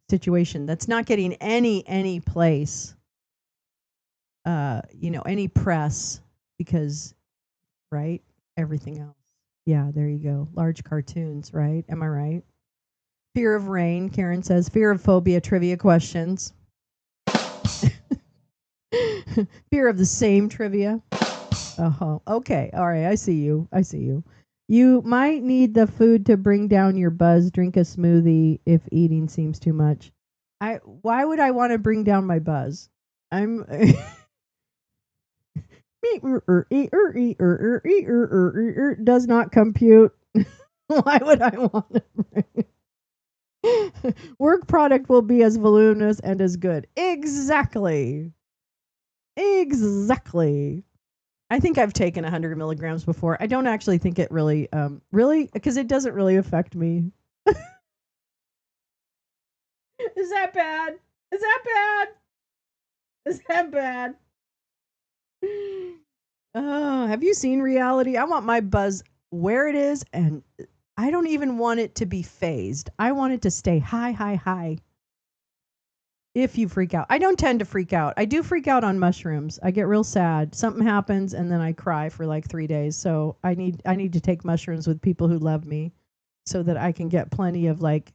situation that's not getting any place. Any press because, right? Everything else. Yeah, there you go. Large cartoons, right? Am I right? Fear of rain, Karen says. Fear of phobia trivia questions. Fear of the same trivia. Oh, okay. All right. I see you. You might need the food to bring down your buzz. Drink a smoothie if eating seems too much. Why would I want to bring down my buzz? I'm does not compute. Why would I want to bring work product will be as voluminous and as good. Exactly. I think I've taken 100 milligrams before. I don't actually think it really, because it doesn't really affect me. Is that bad? Is that bad? Have you seen Reality? I want my buzz where it is, and I don't even want it to be phased. I want it to stay high, high, high. If you freak out, I don't tend to freak out. I do freak out on mushrooms. I get real sad. Something happens, and then I cry for like 3 days. So I need to take mushrooms with people who love me, so that I can get plenty of like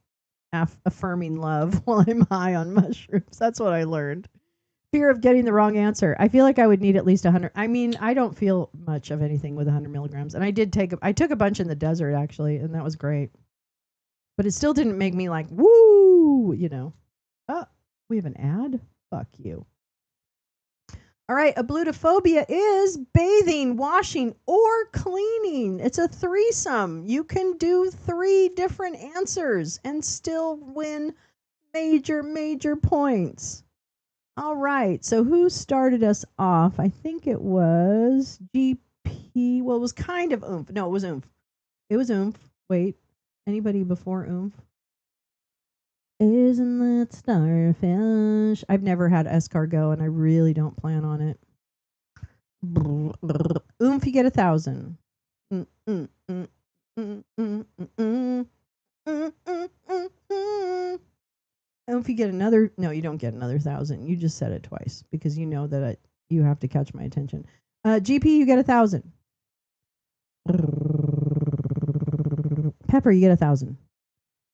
affirming love while I'm high on mushrooms. That's what I learned. Fear of getting the wrong answer. I feel like I would need at least 100. I mean, I don't feel much of anything with 100 milligrams, and I took a bunch in the desert actually, and that was great. But it still didn't make me like woo, you know. Oh, we have an ad. Fuck you. All right, ablutophobia is bathing, washing, or cleaning. It's a threesome. You can do 3 different answers and still win major points. All right. So who started us off? I think it was GP. Well, it was kind of oomph. No, it was oomph. It was oomph. Wait. Anybody before oomph? Isn't that starfish? I've never had escargot, and I really don't plan on it. Oomph, you get 1,000. If you get another, no, you don't get another 1,000. You just said it twice because you know that you have to catch my attention. GP, you get 1,000. Pepper, you get 1,000.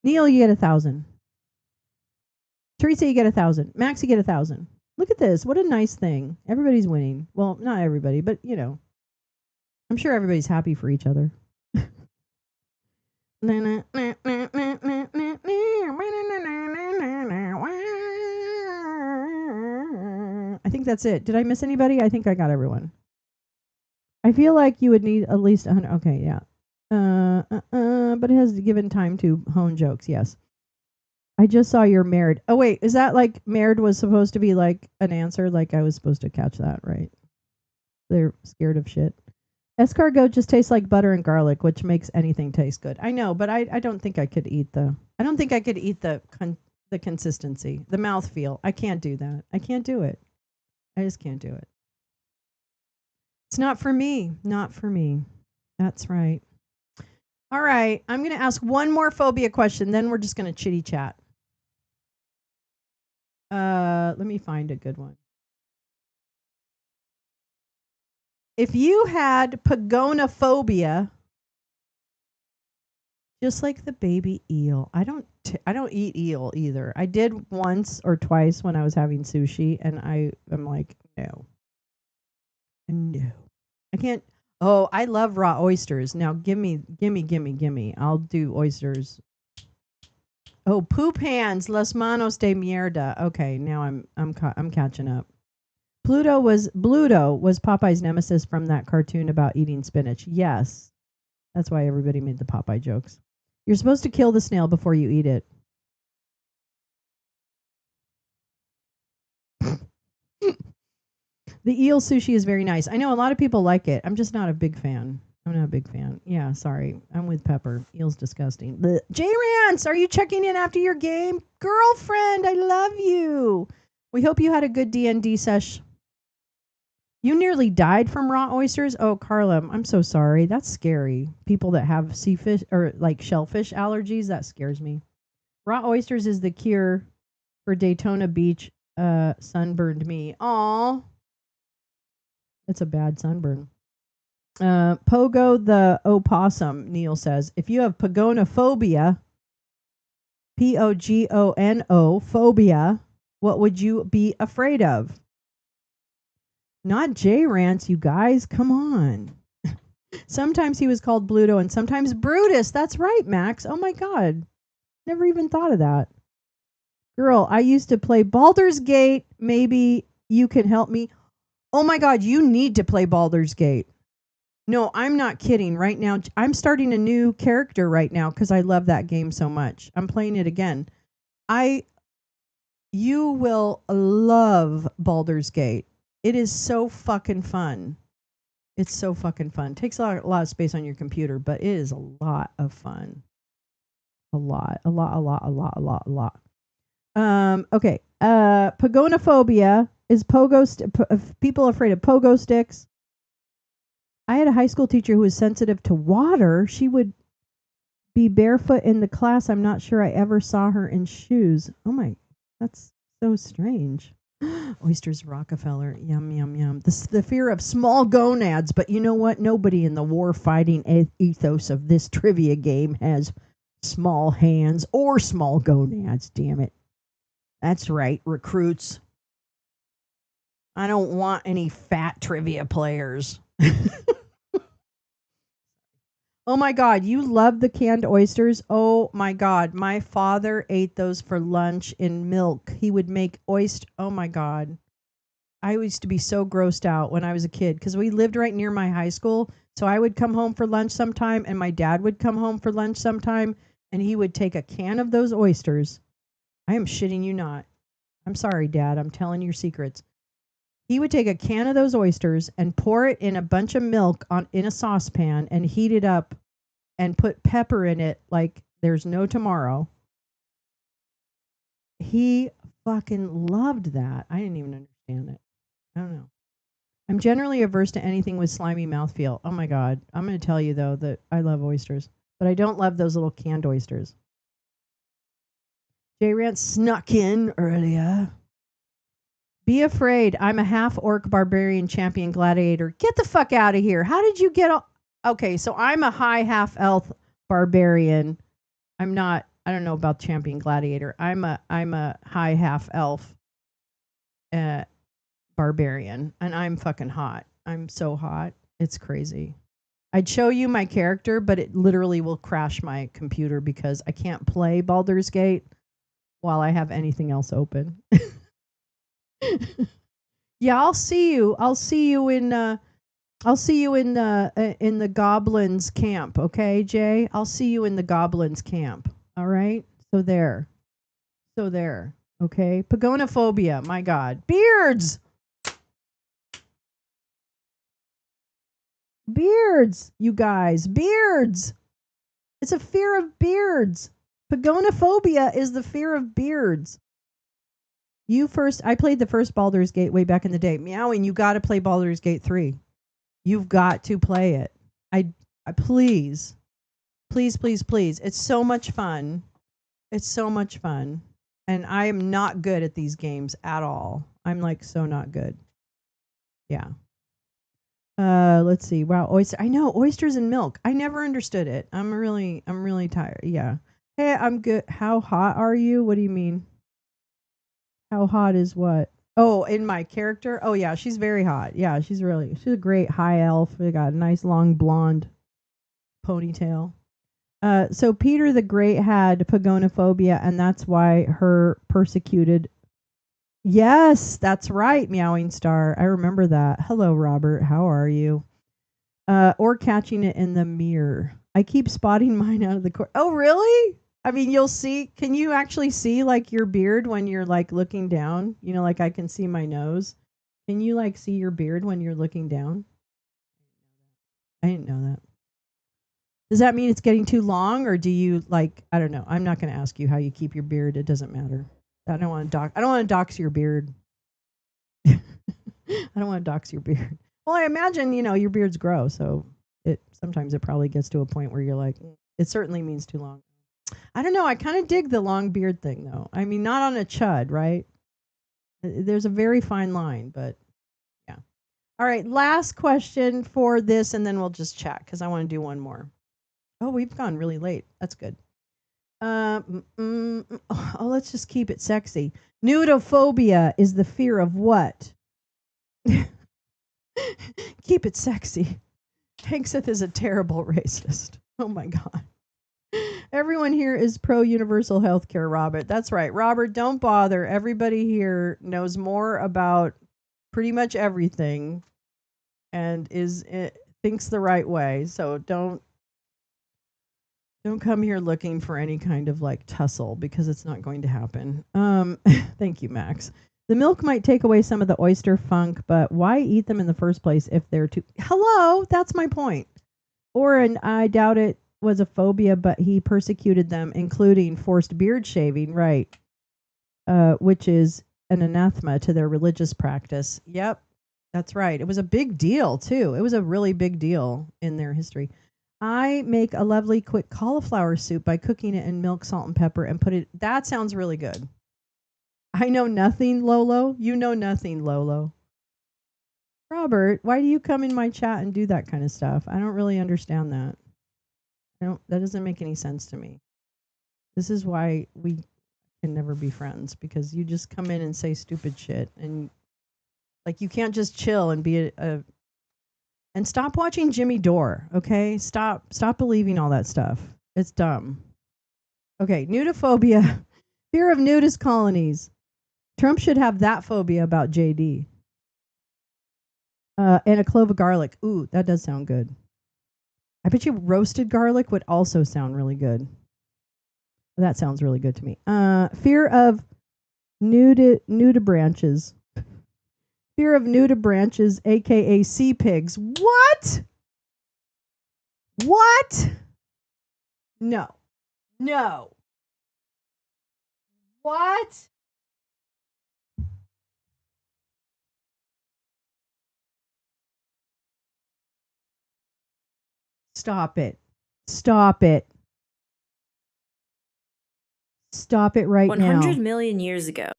Neil, you get 1,000. Teresa, you get 1,000. Max, you get 1,000. Look at this. What a nice thing. Everybody's winning. Well, not everybody, but you know, I'm sure everybody's happy for each other. I think that's it. Did I miss anybody? I think I got everyone. I feel like you would need at least 100. Okay, yeah. But it has given time to hone jokes. Yes. I just saw you're married. Oh wait, is that like married was supposed to be like an answer? Like I was supposed to catch that, right? They're scared of shit. Escargot just tastes like butter and garlic, which makes anything taste good. I know, but I don't think I could eat the. I don't think I could eat the consistency, the mouthfeel. I can't do that. I can't do it. I just can't do it. It's not for me. Not for me. That's right. All right. I'm going to ask one more phobia question, then we're just going to chitty chat. Let me find a good one. If you had pagonophobia, just like the baby eel, I don't eat eel either. I did once or twice when I was having sushi, and I'm like, no, I can't. Oh, I love raw oysters. Now, gimme. I'll do oysters. Oh, poop hands, las manos de mierda. Okay, now I'm catching up. Bluto was Popeye's nemesis from that cartoon about eating spinach. Yes. That's why everybody made the Popeye jokes. You're supposed to kill the snail before you eat it. The eel sushi is very nice. I know a lot of people like it. I'm just not a big fan. I'm not a big fan. Yeah, sorry. I'm with Pepper. Eel's disgusting. J Rance, are you checking in after your game? Girlfriend, I love you. We hope you had a good D&D sesh. You nearly died from raw oysters? Oh, Carla, I'm so sorry. That's scary. People that have sea fish or like shellfish allergies, that scares me. Raw oysters is the cure for Daytona Beach sunburned me. Aw. That's a bad sunburn. Pogo the opossum, Neil says. If you have pagonophobia, Pogono phobia, what would you be afraid of? Not J Rance, you guys. Come on. Sometimes he was called Bluto and sometimes Brutus. That's right, Max. Oh my God. Never even thought of that. Girl, I used to play Baldur's Gate. Maybe you can help me. Oh my God, you need to play Baldur's Gate. No, I'm not kidding. Right now, I'm starting a new character right now because I love that game so much. I'm playing it again. You will love Baldur's Gate. It is so fucking fun. It's so fucking fun. Takes a lot of space on your computer, but it is a lot of fun. A lot. Okay. Pagonophobia is people afraid of pogo sticks, I had a high school teacher who was sensitive to water. She would be barefoot in the class. I'm not sure I ever saw her in shoes. Oh my, that's so strange. Oysters Rockefeller. Yum, yum, yum. The fear of small gonads. But you know what? Nobody in the war fighting ethos of this trivia game has small hands or small gonads. Damn it. That's right, recruits. I don't want any fat trivia players. Oh my God, you love the canned oysters? Oh my God, my father ate those for lunch in milk. He would make oh my God. I used to be so grossed out when I was a kid because we lived right near my high school. So I would come home for lunch sometime and my dad would come home for lunch sometime and he would take a can of those oysters. I am shitting you not. I'm sorry, Dad. I'm telling your secrets. He would take a can of those oysters and pour it in a bunch of milk in a saucepan and heat it up and put pepper in it like there's no tomorrow. He fucking loved that. I didn't even understand it. I don't know. I'm generally averse to anything with slimy mouthfeel. Oh my God. I'm going to tell you, though, that I love oysters, but I don't love those little canned oysters. J Rant snuck in earlier. Be afraid. I'm a half orc barbarian champion gladiator. Get the fuck out of here. How did you get Okay, so I'm a high half elf barbarian. I'm not, I don't know about champion gladiator. I'm a high half elf barbarian and I'm fucking hot. I'm so hot. It's crazy. I'd show you my character, but it literally will crash my computer because I can't play Baldur's Gate while I have anything else open. Yeah, I'll see you. I'll see you in the goblins camp, okay, Jay? I'll see you in the goblins camp. All right? So there. Okay? Pagonophobia, my God. Beards. Beards, you guys. Beards. It's a fear of beards. Pagonophobia is the fear of beards. I played the first Baldur's Gate way back in the day. Meowing, you got to play Baldur's Gate 3. You've got to play it. I please. Please, please, please. It's so much fun. It's so much fun. And I am not good at these games at all. I'm like so not good. Yeah. Let's see. Wow, I know oysters and milk. I never understood it. I'm really tired. Yeah. Hey, I'm good. How hot are you? What do you mean? How hot is what? Oh, in my character? Oh yeah, she's very hot. Yeah, she's a great high elf. They got a nice long blonde ponytail. So Peter the Great had pagonophobia, and that's why her persecuted. Yes, that's right, Meowing Star. I remember that. Hello, Robert. How are you? Or catching it in the mirror. I keep spotting mine out of the corner. Oh, really? I mean, you'll see. Can you actually see like your beard when you're like looking down? You know, like I can see my nose. Can you like see your beard when you're looking down? I didn't know that. Does that mean it's getting too long, or do you like? I don't know. I'm not going to ask you how you keep your beard. It doesn't matter. I don't want to dox your beard. I don't want to dox your beard. Well, I imagine your beards grow, so sometimes it probably gets to a point where you're like, it certainly means too long. I don't know. I kind of dig the long beard thing, though. I mean, not on a chud, right? There's a very fine line, but yeah. All right, last question for this, and then we'll just chat because I want to do one more. Oh, we've gone really late. That's good. Let's just keep it sexy. Nudophobia is the fear of what? Keep it sexy. Hank Sith is a terrible racist. Oh my God. Everyone here is pro universal health care, Robert. That's right. Robert, don't bother. Everybody here knows more about pretty much everything and thinks the right way. So don't come here looking for any kind of like tussle because it's not going to happen. Thank you, Max. The milk might take away some of the oyster funk, but why eat them in the first place if they're too... Hello, that's my point. Oren, I doubt it was a phobia, but he persecuted them, including forced beard shaving, right? Which is an anathema to their religious practice. Yep. That's right. It was a big deal too. It was a really big deal in their history. I make a lovely quick cauliflower soup by cooking it in milk, salt, and pepper and put it. That sounds really good. I know nothing, Lolo. You know nothing, Lolo. Robert, why do you come in my chat and do that kind of stuff? I don't really understand that. That doesn't make any sense to me. This is why we can never be friends, because you just come in and say stupid shit, and like you can't just chill and be and stop watching Jimmy Dore, okay? Stop believing all that stuff. It's dumb. Okay, nudophobia, fear of nudist colonies. Trump should have that phobia about JD. And a clove of garlic. Ooh, that does sound good. I bet you roasted garlic would also sound really good. That sounds really good to me. Fear of nudibranches. Fear of nudibranches, aka sea pigs. What? What? No. No. What? Stop it. Stop it. Stop it right 100 now. million years ago.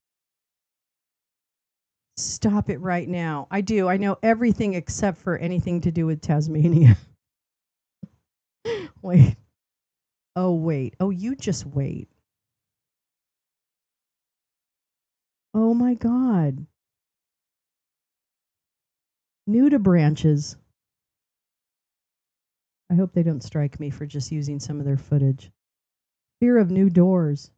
Stop it right now. I do. I know everything except for anything to do with Tasmania. Wait. Oh, wait. Oh, you just wait. Oh, my God. Nudibranches. I hope they don't strike me for just using some of their footage. Fear of new doors.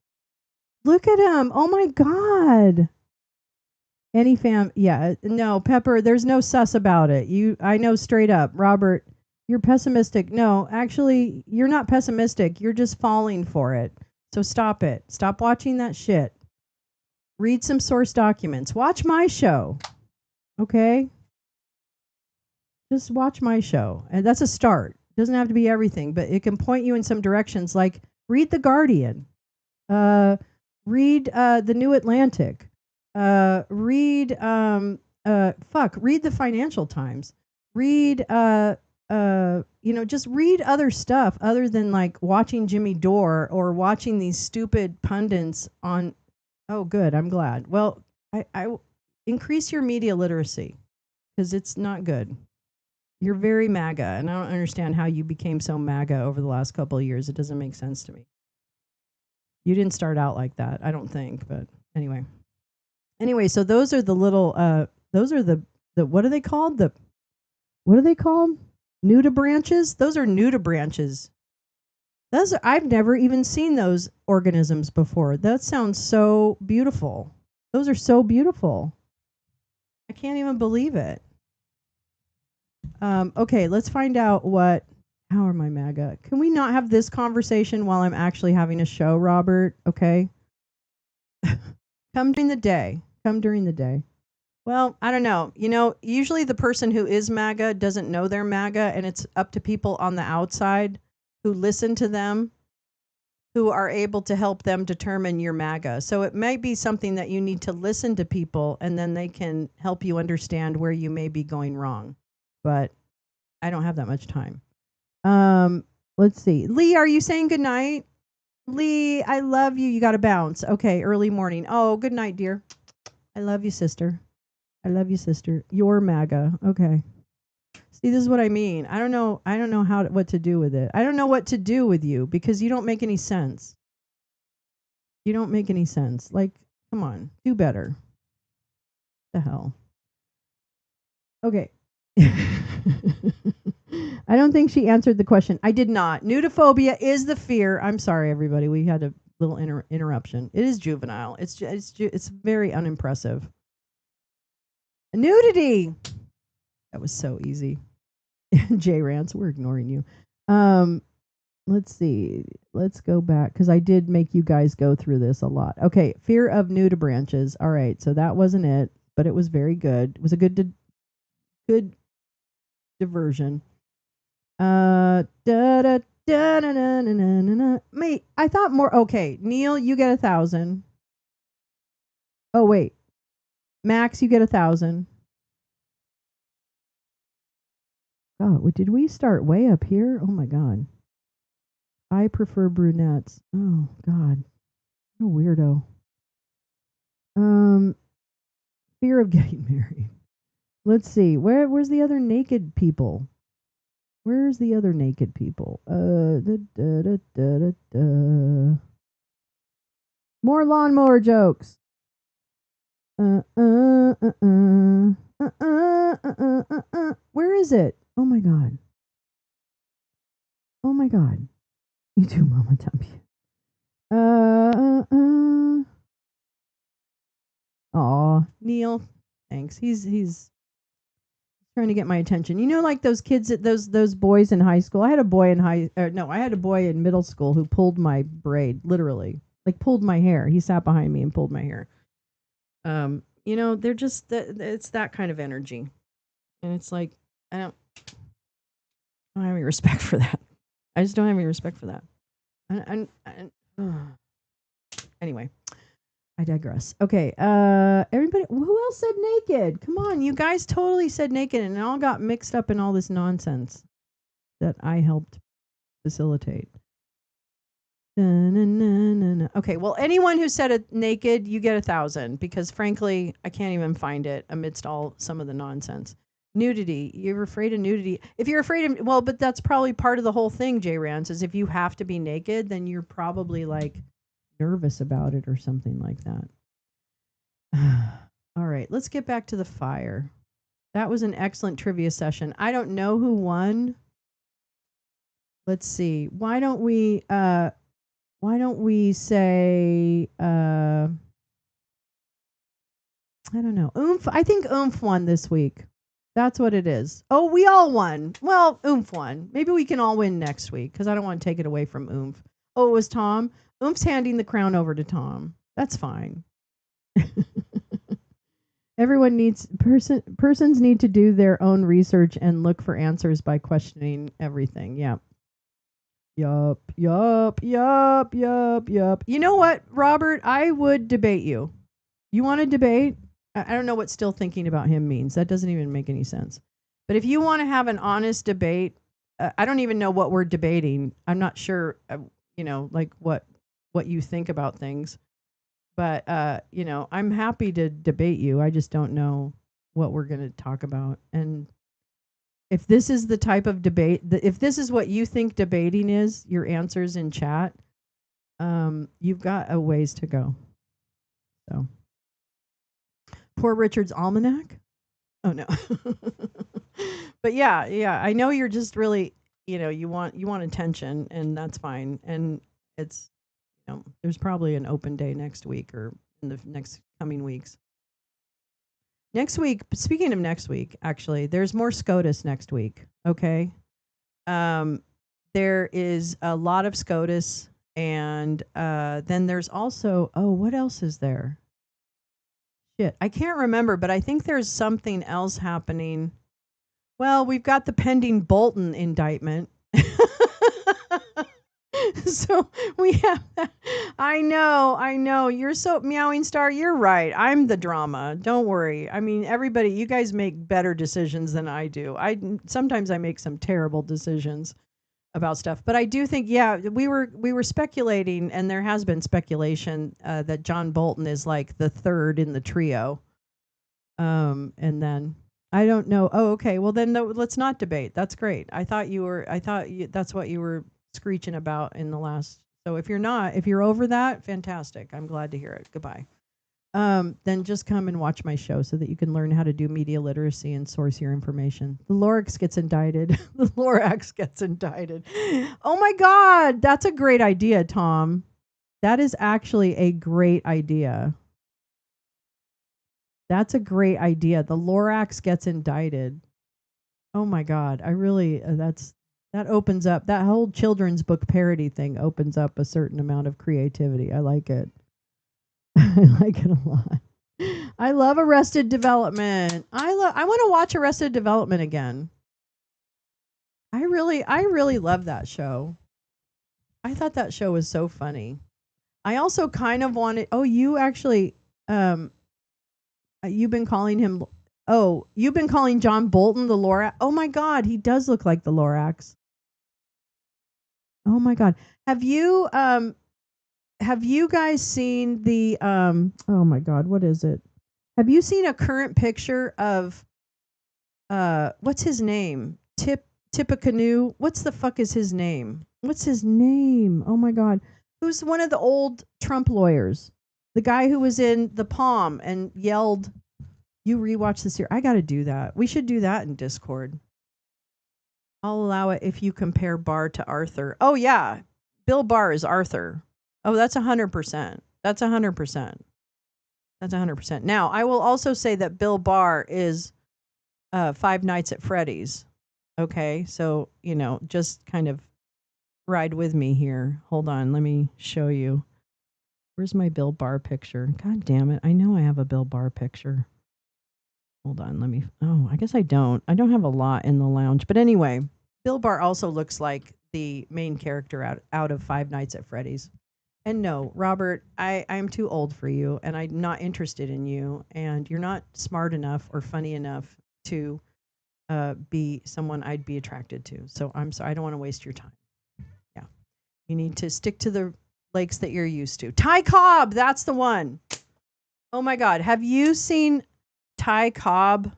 Look at him. Oh, my God. Any fam, yeah, no, Pepper, there's no sus about it. I know straight up, Robert, you're pessimistic. No, actually, you're not pessimistic. You're just falling for it. So stop it. Stop watching that shit. Read some source documents. Watch my show. Okay? Just watch my show. And that's a start. It doesn't have to be everything, but it can point you in some directions, like read The Guardian. Read The New Atlantic. Read read the Financial Times. Read just read other stuff other than like watching Jimmy Dore or watching these stupid pundits on. Oh, good. I'm glad. Well, I increase your media literacy, because it's not good. You're very MAGA, and I don't understand how you became so MAGA over the last couple of years. It doesn't make sense to me. You didn't start out like that, I don't think, but anyway. Anyway, so those are the little those are the what are they called? What are they called? Nudibranches? Those are nudibranches. I've never even seen those organisms before. That sounds so beautiful. Those are so beautiful. I can't even believe it. Okay, let's find out how are my MAGA? Can we not have this conversation while I'm actually having a show, Robert? Okay. Come during the day. Come during the day. Well, I don't know. Usually the person who is MAGA doesn't know they're MAGA, and it's up to people on the outside who listen to them who are able to help them determine your MAGA. So it might be something that you need to listen to people, and then they can help you understand where you may be going wrong. But I don't have that much time. Let's see. Lee, are you saying good night? Lee, I love you. You got to bounce. Okay, early morning. Oh, good night, dear. I love you, sister. I love you, sister. You're MAGA. Okay. See, this is what I mean. I don't know what to do with it. I don't know what to do with you, because you don't make any sense. You don't make any sense. Like, come on, do better. The hell. Okay. I don't think she answered the question. I did not. Nudophobia is the fear. I'm sorry, everybody. We had a little interruption. It is juvenile. It's very unimpressive. Nudity. That was so easy. J Rance, we're ignoring you. Let's see. Let's go back, because I did make you guys go through this a lot. Okay, fear of nudibranches. All right, so that wasn't it, but it was very good. It was a good diversion. Da da da da da da da. Mate, I thought more. Okay, Neil, you get 1,000. Oh wait, Max, you get 1,000. God, did we start way up here? Oh my God. I prefer brunettes. Oh God. What a weirdo. Fear of getting married. Let's see. Where's the other naked people? Where's the other naked people? More lawnmower jokes. Where is it? Oh my God. Oh my God. You too, Mama Tumpy. Aw, Neil. Thanks. He's trying to get my attention. You know, like those kids, those boys in high school. I had a boy in I had a boy in middle school who pulled my braid, literally, like pulled my hair. He sat behind me and pulled my hair. They're just it's that kind of energy, and it's like I don't have any respect for that. I just don't have any respect for that. Anyway, I digress. Okay, everybody, who else said naked? Come on, you guys totally said naked, and it all got mixed up in all this nonsense that I helped facilitate. Okay, well, anyone who said it naked, you get 1,000 because frankly, I can't even find it amidst some of the nonsense. Nudity. You're afraid of nudity. If you're afraid of, well, but that's probably part of the whole thing, Jay Rance, is if you have to be naked, then you're probably like nervous about it or something like that. All right, let's get back to the fire. That was an excellent trivia session. I don't know who won. Let's see. Why don't we say I don't know. Oomph. I think Oomph won this week. That's what it is. Oh, we all won. Well, Oomph won. Maybe we can all win next week because I don't want to take it away from Oomph. Oh, it was Tom. Oomph's handing the crown over to Tom. That's fine. Everyone persons need to do their own research and look for answers by questioning everything. Yeah. Yup. You know what, Robert? I would debate you. You want to debate? I don't know what still thinking about him means. That doesn't even make any sense. But if you want to have an honest debate, I don't even know what we're debating. I'm not sure, like what you think about things. But I'm happy to debate you. I just don't know what we're going to talk about. And if this is the type of debate, if this is what you think debating is, your answers in chat, you've got a ways to go. So, Poor Richard's Almanac. Oh no. But yeah, I know you're just really, you want attention, and that's fine. And it's, there's probably an open day next week or in the next coming weeks. Next week, speaking of next week, actually, there's more SCOTUS next week. Okay. There is a lot of SCOTUS, and then there's also, what else is there? Shit, I can't remember, but I think there's something else happening. Well, we've got the pending Bolton indictment. So we have that. I know. You're so meowing star. You're right. I'm the drama. Don't worry. I mean, everybody, you guys make better decisions than I do. Sometimes I make some terrible decisions about stuff, but I do think, yeah, we were speculating, and there has been speculation that John Bolton is like the third in the trio. And then I don't know. Oh, okay. Well, then let's not debate. That's great. I thought that's what you were screeching about in the last. So if you're over that, fantastic. I'm glad to hear it. Goodbye. Then just come and watch my show so that you can learn how to do media literacy and source your information. The Lorax gets indicted. The Lorax gets indicted. Oh my God. That's a great idea, Tom. That is actually a great idea. That's a great idea. The Lorax gets indicted. Oh my God. I really, that opens up, that whole children's book parody thing opens up a certain amount of creativity. I like it. I like it a lot. I love Arrested Development. I want to watch Arrested Development again. I really love that show. I thought that show was so funny. I also kind of wanted, you actually, you've been calling him Oh, you've been calling John Bolton the Lorax? Oh my God, he does look like the Lorax. Oh my God, have you guys seen the Oh my God, what is it? Have you seen a current picture of what's his name? Tippecanoe. What's the fuck is his name? What's his name? Oh my God, who's one of the old Trump lawyers? The guy who was in The Palm and yelled. You rewatch this here. I got to do that. We should do that in Discord. I'll allow it if you compare Barr to Arthur. Oh yeah, Bill Barr is Arthur. Oh, that's 100%. That's 100%. That's 100%. Now, I will also say that Bill Barr is Five Nights at Freddy's. Okay, so just kind of ride with me here. Hold on, let me show you. Where's my Bill Barr picture? God damn it! I know I have a Bill Barr picture. Hold on, let me. Oh, I guess I don't. I don't have a lot in the lounge. But anyway, Bill Barr also looks like the main character out of Five Nights at Freddy's. And no, Robert, I'm too old for you, and I'm not interested in you, and you're not smart enough or funny enough to be someone I'd be attracted to. So I'm sorry, I don't want to waste your time. Yeah, you need to stick to the lakes that you're used to. Ty Cobb, that's the one. Oh my God, have you seen Ty Cobb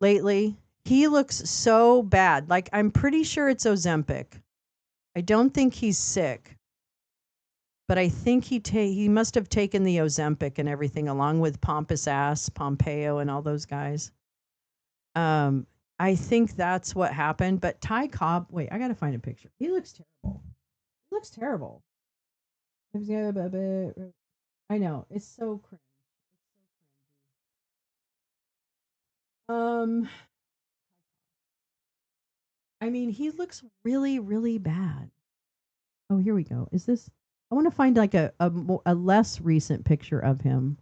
lately? He looks so bad. Like, I'm pretty sure it's Ozempic. I don't think he's sick, but I think he must have taken the Ozempic and everything along with Pompous Ass, Pompeo, and all those guys. I think that's what happened. But Ty Cobb, wait, I gotta find a picture. He looks terrible. He looks terrible. I know, it's so cringe. I mean, he looks really, really bad. Oh, here we go. Is this? I want to find like a less recent picture of him.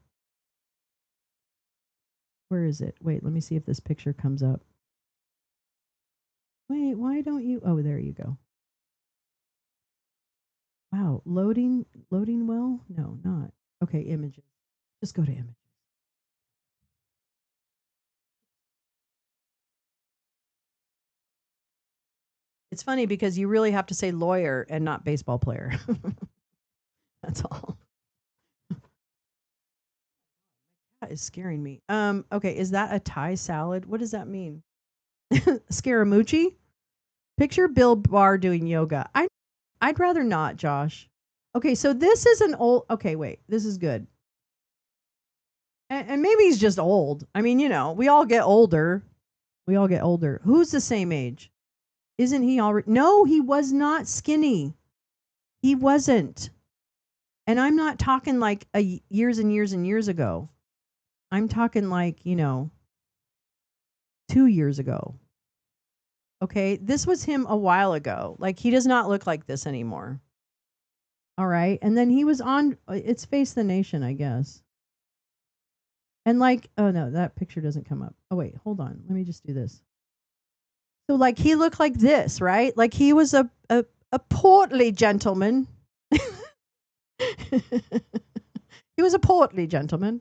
Where is it? Wait, let me see if this picture comes up. Wait, why don't you? Oh, there you go. Wow, loading well? No, not. Okay, images. Just go to images. It's funny because you really have to say lawyer and not baseball player. That's all. That is scaring me. Okay, is that a Thai salad? What does that mean? Scaramucci? Picture Bill Barr doing yoga. I'd rather not, Josh. Okay, so this is an old. Okay, wait, this is good. And maybe he's just old. I mean, we all get older. We all get older. Who's the same age? Isn't he already? No, he was not skinny. He wasn't. And I'm not talking like years and years and years ago. I'm talking like, 2 years ago. Okay, this was him a while ago. Like, he does not look like this anymore. All right, and then he was on It's Face the Nation, I guess. And like, oh no, that picture doesn't come up. Oh wait, hold on. Let me just do this. So like, he looked like this, right? Like, he was a portly gentleman. He was a portly gentleman.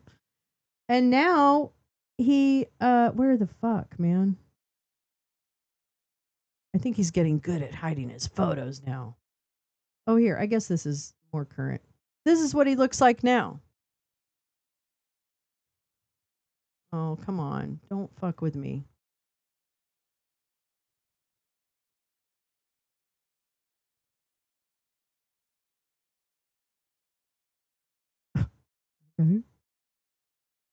And now he where the fuck, man? I think he's getting good at hiding his photos now. Oh, here, I guess this is more current. This is what he looks like now. Oh, come on. Don't fuck with me. Okay.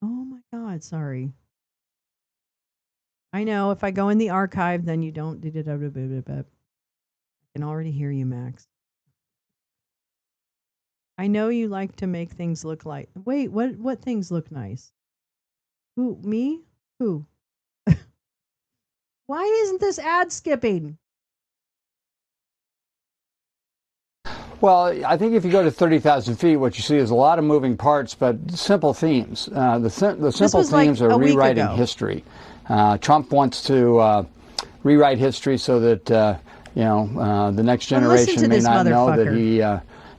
Oh my God, sorry. I know if I go in the archive, then you don't. I can already hear you, Max. I know you like to make things look like. Wait, what things look nice? Who, me? Who? Why isn't this ad skipping? Well, I think if you go to 30,000 feet, what you see is a lot of moving parts, but simple themes. The simple themes are rewriting history. Trump wants to rewrite history so that the next generation may not know that he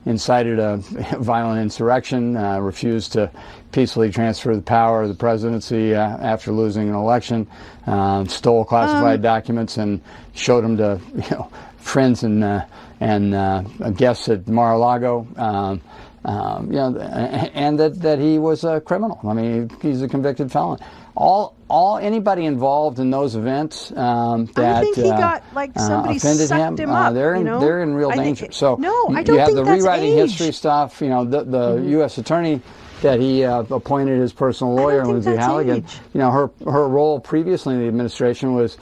incited a violent insurrection, refused to peacefully transfer the power of the presidency after losing an election, stole classified documents and showed them to friends and guests at Mar-a-Lago. And that he was a criminal. I mean, he's a convicted felon. Anybody involved in those events that I think he got somebody offended sucked him up. they're in real danger. So I don't you have think the that's rewriting age. history stuff. The U.S. attorney that he appointed his personal lawyer, Lindsay Halligan. Her role previously in the administration was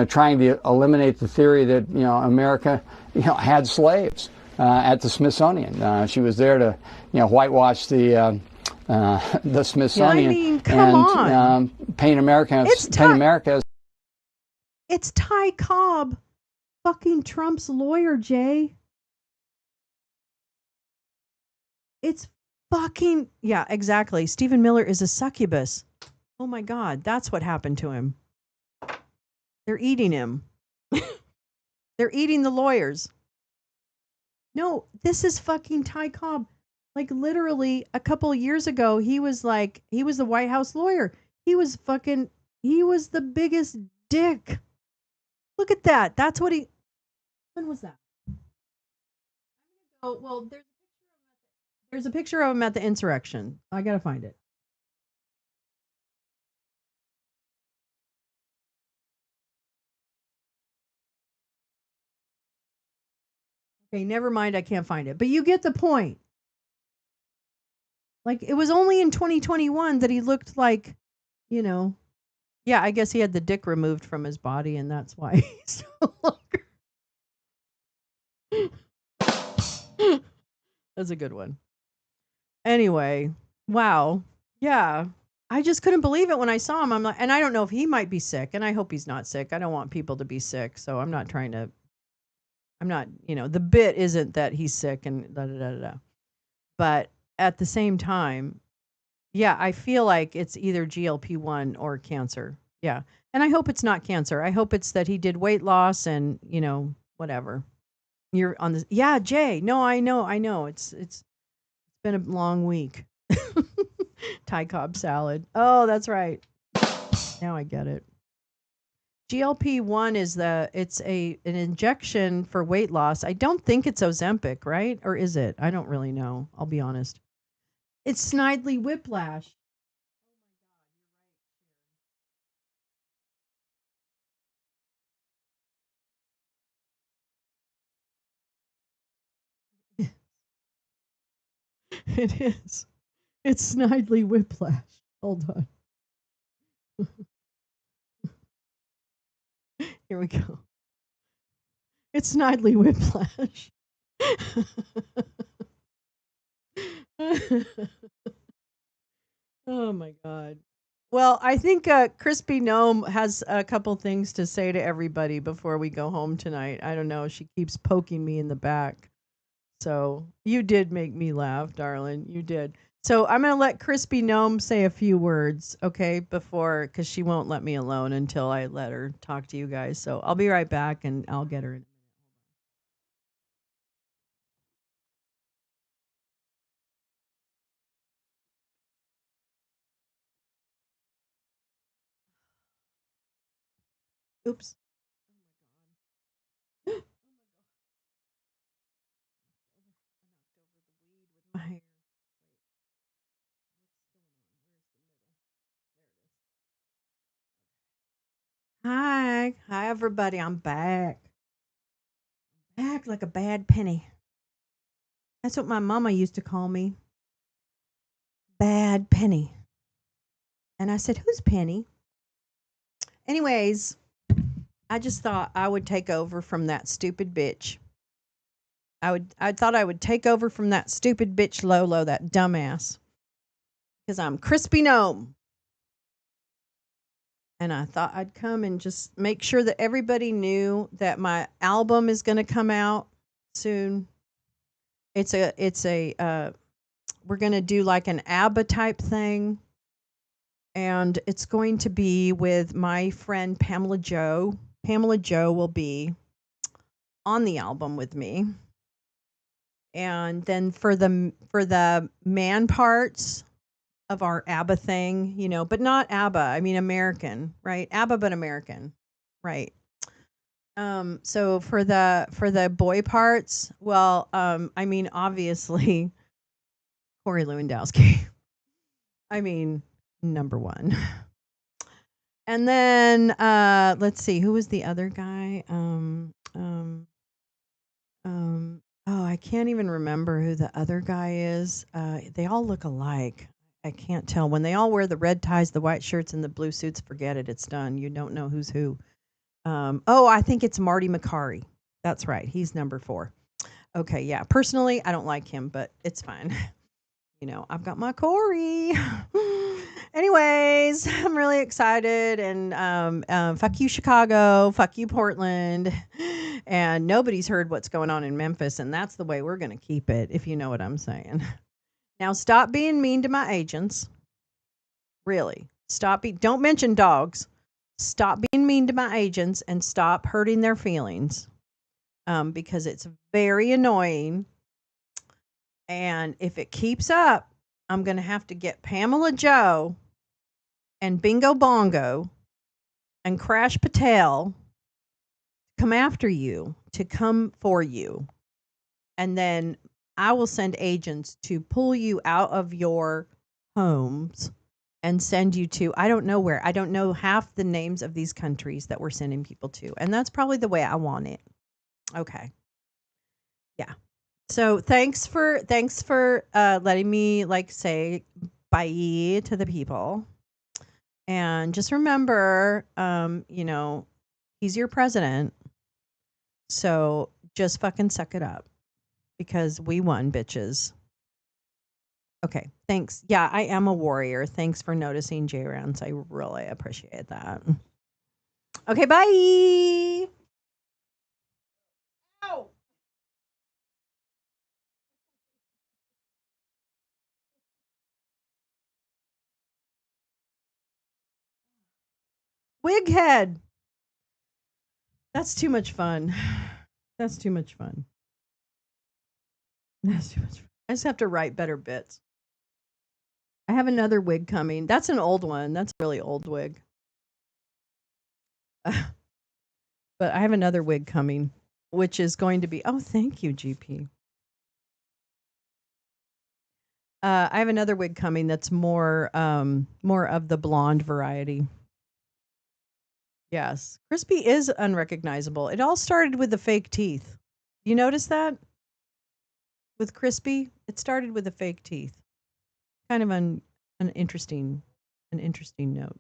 trying to eliminate the theory that America had slaves at the Smithsonian. She was there to whitewash the Smithsonian paint America as it's Ty Cobb, fucking Trump's lawyer, Jay. It's fucking exactly. Stephen Miller is a succubus. Oh my God, that's what happened to him. They're eating him. They're eating the lawyers. No, this is fucking Ty Cobb. Like literally a couple of years ago, he was the White House lawyer. He was the biggest dick. Look at that. That's what when was that? Oh, well, there's a picture of him at the insurrection. I got to find it. Okay, never mind. I can't find it. But you get the point. Like, it was only in 2021 that he looked like, yeah, I guess he had the dick removed from his body, and that's why he's no longer. That's a good one. Anyway, wow. Yeah. I just couldn't believe it when I saw him. I'm like, and I don't know if he might be sick, and I hope he's not sick. I don't want people to be sick, so I'm not, the bit isn't that he's sick and da-da-da-da-da. But at the same time, yeah, I feel like it's either GLP-1 or cancer. Yeah. And I hope it's not cancer. I hope it's that he did weight loss and, whatever. You're on this. Yeah, Jay. No, I know. It's been a long week. Thai Cobb salad. Oh, that's right. Now I get it. GLP-1 is an injection for weight loss. I don't think it's Ozempic, right? Or is it? I don't really know. I'll be honest. It's Snidely Whiplash. It is. It's Snidely Whiplash. Hold on. Here we go. It's Snidely Whiplash. Oh my God. Well, I think Crispy Gnome has a couple things to say to everybody before we go home tonight. I don't know. She keeps poking me in the back. So you did make me laugh, darling. You did. So I'm going to let Crispy Gnome say a few words, okay, because she won't let me alone until I let her talk to you guys. So I'll be right back and I'll get her in. Oops. Hi everybody. I'm back. Back like a bad penny. That's what my mama used to call me. Bad Penny. And I said, "Who's Penny?" Anyways, I just thought I would take over from that stupid bitch. I thought I would take over from that stupid bitch Lolo, that dumbass. Because I'm Crispy Gnome. And I thought I'd come and just make sure that everybody knew that my album is going to come out soon. We're going to do like an ABBA type thing. And it's going to be with my friend Pamela Joe. Pamela Joe will be on the album with me. And then for the man parts of our ABBA thing, but not ABBA. I mean American, right? ABBA, but American, right? So for the boy parts, well, I mean obviously Corey Lewandowski. I mean number one. And then let's see, who was the other guy? Oh, I can't even remember who the other guy is. They all look alike. I can't tell. When they all wear the red ties, the white shirts, and the blue suits, forget it. It's done. You don't know who's who. I think it's Marty McCary. That's right. He's number 4. Okay, yeah. Personally, I don't like him, but it's fine. I've got my Corey. Anyways, I'm really excited, and fuck you, Chicago. Fuck you, Portland. And nobody's heard what's going on in Memphis, and that's the way we're going to keep it, if you know what I'm saying. Now, stop being mean to my agents. Really. Don't mention dogs. Stop being mean to my agents and stop hurting their feelings, because it's very annoying. And if it keeps up, I'm going to have to get Pamela Joe and Bingo Bongo and Crash Patel come after you, to come for you. And then I will send agents to pull you out of your homes and send you to, I don't know where. I don't know half the names of these countries that we're sending people to. And that's probably the way I want it. Okay. Yeah. So thanks for letting me say bye to the people. And just remember, he's your president. So just fucking suck it up, because we won, bitches. Okay, thanks. Yeah, I am a warrior. Thanks for noticing, J Rounds. I really appreciate that. Okay, bye. Ow. Wig head. That's too much fun. That's too much fun. That's too much fun. I just have to write better bits. I have another wig coming. That's an old one. That's a really old wig. But I have another wig coming, which is going to be, oh, thank you, GP. I have another wig coming that's more of the blonde variety. Yes. Crispy is unrecognizable. It all started with the fake teeth. You notice that? With Crispy, it started with the fake teeth. Kind of an interesting note.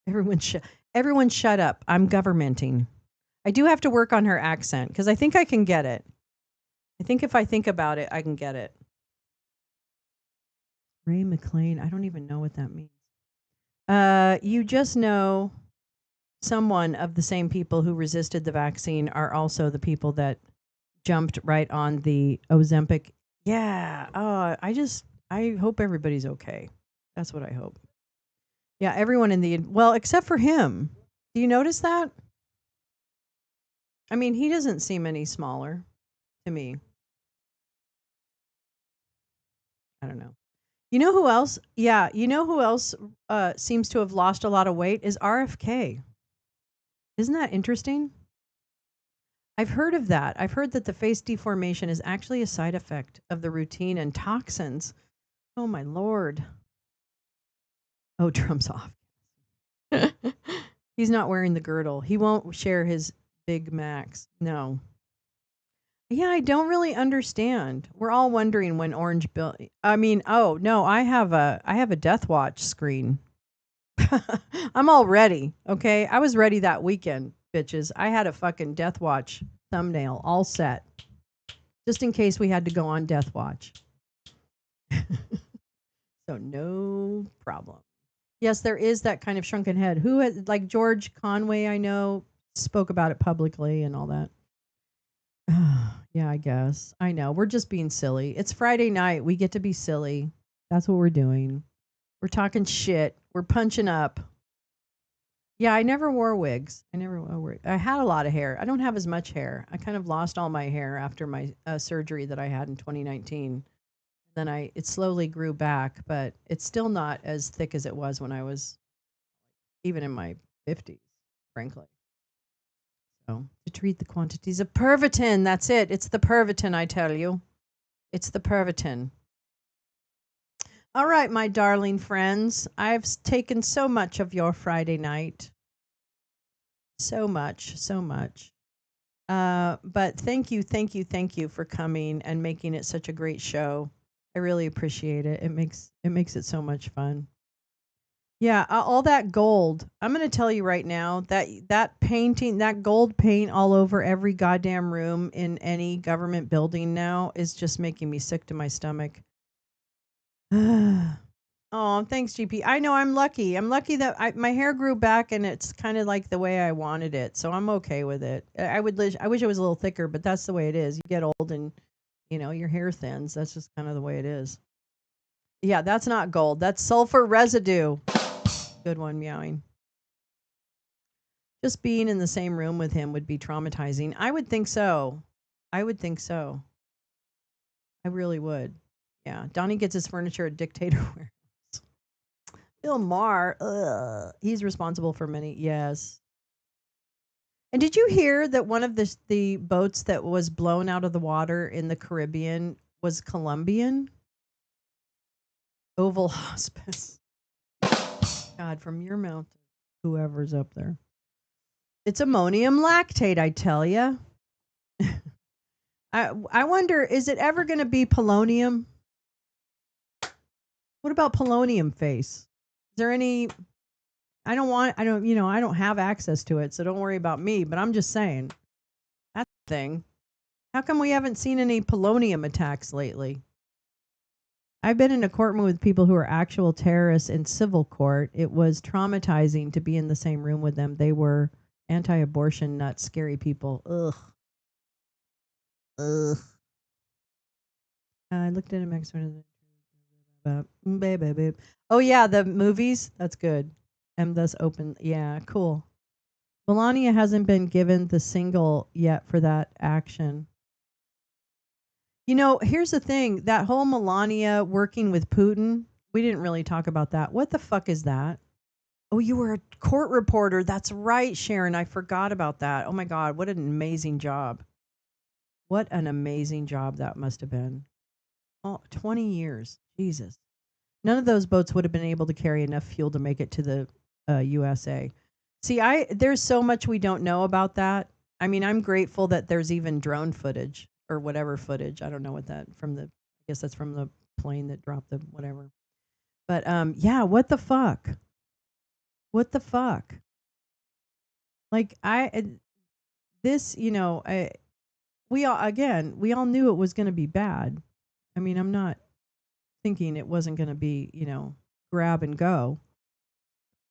Everyone shut up. I'm governmenting. I do have to work on her accent, because I think I can get it. I think if I think about it, I can get it. Ray McLean, I don't even know what that means. You just know someone of the same people who resisted the vaccine are also the people that jumped right on the Ozempic. Yeah. I hope everybody's okay. That's what I hope. Yeah, everyone except for him. Do you notice that? I mean, he doesn't seem any smaller to me. I don't know. You know who else? Yeah, you know who else seems to have lost a lot of weight is RFK. Isn't that interesting? I've heard of that. I've heard that the face deformation is actually a side effect of the routine and toxins. Oh my Lord. Oh, Trump's off. He's not wearing the girdle. He won't share his Big Macs. No. Yeah, I don't really understand. We're all wondering when Orange Bill. I mean, oh no, I have a Death Watch screen. I'm all ready. Okay, I was ready that weekend, bitches. I had a fucking Death Watch thumbnail all set, just in case we had to go on Death Watch. So no problem. Yes, there is that kind of shrunken head. Who has, like George Conway, I know, spoke about it publicly and all that. Yeah, I guess. I know. We're just being silly. It's Friday night. We get to be silly. That's what we're doing. We're talking shit. We're punching up. Yeah, I never wore wigs. I never wore wigs. I had a lot of hair. I don't have as much hair. I kind of lost all my hair after my surgery that I had in 2019. Then it slowly grew back, but it's still not as thick as it was when I was even in my 50s, frankly. So to treat the quantities of Pervitin, that's it. It's the Pervitin, I tell you. It's the Pervitin. All right, my darling friends, I've taken so much of your Friday night. So much, so much. But thank you, thank you, thank you for coming and making it such a great show. I really appreciate it. It makes it so much fun. Yeah, all that gold. I'm going to tell you right now that painting, that gold paint all over every goddamn room in any government building now is just making me sick to my stomach. Oh, thanks, GP. I know I'm lucky. I'm lucky that my hair grew back and it's kind of like the way I wanted it, so I'm okay with it. I wish it was a little thicker, but that's the way it is. You get old and your hair thins. That's just kind of the way it is. Yeah, that's not gold. That's sulfur residue. Good one, meowing. Just being in the same room with him would be traumatizing. I would think so. I would think so. I really would. Yeah, Donnie gets his furniture at Dictator Warehouse. Bill Maher, he's responsible for many. Yes. And did you hear that one of the boats that was blown out of the water in the Caribbean was Colombian? Oval Hospice. God, from your mouth, whoever's up there. It's ammonium lactate, I tell you. I wonder, is it ever going to be polonium? What about polonium face? Is there any? I don't have access to it, so don't worry about me. But I'm just saying, that thing. How come we haven't seen any polonium attacks lately? I've been in a courtroom with people who are actual terrorists in civil court. It was traumatizing to be in the same room with them. They were anti-abortion, nuts, scary people. Ugh. Ugh. I looked at him next one. Oh yeah, the movies. That's good. M thus open. Yeah, cool. Melania hasn't been given the single yet for that action. Here's the thing. That whole Melania working with Putin, we didn't really talk about that. What the fuck is that? Oh, you were a court reporter. That's right, Sharon. I forgot about that. Oh my God, what an amazing job. What an amazing job that must have been. Oh, 20 years. Jesus. None of those boats would have been able to carry enough fuel to make it to the USA. See, there's so much we don't know about that. I mean, I'm grateful that there's even drone footage or whatever footage. I don't know what that I guess that's from the plane that dropped the whatever. But yeah, what the fuck? What the fuck? Like this, we all knew it was going to be bad. I mean, I'm not thinking it wasn't going to be, grab and go.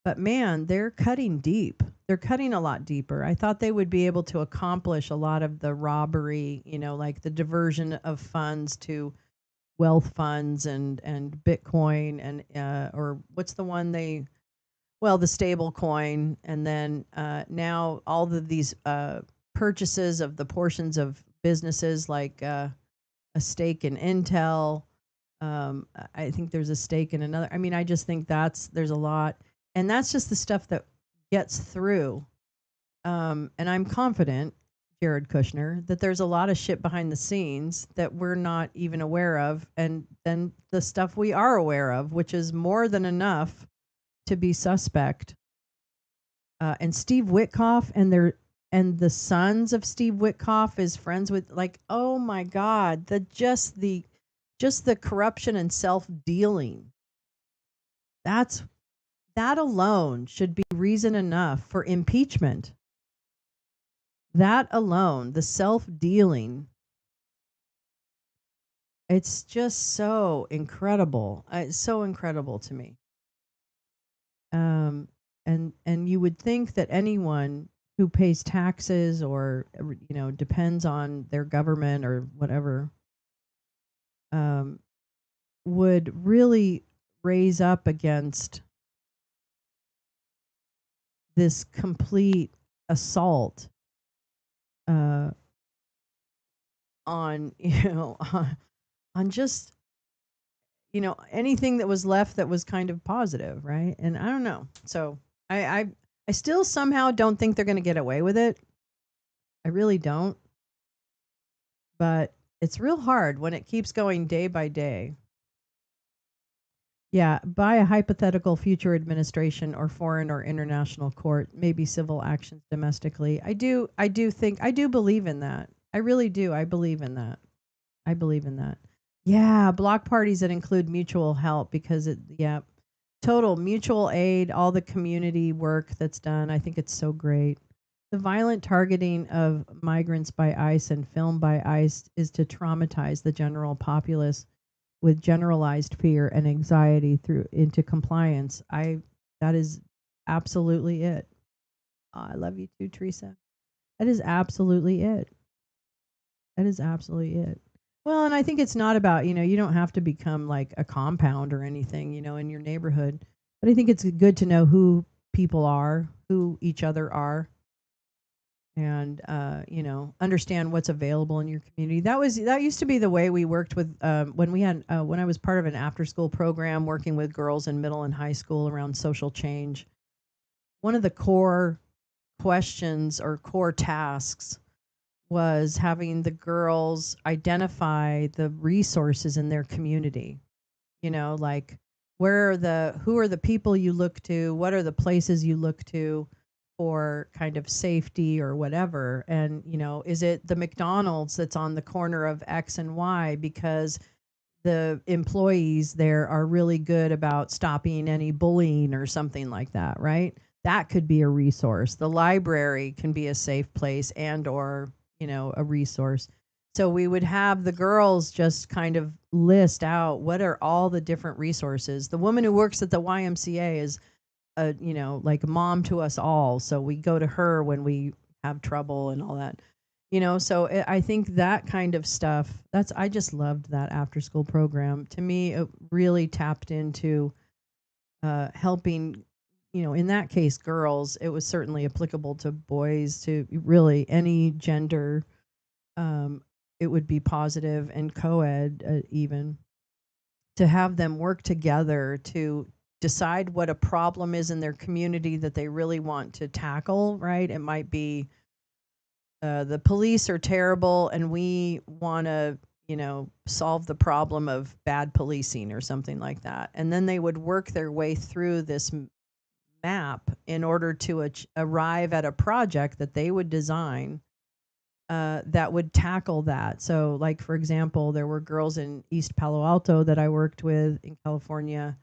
But man, they're cutting deep. They're cutting a lot deeper. I thought they would be able to accomplish a lot of the robbery, like the diversion of funds to wealth funds and Bitcoin and or what's the one the stable coin, and then now all of these purchases of the portions of businesses like a stake in Intel. I think there's a stake in another. I mean, I just think there's a lot, and that's just the stuff that gets through. And I'm confident, Jared Kushner, that there's a lot of shit behind the scenes that we're not even aware of, and then the stuff we are aware of, which is more than enough to be suspect. And Steve Witkoff and the sons of Steve Witkoff is friends with, like, oh my God, just the corruption and self-dealing. That alone should be reason enough for impeachment. That alone, the self-dealing, it's just so incredible. It's so incredible to me. And you would think that anyone who pays taxes or depends on their government or whatever would really raise up against this complete assault on on just anything that was left that was kind of positive, right? And I don't know. So I still somehow don't think they're going to get away with it. I really don't. But it's real hard when it keeps going day by day. Yeah, by a hypothetical future administration or foreign or international court, maybe civil actions domestically. I do believe in that. I really do. I believe in that. I believe in that. Yeah, block parties that include mutual help because total mutual aid, all the community work that's done. I think it's so great. The violent targeting of migrants by ICE and filmed by ICE is to traumatize the general populace with generalized fear and anxiety through into compliance. That is absolutely it. Oh, I love you too, Teresa. That is absolutely it. That is absolutely it. Well, and I think it's not about, you don't have to become like a compound or anything, in your neighborhood. But I think it's good to know who people are, who each other are, and understand what's available in your community. That used to be the way we worked with when I was part of an after school program working with girls in middle and high school around social change. One of the core questions or core tasks was having the girls identify the resources in their community. Like who are the people you look to? What are the places you look to for kind of safety or whatever? And, is it the McDonald's that's on the corner of X and Y because the employees there are really good about stopping any bullying or something like that, right? That could be a resource. The library can be a safe place and or, a resource. So we would have the girls just kind of list out what are all the different resources. The woman who works at the YMCA is like a mom to us all. So we go to her when we have trouble and all that. So I think that kind of stuff, I just loved that after school program. To me, it really tapped into helping, in that case, girls. It was certainly applicable to boys, to really any gender. It would be positive and co-ed even to have them work together to decide what a problem is in their community that they really want to tackle, right? It might be the police are terrible and we want to, solve the problem of bad policing or something like that. And then they would work their way through this map in order to arrive at a project that they would design that would tackle that. So, like, for example, there were girls in East Palo Alto that I worked with in California,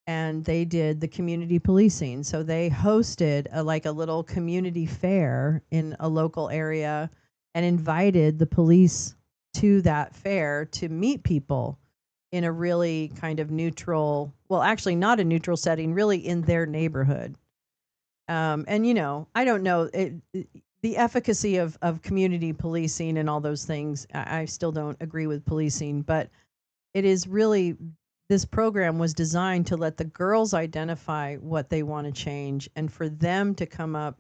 and they did the community policing. So they hosted like a little community fair in a local area and invited the police to that fair to meet people in a really kind of neutral, well, actually not a neutral setting, really in their neighborhood. And I don't know the efficacy of community policing and all those things. I still don't agree with policing, but it is really, this program was designed to let the girls identify what they want to change and for them to come up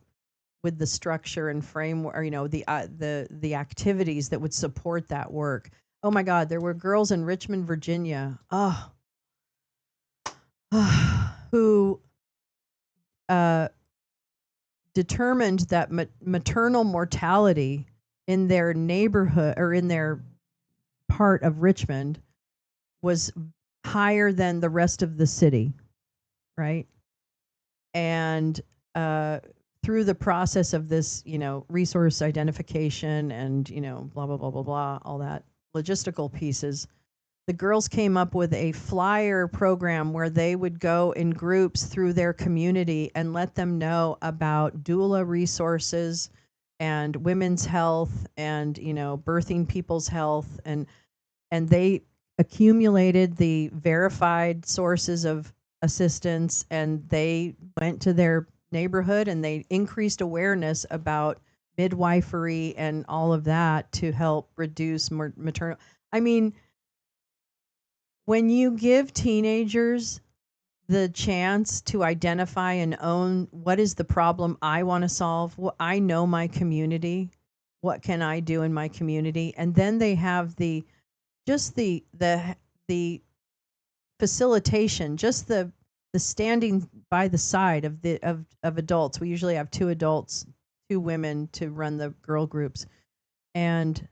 with the structure and framework, or the activities that would support that work. Oh my God, there were girls in Richmond, Virginia, who determined that maternal mortality in their neighborhood or in their part of Richmond was higher than the rest of the city, right? And through the process of this, resource identification and, blah, blah, blah, blah, blah, all that logistical pieces, the girls came up with a flyer program where they would go in groups through their community and let them know about doula resources and women's health and, birthing people's health. And they accumulated the verified sources of assistance and they went to their neighborhood and they increased awareness about midwifery and all of that to help reduce maternal. I mean, when you give teenagers the chance to identify and own what is the problem I want to solve. I know my community. What can I do in my community? And then they have the just the facilitation, just the standing by the side of the of adults. We usually have two adults, two women to run the girl groups, and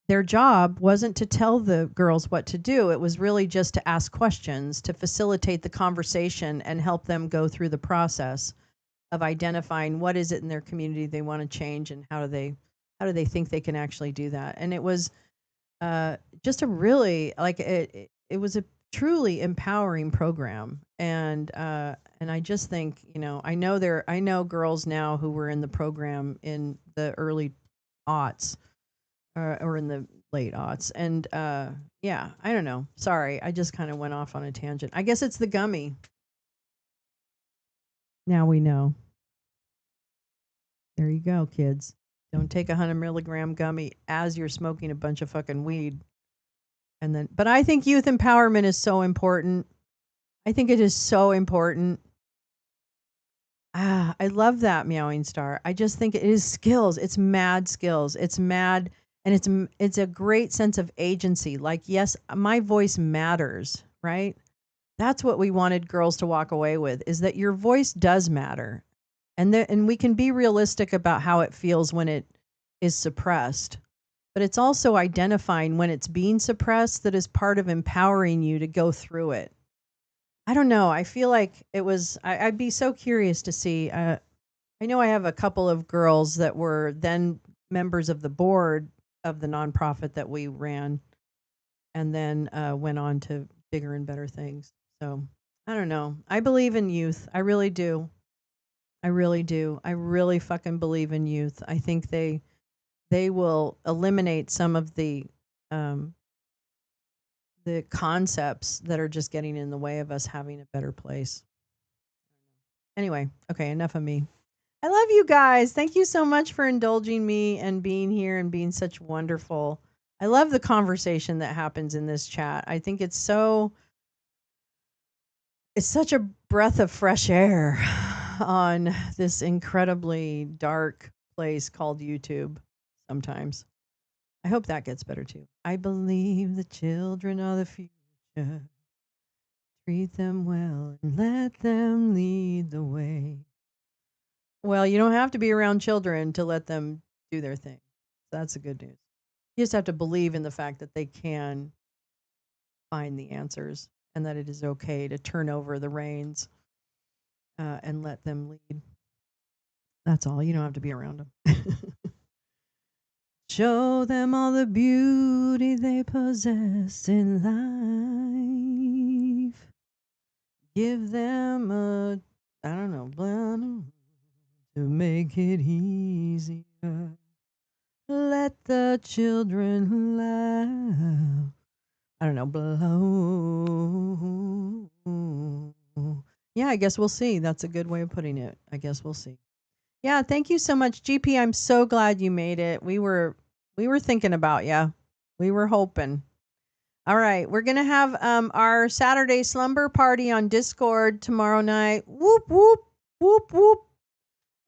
their job wasn't to tell the girls what to do. It was really just to ask questions, to facilitate the conversation and help them go through the process of identifying what is it in their community they want to change and how do they think they can actually do that. And it was just a really like it was a truly empowering program. And I just think, you know, I know girls now who were in the program in the early aughts or in the late aughts. And yeah, I don't know. Sorry, I just kind of went off on a tangent. I guess it's the gummy. Now we know. There you go, kids. Don't take 100 milligram gummy as you're smoking a bunch of fucking weed. And then, but I think youth empowerment is so important. I think it is so important. I love that meowing star. I just think it is skills. It's mad skills. It's mad, and it's a great sense of agency. Like, yes, my voice matters, right? That's what we wanted girls to walk away with, is that your voice does matter. And we can be realistic about how it feels when it is suppressed. But it's also identifying when it's being suppressed that is part of empowering you to go through it. I don't know. I feel like it was, I'd be so curious to see. I know I have a couple of girls that were then members of the board of the nonprofit that we ran and then went on to bigger and better things. So I don't know. I believe in youth. I really do. I really do. I really fucking believe in youth. I think they will eliminate some of the concepts that are just getting in the way of us having a better place. Anyway, okay, enough of me. I love you guys. Thank you so much for indulging me and being here and being such wonderful. I love the conversation that happens in this chat. I think it's such a breath of fresh air on this incredibly dark place called YouTube sometimes. I hope that gets better too. I believe the children are the future. Treat them well and let them lead the way. Well, you don't have to be around children to let them do their thing. So that's the good news. You just have to believe in the fact that they can find the answers and that it is okay to turn over the reins and let them lead. That's all. You don't have to be around them. Show them all the beauty they possess in life. Give them a, I don't know, plan to make it easier. Let the children laugh. I don't know, blow. Yeah, I guess we'll see. That's a good way of putting it. I guess we'll see. Yeah, thank you so much, GP. I'm so glad you made it. We were thinking about you. We were hoping. All right, we're gonna have our Saturday slumber party on Discord tomorrow night. Whoop whoop whoop whoop.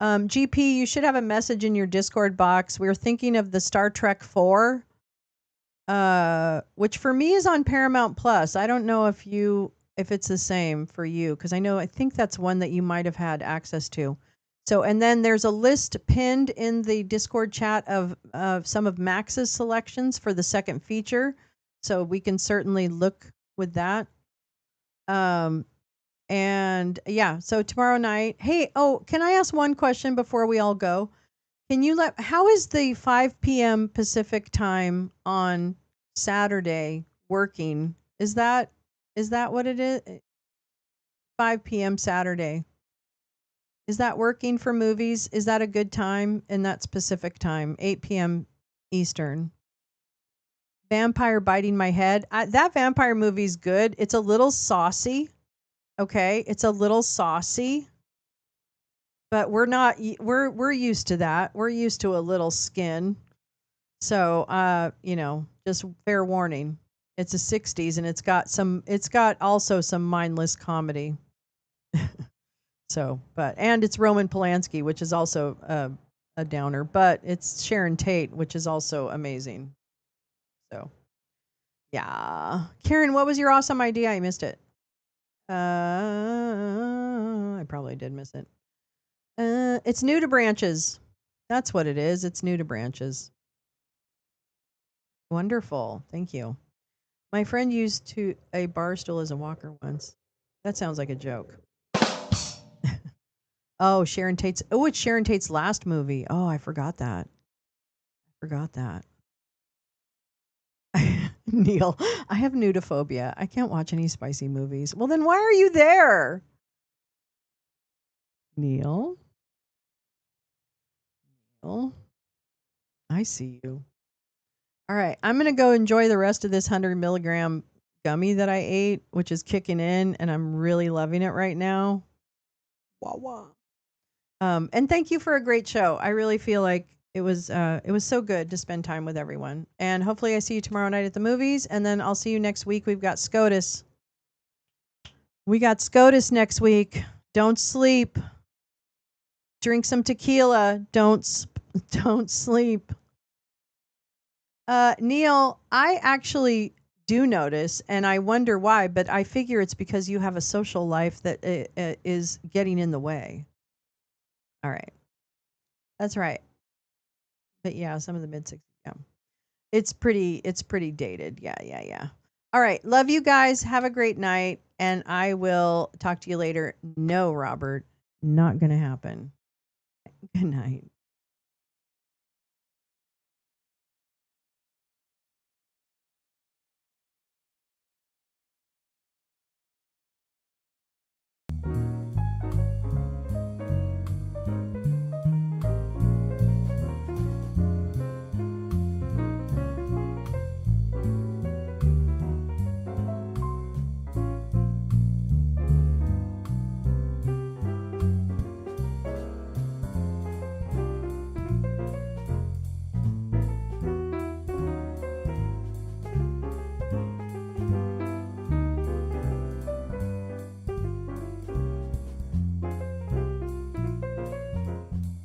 GP, you should have a message in your Discord box. We were thinking of the Star Trek 4, which for me is on Paramount Plus. I don't know if it's the same for you, because I think that's one that you might have had access to. So, and then there's a list pinned in the Discord chat of some of Max's selections for the second feature. So we can certainly look with that. And yeah, so tomorrow night. Hey, can I ask one question before we all go? How is the 5 p.m. Pacific time on Saturday working? Is that what it is? 5 p.m. Saturday. Is that working for movies? Is that a good time in that specific time? 8 p.m. Eastern. Vampire Biting My Head. That vampire movie's good. It's a little saucy. Okay, it's a little saucy. But we're used to that. We're used to a little skin. So, just fair warning. It's a 60s, and it's got also some mindless comedy. So, and it's Roman Polanski, which is also a downer, but it's Sharon Tate, which is also amazing. So, yeah. Karen, what was your awesome idea? I missed it. I probably did miss it. It's new to branches. That's what it is. It's new to branches. Wonderful. Thank you. My friend used a bar stool as a walker once. That sounds like a joke. Oh, it's Sharon Tate's last movie. Oh, I forgot that. Neil, I have nudophobia. I can't watch any spicy movies. Well, then why are you there? Neil? I see you. All right, I'm going to go enjoy the rest of this 100 milligram gummy that I ate, which is kicking in, and I'm really loving it right now. Wah wah. And thank you for a great show. I really feel like it was so good to spend time with everyone. And hopefully I see you tomorrow night at the movies, and then I'll see you next week. We've got SCOTUS. We got SCOTUS next week. Don't sleep. Drink some tequila. Don't sleep. Neil, I actually do notice, and I wonder why, but I figure it's because you have a social life that is getting in the way. All right. That's right. But yeah, some of the mid 60s. Yeah. It's pretty dated. Yeah. All right. Love you guys. Have a great night. And I will talk to you later. No, Robert, not going to happen. Good night.